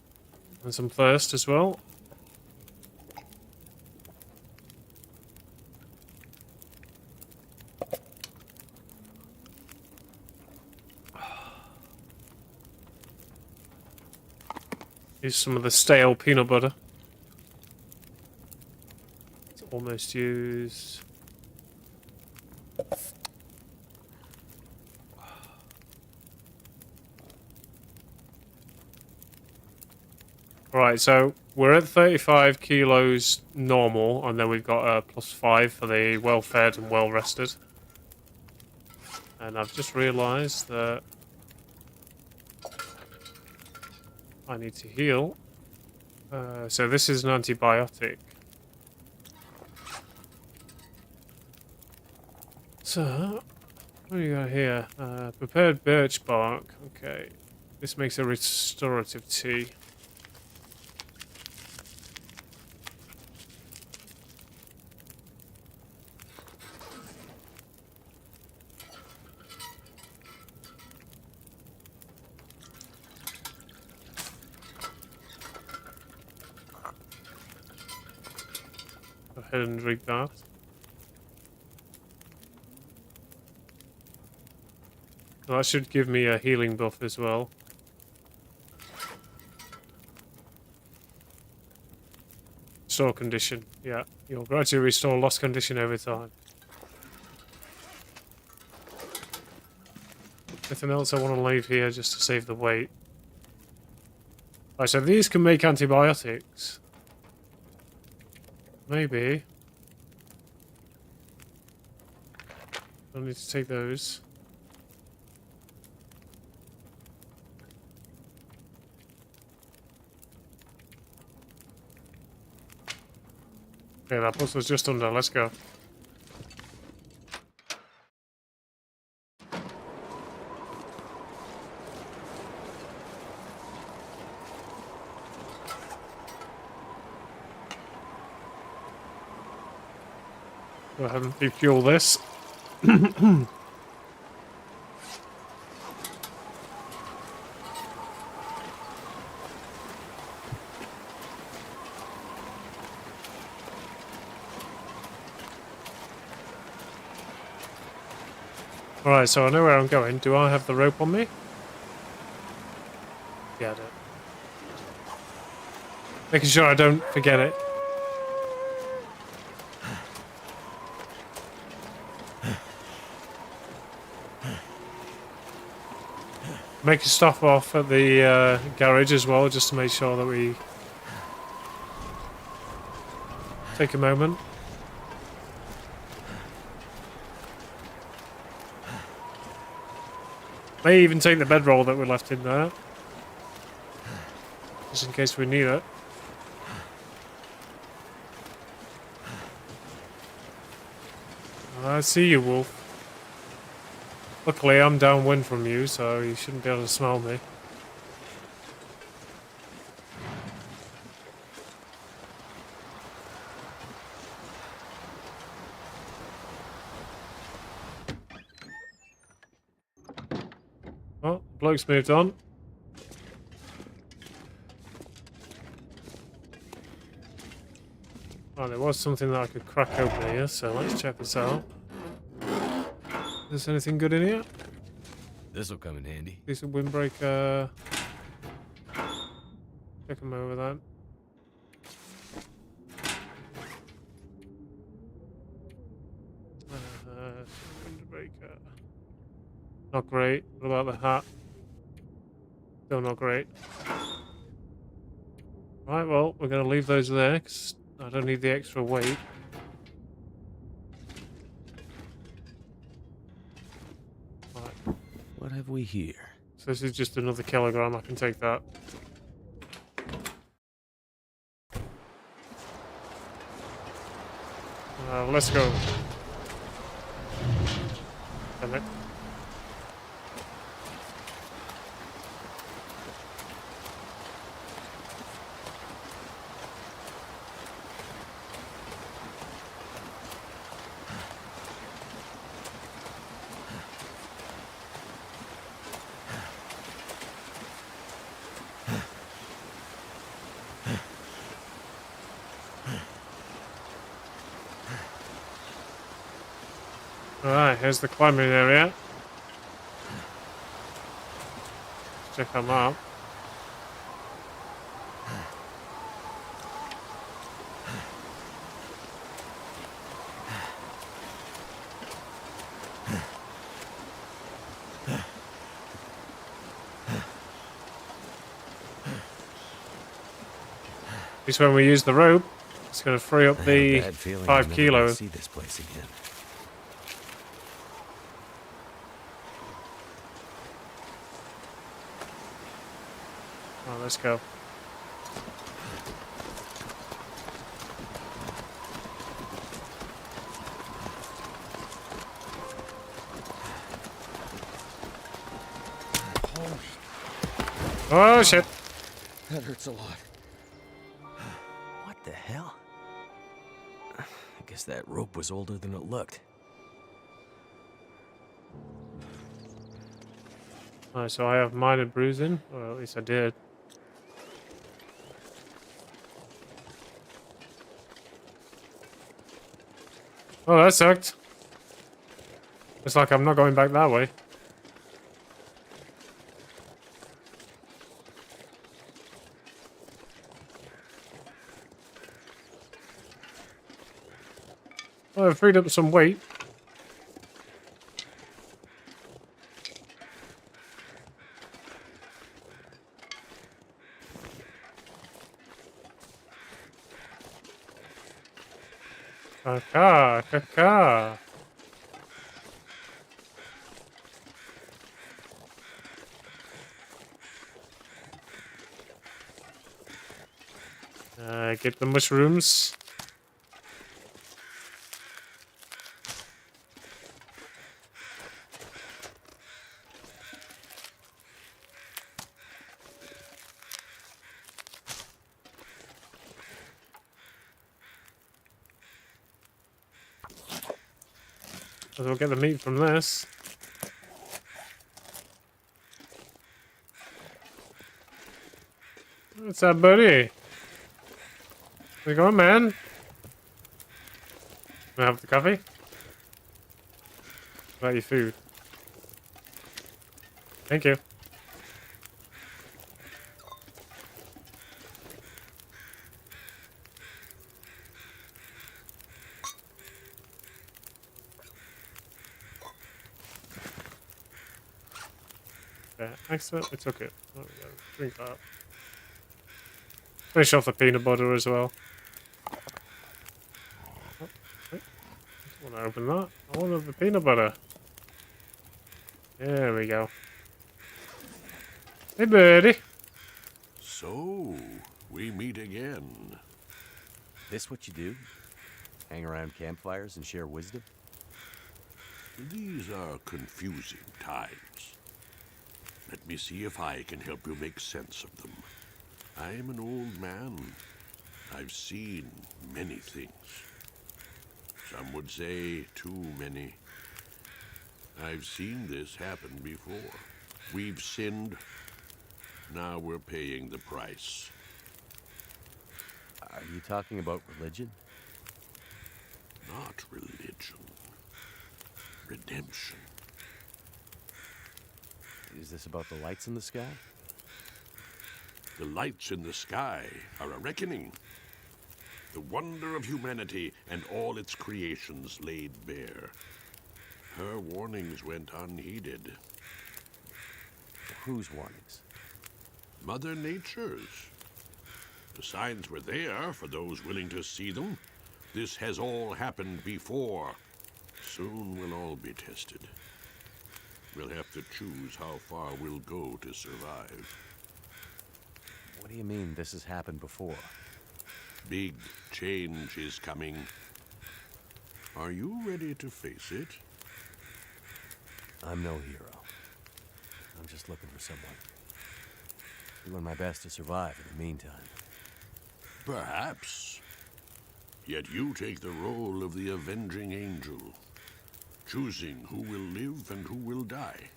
And some thirst as well. Use some of the stale peanut butter. It's almost used. Right, so we're at 35 kilos normal, and then we've got a +5 for the well-fed and well-rested. And I've just realised that I need to heal. So this is an antibiotic. So, what do you got here? Prepared birch bark. Okay. This makes a restorative tea. Go ahead and drink that. That should give me a healing buff as well. Restore condition. Yeah, you'll gradually restore lost condition over time. Anything else I want to leave here just to save the weight? Right, so these can make antibiotics. Maybe. I need to take those. Okay, that puzzle's just under. Let's go. Go ahead and refuel this. Alright, so I know where I'm going. Do I have the rope on me? Yeah, I do. Making sure I don't forget it. Make a stop off at the garage as well, just to make sure that we take a moment. May even take the bedroll that we left in there, just in case we need it. I see you, Wolf. Luckily, I'm downwind from you, so you shouldn't be able to smell me. Oh, bloke's moved on. Oh, there was something that I could crack open here, so let's check this out. Is there anything good in here? This'll come in handy. Decent windbreaker. Check them over that. Windbreaker. Not great. What about the hat? Still not great. Right, well, we're going to leave those there because I don't need the extra weight. What have we here? So this is just another kilogram. I can take that. let's go. Damn it. Alright, here's the climbing area. Check them out. At least when we use the rope, it's going to free up the 5 kilos. See this place again. Oh, let's go. Oh shit! That hurts a lot. What the hell? I guess that rope was older than it looked. Alright, so I have minor bruising, or at least I did. Oh, that sucked. It's like I'm not going back that way. Oh, I've freed up some weight. Caca. Get the mushrooms. We'll get the meat from this. What's up, buddy? How's it going, man? Can I have the coffee? What about your food? Thank you. Yeah, accidentally took it. There we go. Drink that. Finish off the peanut butter as well. Oh, wait. I don't want to open that. I want the peanut butter. There we go. Hey, buddy. So, we meet again. This what you do? Hang around campfires and share wisdom? These are confusing times. Let me see if I can help you make sense of them. I am an old man. I've seen many things. Some would say too many. I've seen this happen before. We've sinned. Now we're paying the price. Are you talking about religion? Not religion. Redemption. Is this about the lights in the sky? The lights in the sky are a reckoning. The wonder of humanity and all its creations laid bare. Her warnings went unheeded. Whose warnings? Mother Nature's. The signs were there for those willing to see them. This has all happened before. Soon we'll all be tested. We'll have to choose how far we'll go to survive. What do you mean this has happened before? Big change is coming. Are you ready to face it? I'm no hero. I'm just looking for someone. Doing my best to survive in the meantime. Perhaps. Yet you take the role of the avenging angel, choosing who will live and who will die.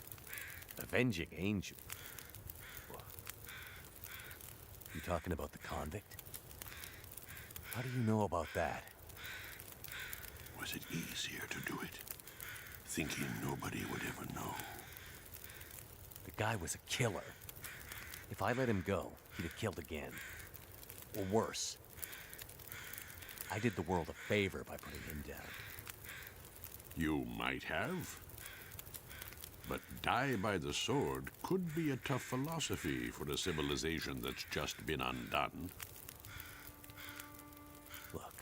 Avenging angel? What? You talking about the convict? How do you know about that? Was it easier to do it, thinking nobody would ever know? The guy was a killer. If I let him go, he'd have killed again. Or worse. I did the world a favor by putting him down. You might have. But die by the sword could be a tough philosophy for a civilization that's just been undone. Look,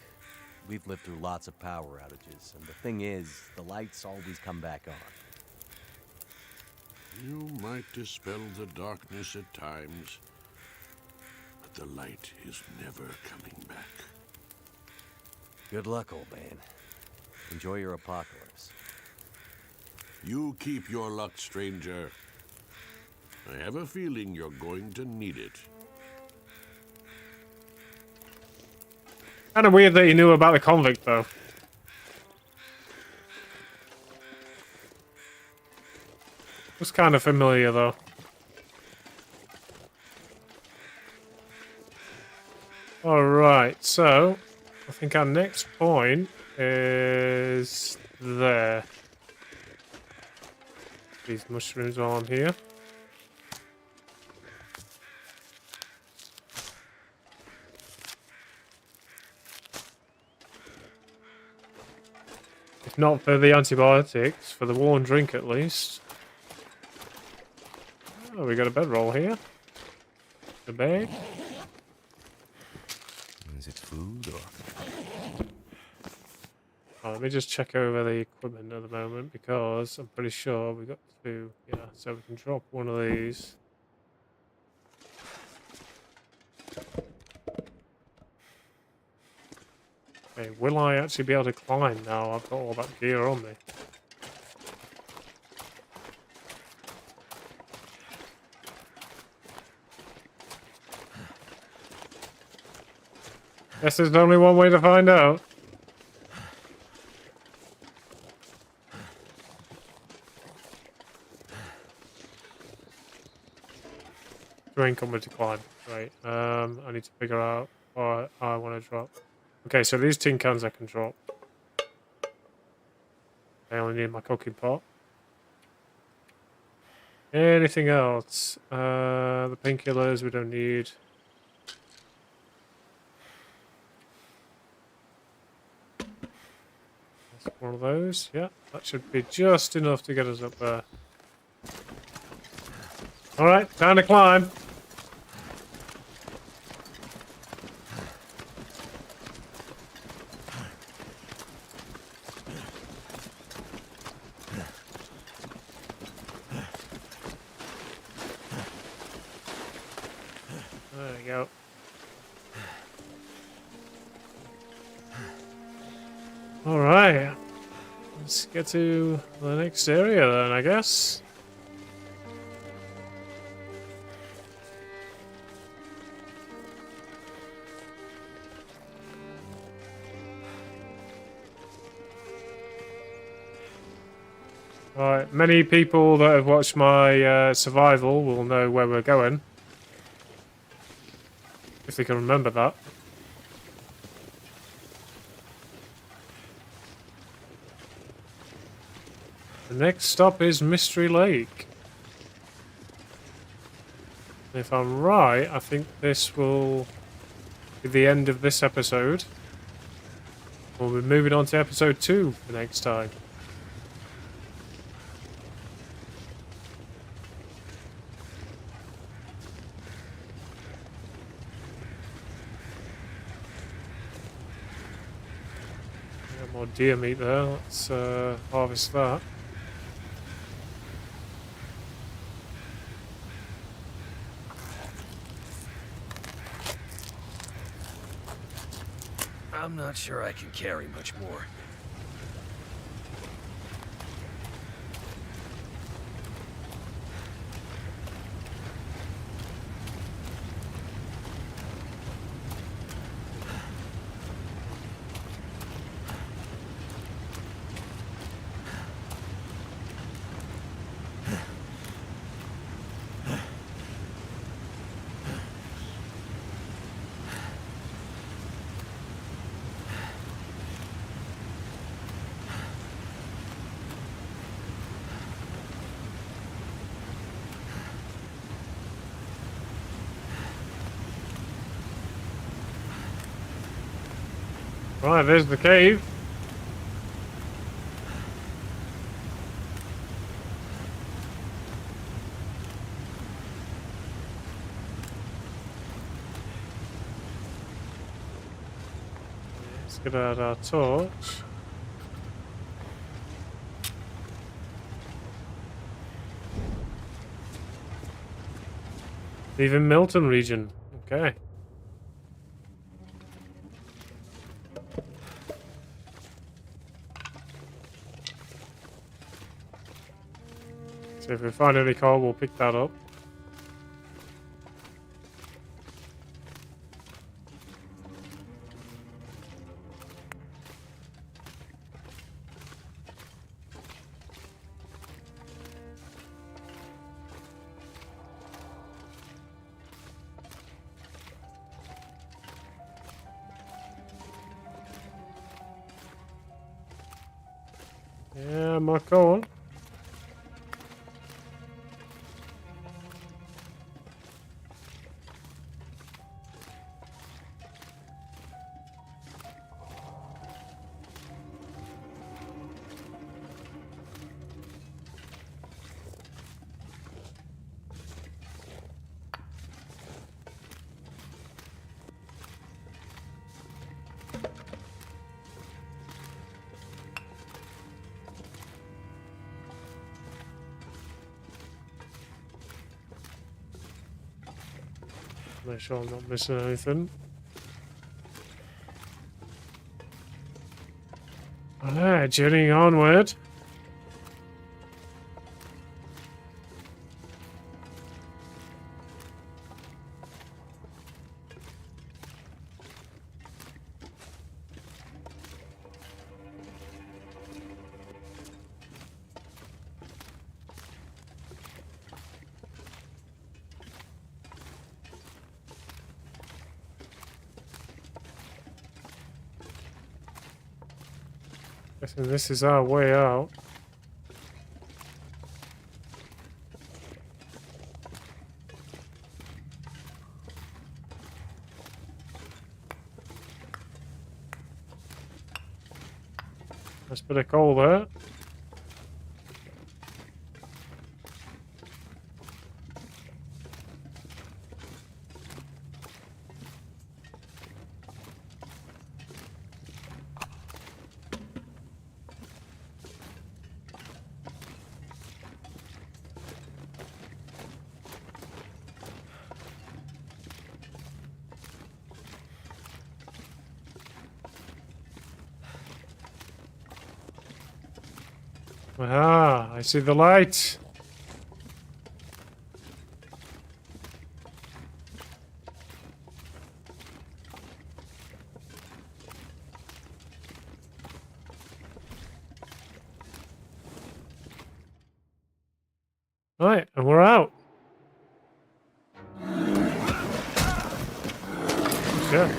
we've lived through lots of power outages, and the thing is, the lights always come back on. You might dispel the darkness at times, but the light is never coming back. Good luck, old man. Enjoy your apocalypse. You keep your luck, stranger. I have a feeling you're going to need it. Kind of weird that he knew about the convict, though. Was kind of familiar, though. Alright, so I think our next point is there. These mushrooms are on here. If not for the antibiotics, for the warm drink at least. Oh, we got a bedroll here. A bag. Is it food or... Oh, let me just check over the equipment at the moment because I'm pretty sure we got two. Yeah, so we can drop one of these. Okay, will I actually be able to climb now? I've got all that gear on me. Guess there's only one way to find out. Drink on to climb. Right. I need to figure out what I want to drop. Okay, so these tin cans I can drop. I only need my cooking pot. Anything else? The painkillers we don't need. That's one of those. Yeah, that should be just enough to get us up there. Alright, time to climb. There we go. Alright. Let's get to the next area then, I guess. Alright, many people that have watched my survival will know where we're going. If they can remember that. The next stop is Mystery Lake. If I'm right, I think this will be the end of this episode. We'll be moving on to episode 2 for next time. More deer meat there. Let's harvest that. I'm not sure I can carry much more. Right, there's the cave. Let's get out our torch. Even Milton region. Okay. So if we find any coal, we'll pick that up. Yeah, more coal. Make sure I'm not missing anything. Alright, journeying onward. Guessing this is our way out. Nice bit of coal there. Aha, I see the light. Right, and we're out. Yeah.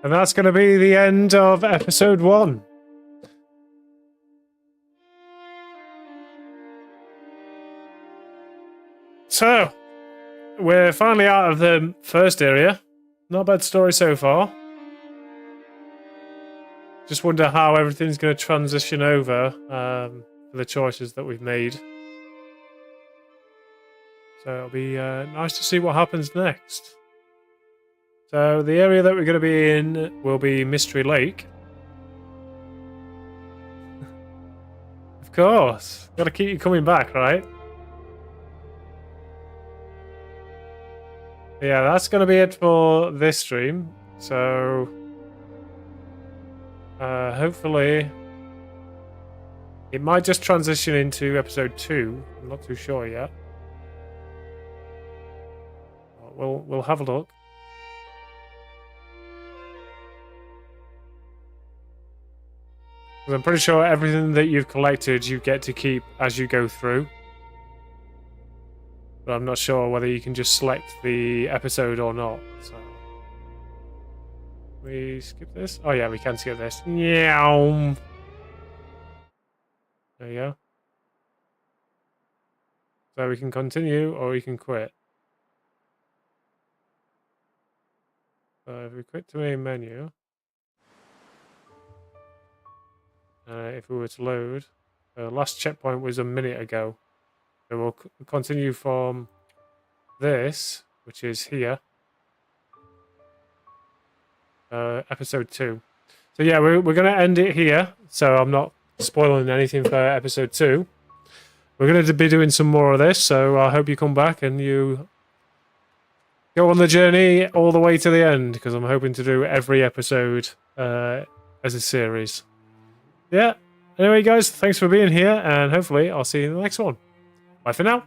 And that's going to be the end of episode 1. So, we're finally out of the first area. Not a bad story so far. Just wonder how everything's going to transition over for the choices that we've made. So it'll be nice to see what happens next. So the area that we're going to be in will be Mystery Lake. Of course. Got to keep you coming back, right? Yeah, that's going to be it for this stream. So hopefully it might just transition into episode 2. I'm not too sure yet. We'll have a look. I'm pretty sure everything that you've collected you get to keep as you go through. But I'm not sure whether you can just select the episode or not. So we skip this? Oh yeah, we can skip this. Yeah. There you go. So we can continue or we can quit. So if we quit to main menu, if we were to load, the last checkpoint was a minute ago. So we'll continue from this, which is here. Episode 2. So yeah, we're going to end it here. So I'm not spoiling anything for episode 2. We're going to be doing some more of this. So I hope you come back and you go on the journey all the way to the end, because I'm hoping to do every episode as a series. Yeah. Anyway, guys, thanks for being here, and hopefully I'll see you in the next one. Bye for now.